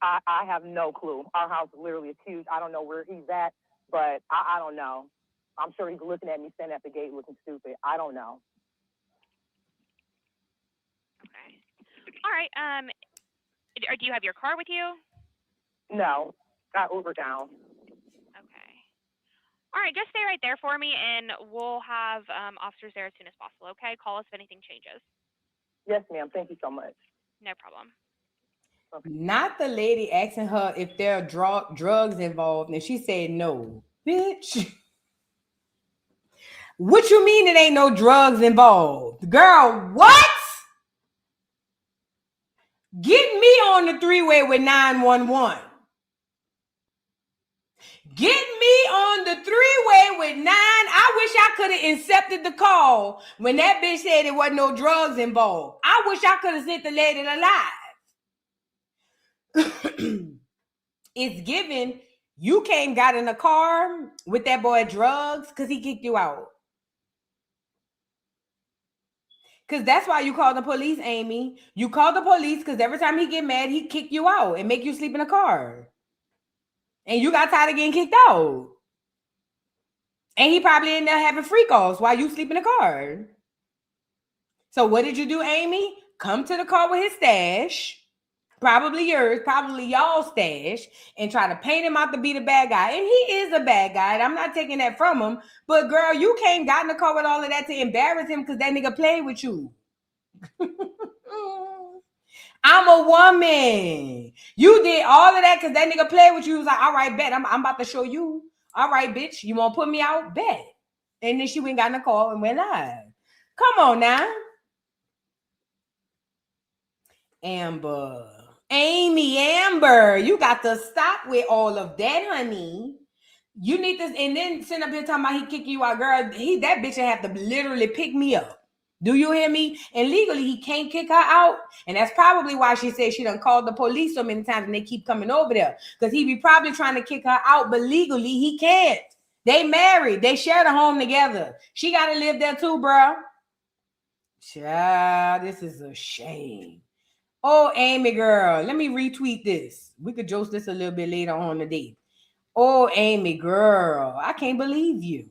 I have no clue. Our house literally is huge. I don't know where he's at, but I don't know. I'm sure he's looking at me standing at the gate looking stupid. I don't know. Okay. All right. Do you have your car with you? No. Got Uber down. Okay. All right. Just stay right there for me, and we'll have officers there as soon as possible, okay? Call us if anything changes. Yes, ma'am. Thank you so much. No problem. Okay. Not the lady asking her if there are drugs involved, and she said no. Bitch. What you mean it ain't no drugs involved? Girl, what? Get me on the three-way with 911. Get me on the three-way with 9. I wish I could have incepted the call when that bitch said there wasn't no drugs involved. I wish I could have sent the lady alive. It's given you got in a car with that boy drugs because he kicked you out. Because that's why you call the police, Amy. You call the police because every time he get mad, he kick you out and make you sleep in a car. And you got tired of getting kicked out. And he probably ended up having freak offs while you sleep in the car. So what did you do, Amy? Come to the car with his stash, probably yours, probably y'all's stash, and try to paint him out to be the bad guy. And he is a bad guy. And I'm not taking that from him. But girl, you got in the car with all of that to embarrass him because that nigga played with you. I'm a woman. You did all of that because that nigga played with you. He was like, all right, bet. I'm about to show you. All right, bitch. You want to put me out? Bet. And then she went got in the car and went live. Come on now. Amber, you got to stop with all of that, honey. You need this, and then sitting up here talking about he kick you out, girl. That bitch will have to literally pick me up. Do you hear me? And legally, he can't kick her out. And that's probably why she said she done called the police so many times and they keep coming over there. Because he be probably trying to kick her out, but legally, he can't. They married. They shared a home together. She got to live there too, bro. Child, this is a shame. Oh, Amy, girl, let me retweet this. We could joke this a little bit later on the day. Oh, Amy, girl, I can't believe you.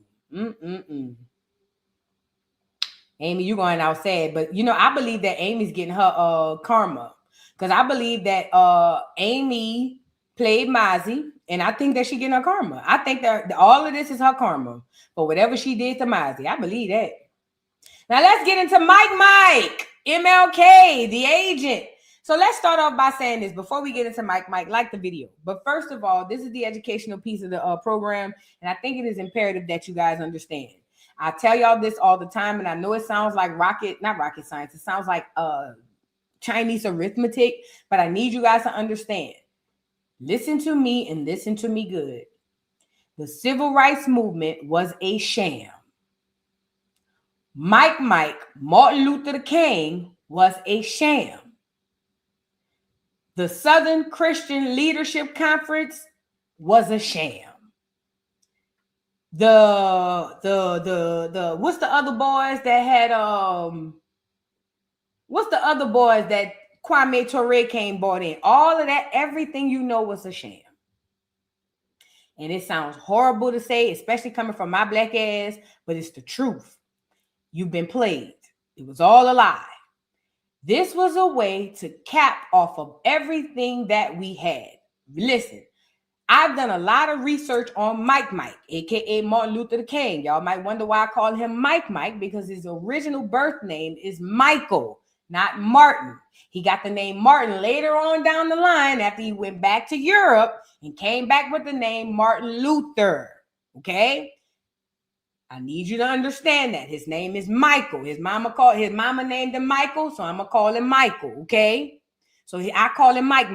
Amy, you going out sad, but I believe that Amy's getting her karma because I believe that Amy played Mozzie, and I think that she getting her karma. I think that all of this is her karma for whatever she did to Mozzie. I believe that. Now let's get into Mike, MLK, the agent. So let's start off by saying this before we get into Mike, like the video. But first of all, this is the educational piece of the program, and I think it is imperative that you guys understand. I tell y'all this all the time, and I know it sounds like not rocket science. It sounds like Chinese arithmetic, but I need you guys to understand. Listen to me and listen to me good. The civil rights movement was a sham. Mike, Martin Luther King was a sham. The Southern Christian Leadership Conference was a sham. The what's the other boys that had what's the other boys that Kwame Ture came bought in? All of that, everything was a sham. And it sounds horrible to say, especially coming from my black ass, but it's the truth. You've been played. It was all a lie. This was a way to cap off of everything that we had. Listen, I've done a lot of research on Mike, aka Martin Luther King. Y'all might wonder why I call him Mike, because his original birth name is Michael, not Martin. He got the name Martin later on down the line after he went back to Europe and came back with the name Martin Luther. Okay? I need you to understand that. His name is Michael. His mama named him Michael, so I'm going to call him Michael, okay? So I call him Mike,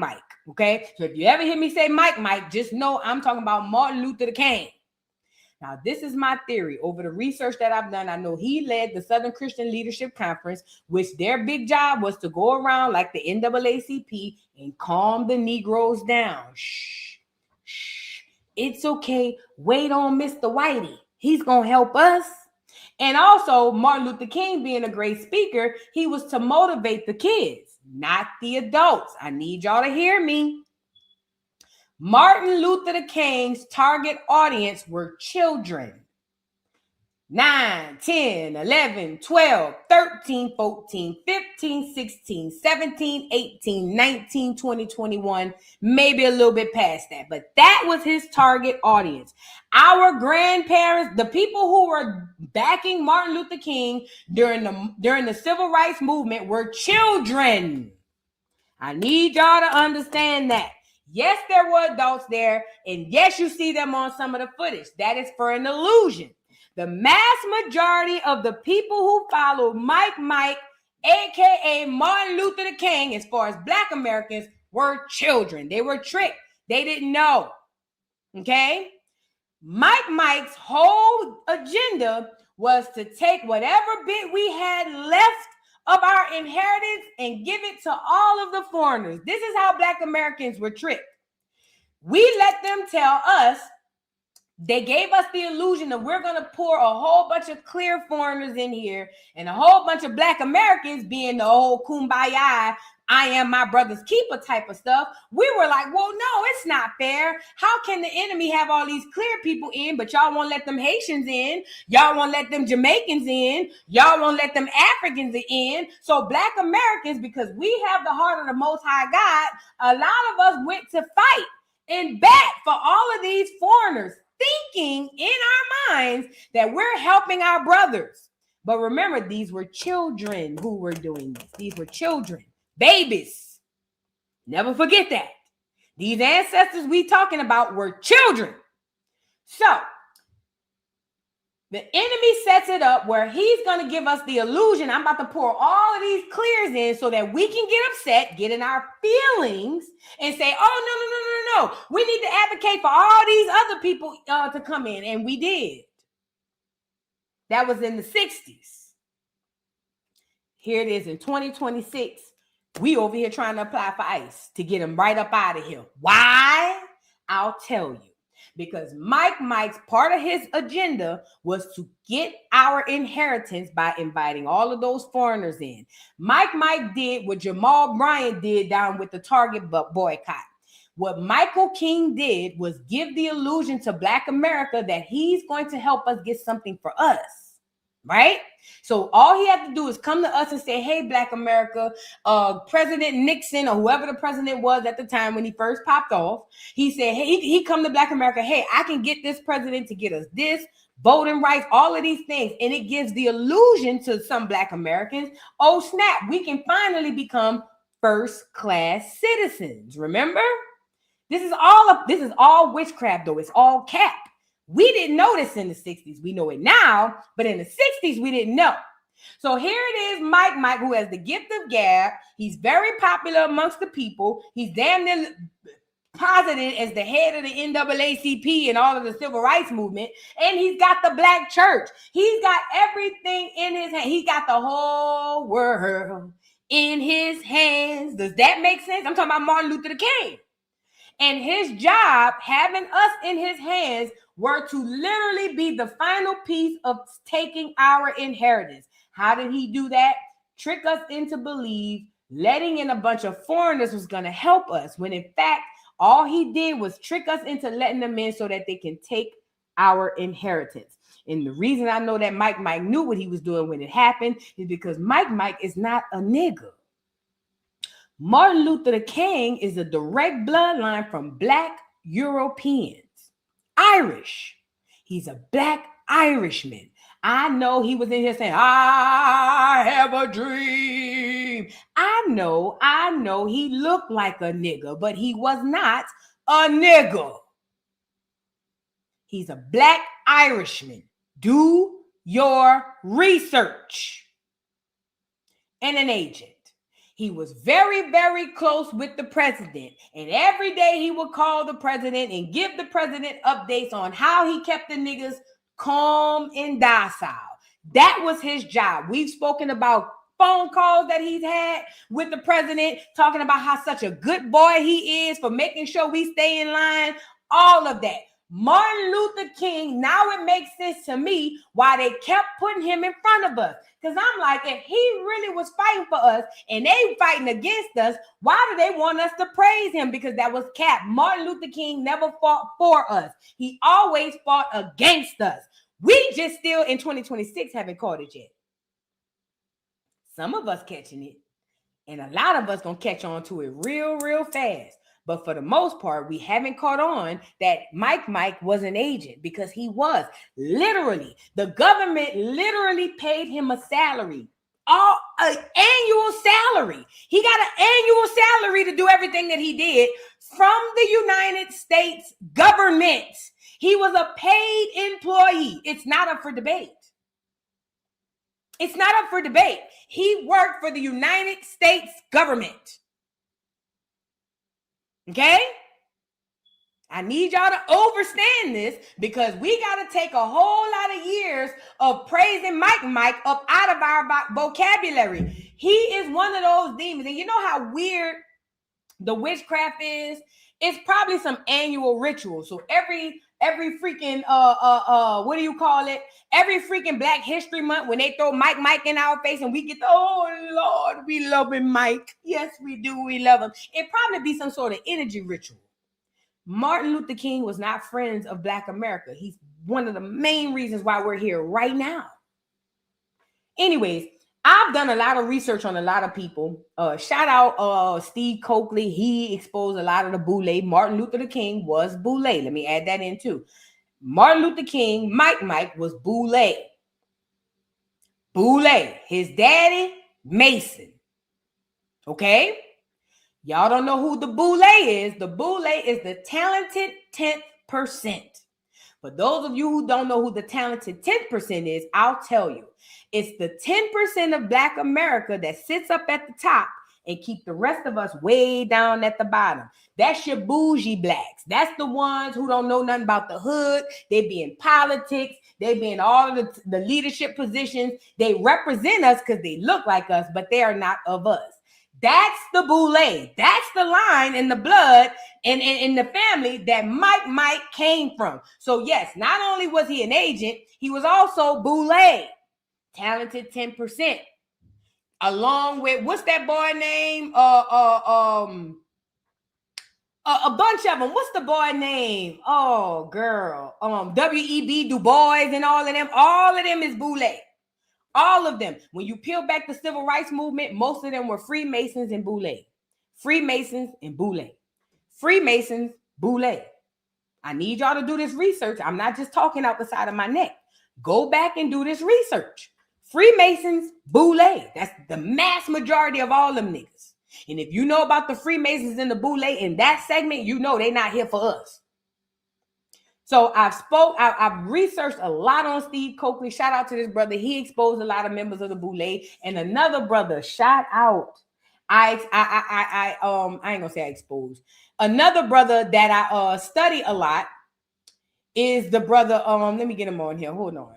okay? So if you ever hear me say Mike, just know I'm talking about Martin Luther King. Now, this is my theory. Over the research that I've done, I know he led the Southern Christian Leadership Conference, which their big job was to go around like the NAACP and calm the Negroes down. Shh. It's okay. Wait on Mr. Whitey. He's going to help us. And also, Martin Luther King being a great speaker, he was to motivate the kids, not the adults. I need y'all to hear me. Martin Luther King's target audience were children. 9, 10, 11, 12, 13, 14, 15, 16, 17, 18, 19, 20, 21, maybe a little bit past that. But that was his target audience. Our grandparents, the people who were backing Martin Luther King during the civil rights movement were children. I need y'all to understand that. Yes, there were adults there, and yes, you see them on some of the footage. That is for an illusion. The mass majority of the people who followed Mike, aka Martin Luther King, as far as Black Americans, were children. They were tricked. They didn't know. Okay? Mike's whole agenda was to take whatever bit we had left of our inheritance and give it to all of the foreigners. This is how Black Americans were tricked. We let them tell us, they gave us the illusion that we're going to pour a whole bunch of clear foreigners in here and a whole bunch of Black Americans being the whole kumbaya, I am my brother's keeper type of stuff. We were like, well, no, it's not fair. How can the enemy have all these clear people in, but y'all won't let them Haitians in? Y'all won't let them Jamaicans in? Y'all won't let them Africans in? So Black Americans, because we have the heart of the Most High God, a lot of us went to fight and bat for all of these foreigners, thinking in our minds that we're helping our brothers. But remember, these were children who were doing this. These were children. Babies. Never forget that. These ancestors we talking about were children. So the enemy sets it up where he's going to give us the illusion, I'm about to pour all of these clears in so that we can get upset, get in our feelings, and say, oh, no. We need to advocate for all these other people to come in. And we did. That was in the 60s. Here it is in 2026. We over here trying to apply for ICE to get him right up out of here. Why? I'll tell you. Because Mike's part of his agenda was to get our inheritance by inviting all of those foreigners in. Mike did what Jamal Bryant did down with the Target boycott. What Michael King did was give the illusion to Black America that he's going to help us get something for us. Right? So all he had to do is come to us and say, hey, Black America, President Nixon or whoever the president was at the time when he first popped off, he said, hey, he come to Black America, hey, I can get this president to get us this, voting rights, all of these things. And it gives the illusion to some Black Americans, oh, snap, we can finally become first-class citizens. Remember? This is all witchcraft, though. It's all cap. We didn't know this in the 60s. We know it now, but in the 60s, we didn't know. So here it is, Mike, who has the gift of gab. He's very popular amongst the people. He's damn near posited as the head of the NAACP and all of the civil rights movement. And he's got the Black church. He's got everything in his hand. He's got the whole world in his hands. Does that make sense? I'm talking about Martin Luther King. And his job, having us in his hands, were to literally be the final piece of taking our inheritance. How did he do that? Trick us into believe letting in a bunch of foreigners was going to help us, when in fact, all he did was trick us into letting them in so that they can take our inheritance. And the reason I know that Mike knew what he was doing when it happened is because Mike is not a nigga. Martin Luther King is a direct bloodline from Black Europeans. Irish. He's a Black Irishman. I know he was in here saying, I have a dream. I know he looked like a nigga, but he was not a nigga. He's a Black Irishman. Do your research. And an agent. He was very, very close with the president. And every day he would call the president and give the president updates on how he kept the niggas calm and docile. That was his job. We've spoken about phone calls that he's had with the president, talking about how such a good boy he is for making sure we stay in line, all of that. Martin Luther King, now it makes sense to me why they kept putting him in front of us. Because I'm like, if he really was fighting for us and they fighting against us, why do they want us to praise him? Because that was cap. Martin Luther King never fought for us. He always fought against us. We just still in 2026 haven't caught it yet. Some of us catching it, and a lot of us gonna catch on to it real, real fast. But for the most part, we haven't caught on that Mike was an agent, because he was literally, the government literally paid him a salary, an annual salary. He got an annual salary to do everything that he did from the United States government. He was a paid employee. It's not up for debate. It's not up for debate. He worked for the United States government. Okay? I need y'all to understand this because we got to take a whole lot of years of praising Mike up out of our vocabulary. He is one of those demons. And you know how weird the witchcraft is? It's probably some annual ritual. So every freaking what do you call it? Every freaking Black History Month, when they throw Mike in our face and we get the, oh Lord, we love him, Mike. Yes, we do. We love him. It probably be some sort of energy ritual. Martin Luther King was not friends of Black America. He's one of the main reasons why we're here right now. Anyways, I've done a lot of research on a lot of people. Shout out Steve Coakley. He exposed a lot of the boule. Martin Luther King was boule. Let me add that in too. Martin Luther King, Mike was boule. Boule. His daddy, Mason. Okay? Y'all don't know who the boule is. The boule is the talented 10%. For those of you who don't know who the talented 10% is, I'll tell you. It's the 10% of Black America that sits up at the top and keep the rest of us way down at the bottom. That's your bougie Blacks. That's the ones who don't know nothing about the hood. They be in politics. They be in all of the leadership positions. They represent us because they look like us, but they are not of us. That's the boule. That's the line in the blood and in the family that Mike came from. So yes, not only was he an agent, he was also boule. Talented 10%. Along with, what's that boy name? A bunch of them. What's the boy name? Oh, girl. W.E.B. Du Bois and all of them. All of them is boule. All of them. When you peel back the civil rights movement, most of them were Freemasons and boule. Freemasons and boule. Freemasons, boule. I need y'all to do this research. I'm not just talking out the side of my neck. Go back and do this research. Freemasons, boule. That's the mass majority of all them niggas. And if you know about the Freemasons and the boule in that segment, you know they're not here for us. So I've researched a lot on Steve Coakley. Shout out to this brother. He exposed a lot of members of the boule. And another brother, shout out. I ain't gonna say I exposed. Another brother that I study a lot is the brother. Let me get him on here. Hold on.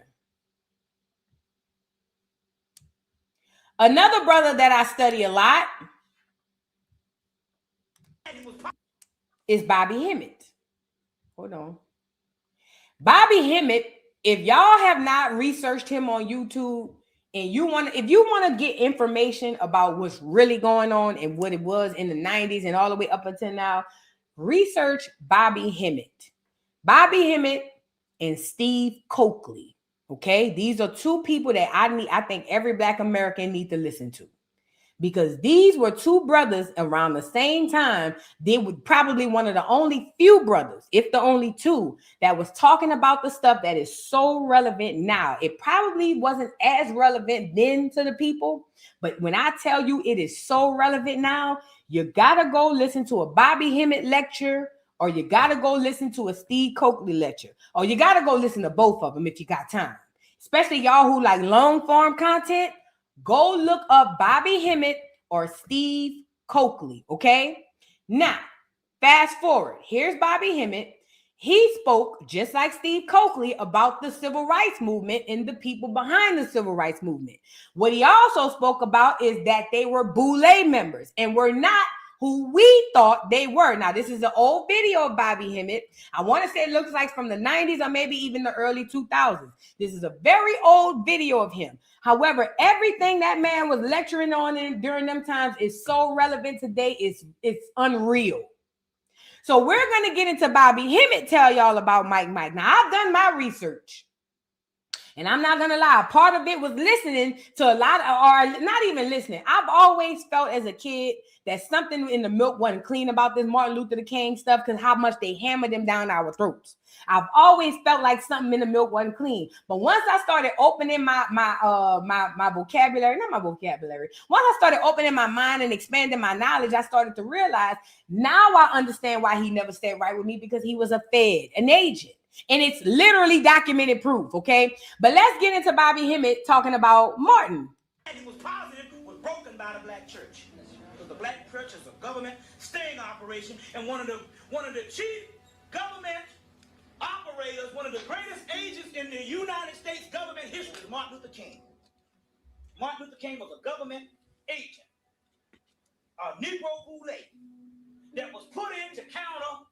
Another brother that I study a lot is Bobby Hemmett. Hold on. Bobby Hemmett, if y'all have not researched him on YouTube and if you want to get information about what's really going on and what it was in the 90s and all the way up until now, research Bobby Hemmett. Bobby Hemmett and Steve Coakley. Okay, these are two people that I think every Black American need to listen to, because these were two brothers around the same time. They were probably one of the only few brothers, if the only two, that was talking about the stuff that is so relevant now. It probably wasn't as relevant then to the people, but when I tell you it is so relevant now, you gotta go listen to a Bobby Hemmett lecture, or you got to go listen to a Steve Coakley lecture, or you got to go listen to both of them if you got time. Especially y'all who like long form content, go look up Bobby Hemmett or Steve Coakley, okay? Now, fast forward. Here's Bobby Hemmett. He spoke, just like Steve Coakley, about the civil rights movement and the people behind the civil rights movement. What he also spoke about is that they were boule members and were not who we thought they were. Now, this is an old video of Bobby Hemmett. I want to say it looks like from the 90s or maybe even the early 2000s. This is a very old video of him. However, everything that man was lecturing on during them times is so relevant today. It's unreal. So we're going to get into Bobby Hemmett, tell y'all about Mike. Now, I've done my research. And I'm not going to lie, part of it was listening to a lot of, or not even listening. I've always felt as a kid that something in the milk wasn't clean about this Martin Luther King stuff, because how much they hammered them down our throats. I've always felt like something in the milk wasn't clean. But once I started opening my vocabulary, not my vocabulary, once I started opening my mind and expanding my knowledge, I started to realize now I understand why he never stayed right with me, because he was a Fed, an agent. And it's literally documented proof, okay? But let's get into Bobby Hemmett talking about Martin. He was positive, was broken by the black church. Because the black church is a government sting operation, and one of the chief government operators, one of the greatest agents in the United States government history is Martin Luther King. Martin Luther King was a government agent, a Negro boule that was put in to counter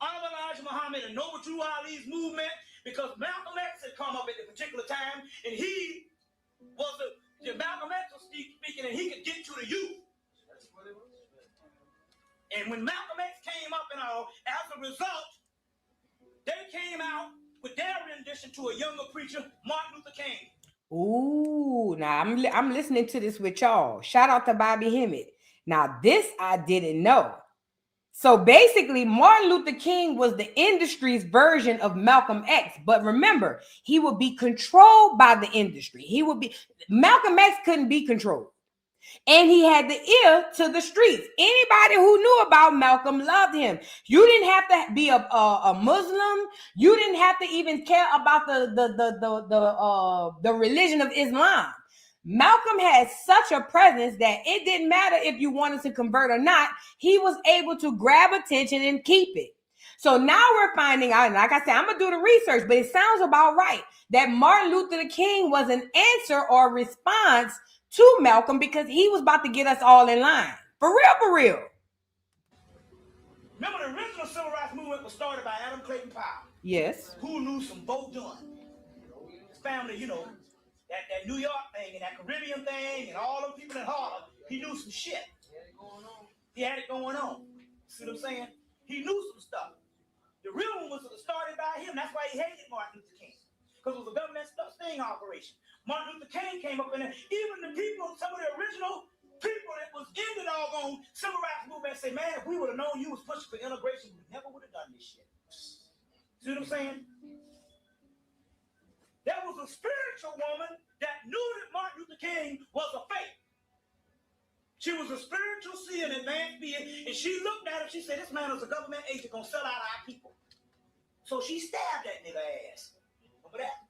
Elijah Muhammad and Noble Drew Ali's movement because Malcolm X had come up at the particular time and he was the Malcolm X was speaking and he could get to the youth. And when Malcolm X came up and all, as a result, they came out with their rendition to a younger preacher, Martin Luther King. Ooh, now I'm listening to this with y'all. Shout out to Bobby Hemmett. Now this I didn't know. So basically, Martin Luther King was the industry's version of Malcolm X. But remember, he would be controlled by the industry. Malcolm X couldn't be controlled. And he had the ear to the streets. Anybody who knew about Malcolm loved him. You didn't have to be a Muslim. You didn't have to even care about the religion of Islam. Malcolm had such a presence that it didn't matter if you wanted to convert or not. He was able to grab attention and keep it. So now we're finding out, and like I said, I'm going to do the research, but it sounds about right, that Martin Luther King was an answer or response to Malcolm because he was about to get us all in line. For real, for real. Remember the original civil rights movement was started by Adam Clayton Powell. Yes. Who knew some Bo Dunn. His family, you know, that New York thing and that Caribbean thing and all them people in Harlem, he knew some shit. He had it going on. See what I'm saying? He knew some stuff. The real one was started by him. That's why he hated Martin Luther King. Because it was a government sting operation. Martin Luther King came up in there. Even the people, some of the original people that was in the doggone civil rights movement say, man, if we would have known you was pushing for integration, we never would have done this shit. See what I'm saying? There was a spiritual woman that knew that Martin Luther King was a fake. She was a spiritual seer and advanced being, and she looked at him, she said, this man is a government agent gonna sell out our people. So she stabbed that nigga ass. Remember that?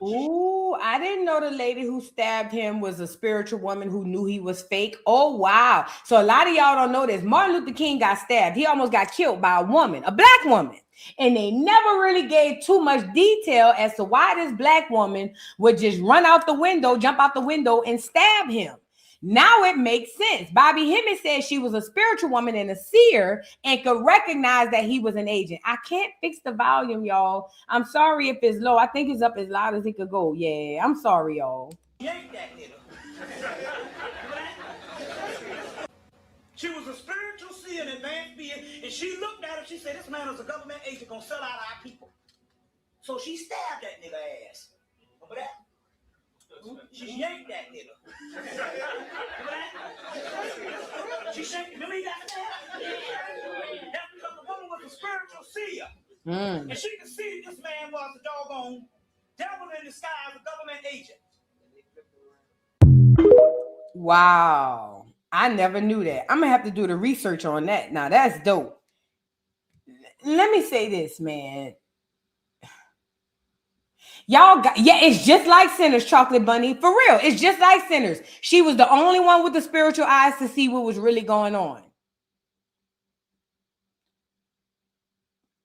Ooh, I didn't know the lady who stabbed him was a spiritual woman who knew he was fake. Oh, wow. So a lot of y'all don't know this. Martin Luther King got stabbed. He almost got killed by a woman, a black woman. And they never really gave too much detail as to why this black woman would just run out the window, jump out the window and stab him. Now it makes sense. Bobby Hemmett said she was a spiritual woman and a seer and could recognize that he was an agent. I can't fix the volume, y'all. I'm sorry if it's low. I think it's up as loud as it could go. Yeah, I'm sorry, y'all. Yank that nigga. She was a spiritual seer and advanced being, and she looked at him, she said, this man is a government agent gonna sell out our people. So she stabbed that nigga ass. Remember that? She yanked that nigga. She shanked him. Remember he got stabbed? That's because the woman was a spiritual seer. And she could see this man was a doggone devil in disguise, a government agent. Wow. I never knew that. I'm going to have to do the research on that. Now, that's dope. Let me say this, man. Y'all got, yeah, it's just like Sinners, Chocolate Bunny. For real, it's just like Sinners. She was the only one with the spiritual eyes to see what was really going on.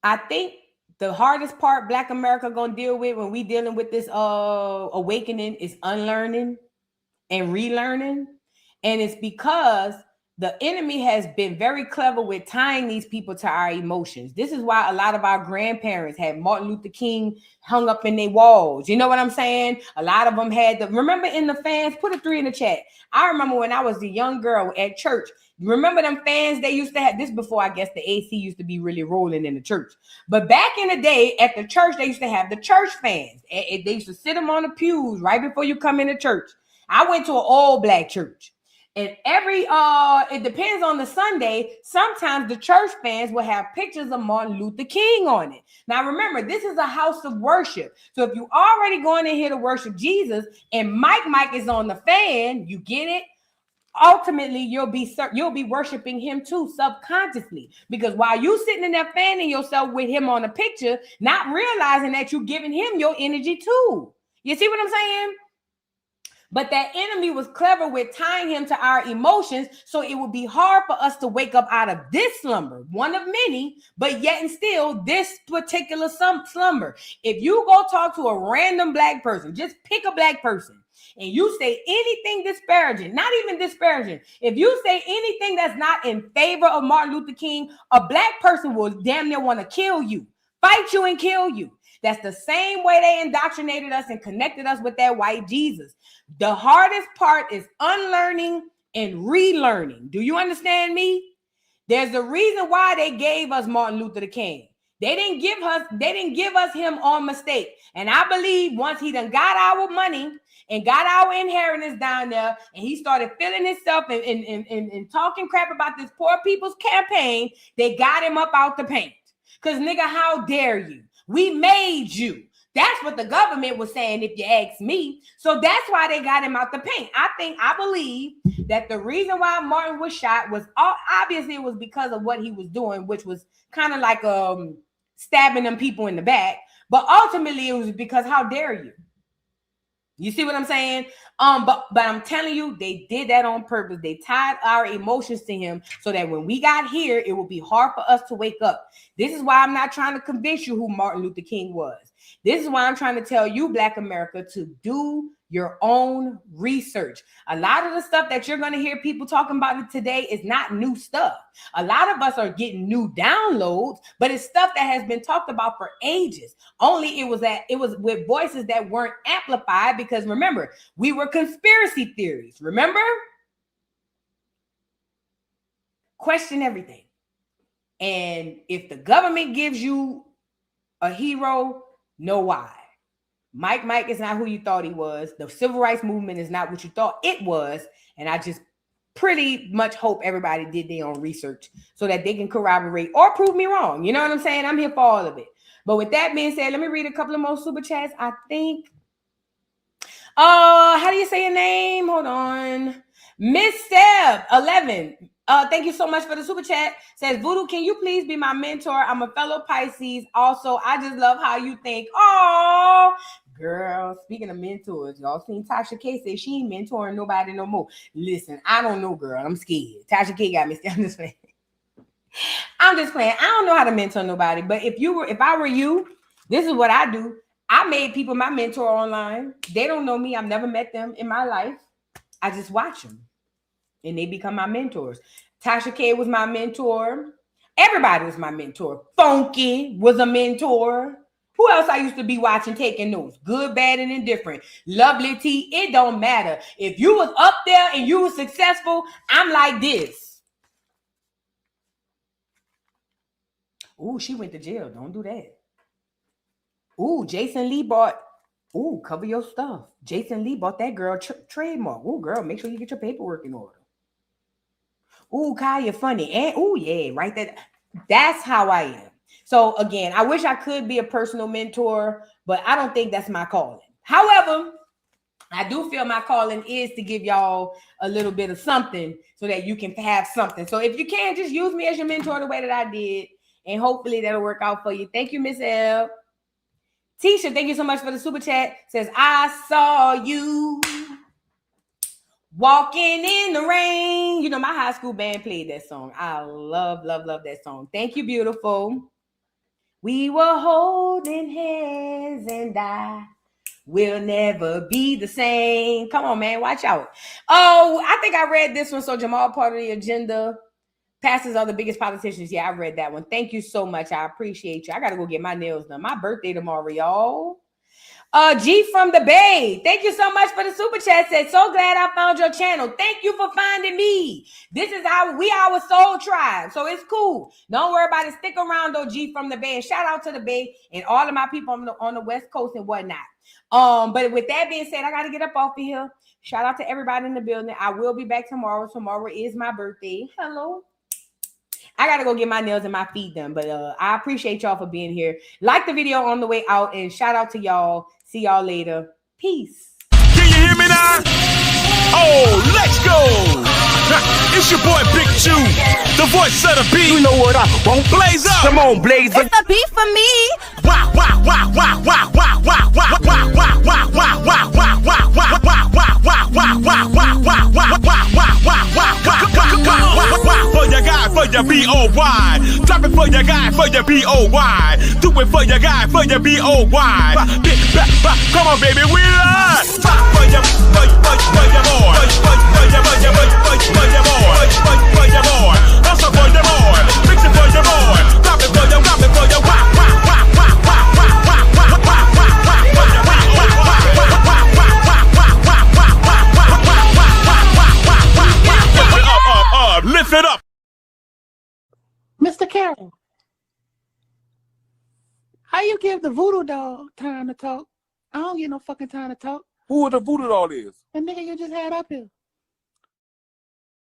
I think the hardest part Black America gonna deal with when we dealing with this awakening is unlearning and relearning. And it's because the enemy has been very clever with tying these people to our emotions. This is why a lot of our grandparents had Martin Luther King hung up in their walls. You know what I'm saying? A lot of them had remember in the fans, put a 3 in the chat. I remember when I was a young girl at church. Remember them fans they used to have this before, I guess the AC used to be really rolling in the church. But back in the day at the church, they used to have the church fans. They used to sit them on the pews right before you come into church. I went to an all black church. And it depends on the Sunday. Sometimes the church fans will have pictures of Martin Luther King on it. Now, remember, this is a house of worship. So if you already going in here to worship Jesus and Mike is on the fan, you get it? Ultimately, you'll be worshiping him too subconsciously. Because while you sitting in there fanning yourself with him on the picture, not realizing that you're giving him your energy too. You see what I'm saying? But that enemy was clever with tying him to our emotions, so it would be hard for us to wake up out of this slumber, one of many, but yet and still this particular slumber. If you go talk to a random black person, just pick a black person, and you say anything disparaging, not even disparaging, if you say anything that's not in favor of Martin Luther King, a black person will damn near want to kill you, fight you and kill you. That's the same way they indoctrinated us and connected us with that white Jesus. The hardest part is unlearning and relearning. Do you understand me? There's a reason why they gave us Martin Luther King. They didn't give us him on mistake. And I believe once he done got our money and got our inheritance down there, and he started feeling himself and talking crap about this poor people's campaign, they got him up out the paint. Because nigga, how dare you? We made you. That's what the government was saying, if you ask me. So that's why they got him out the paint. I believe that the reason why Martin was shot was obviously it was because of what he was doing, which was kind of like stabbing them people in the back. But ultimately it was because how dare you? You see what I'm saying? But I'm telling you, they did that on purpose. They tied our emotions to him so that when we got here, it would be hard for us to wake up. This is why I'm not trying to convince you who Martin Luther King was. This is why I'm trying to tell you, Black America, to do your own research. A lot of the stuff that you're going to hear people talking about today is not new stuff. A lot of us are getting new downloads, but it's stuff that has been talked about for ages. Only it was with voices that weren't amplified because remember, we were conspiracy theories. Remember? Question everything. And if the government gives you a hero, know why. Mike is not who you thought he was. The civil rights movement is not what you thought it was. And I just pretty much hope everybody did their own research so that they can corroborate or prove me wrong. You know what I'm saying? I'm here for all of it. But with that being said, let me read a couple of more super chats. I think, how do you say your name? Hold on. Miss Seb 11. Thank you so much for the super chat. Says, Voodoo, can you please be my mentor? I'm a fellow Pisces. Also, I just love how you think. Oh, girl, speaking of mentors, y'all seen Tasha K say she ain't mentoring nobody no more. Listen, I don't know, girl. I'm scared. Tasha K got me scared. I'm just playing. I don't know how to mentor nobody. But if I were you, this is what I do. I made people my mentor online. They don't know me. I've never met them in my life. I just watch them. And they become my mentors. Tasha K was my mentor. Everybody was my mentor. Funky was a mentor. Who else I used to be watching, taking notes? Good, bad, and indifferent. Lovely T. It don't matter. If you was up there and you was successful, I'm like this. Ooh, she went to jail. Don't do that. Ooh, Jason Lee bought. Ooh, cover your stuff. Jason Lee bought that girl trademark. Ooh, girl, make sure you get your paperwork in order. Ooh, Kaya, funny. And ooh, yeah, right there. That's how I am. So again, I wish I could be a personal mentor, but I don't think that's my calling. However, I do feel my calling is to give y'all a little bit of something so that you can have something. So if you can, just use me as your mentor the way that I did, and hopefully that'll work out for you. Thank you, Miss L. Tisha, thank you so much for the super chat. Says, I saw you walking in the rain. You know, my high school band played that song. I love that song. Thank you, beautiful. We were holding hands and I will never be the same. Come on, man. Watch out. Oh, I think I read this one. So Jamal, part of the agenda. Pastors are the biggest politicians. Yeah, I read that one. Thank you so much. I appreciate you. I got to go get my nails done. My birthday tomorrow, y'all. G from the Bay. Thank you so much for the super chat. Said, so glad I found your channel. Thank you for finding me. This is our soul tribe. So it's cool. Don't worry about it. Stick around though, G from the Bay. And shout out to the Bay and all of my people on the West Coast and whatnot. But with that being said, I got to get up off of here. Shout out to everybody in the building. I will be back tomorrow. Tomorrow is my birthday. Hello. I got to go get my nails and my feet done. But I appreciate y'all for being here. Like the video on the way out. And shout out to y'all. See y'all later. Peace. Can you hear me now? Oh, let's go. It's your boy Big Chew, the voice of the beat. You know what I want? Blaze up. Come on, blaze up. It's the beat for me. Wow, wow, wow, wow, wow, wow, wow, wow, wow, wow, wow, wow, wow, wow, wow, wow, wow, wow. For your guy, for your B-O-Y. Drop it for your guy, for your B-O-Y. Do it for your guy, for your B-O-Y. Come on, baby, we love. For your boy. For your boy. Also for your boy. Fix it for your boy. Drop it for your lift it up. Mr. Carroll, how you give the voodoo doll time to talk? I don't get no fucking time to talk. Who the voodoo doll is? The nigga you just had up here.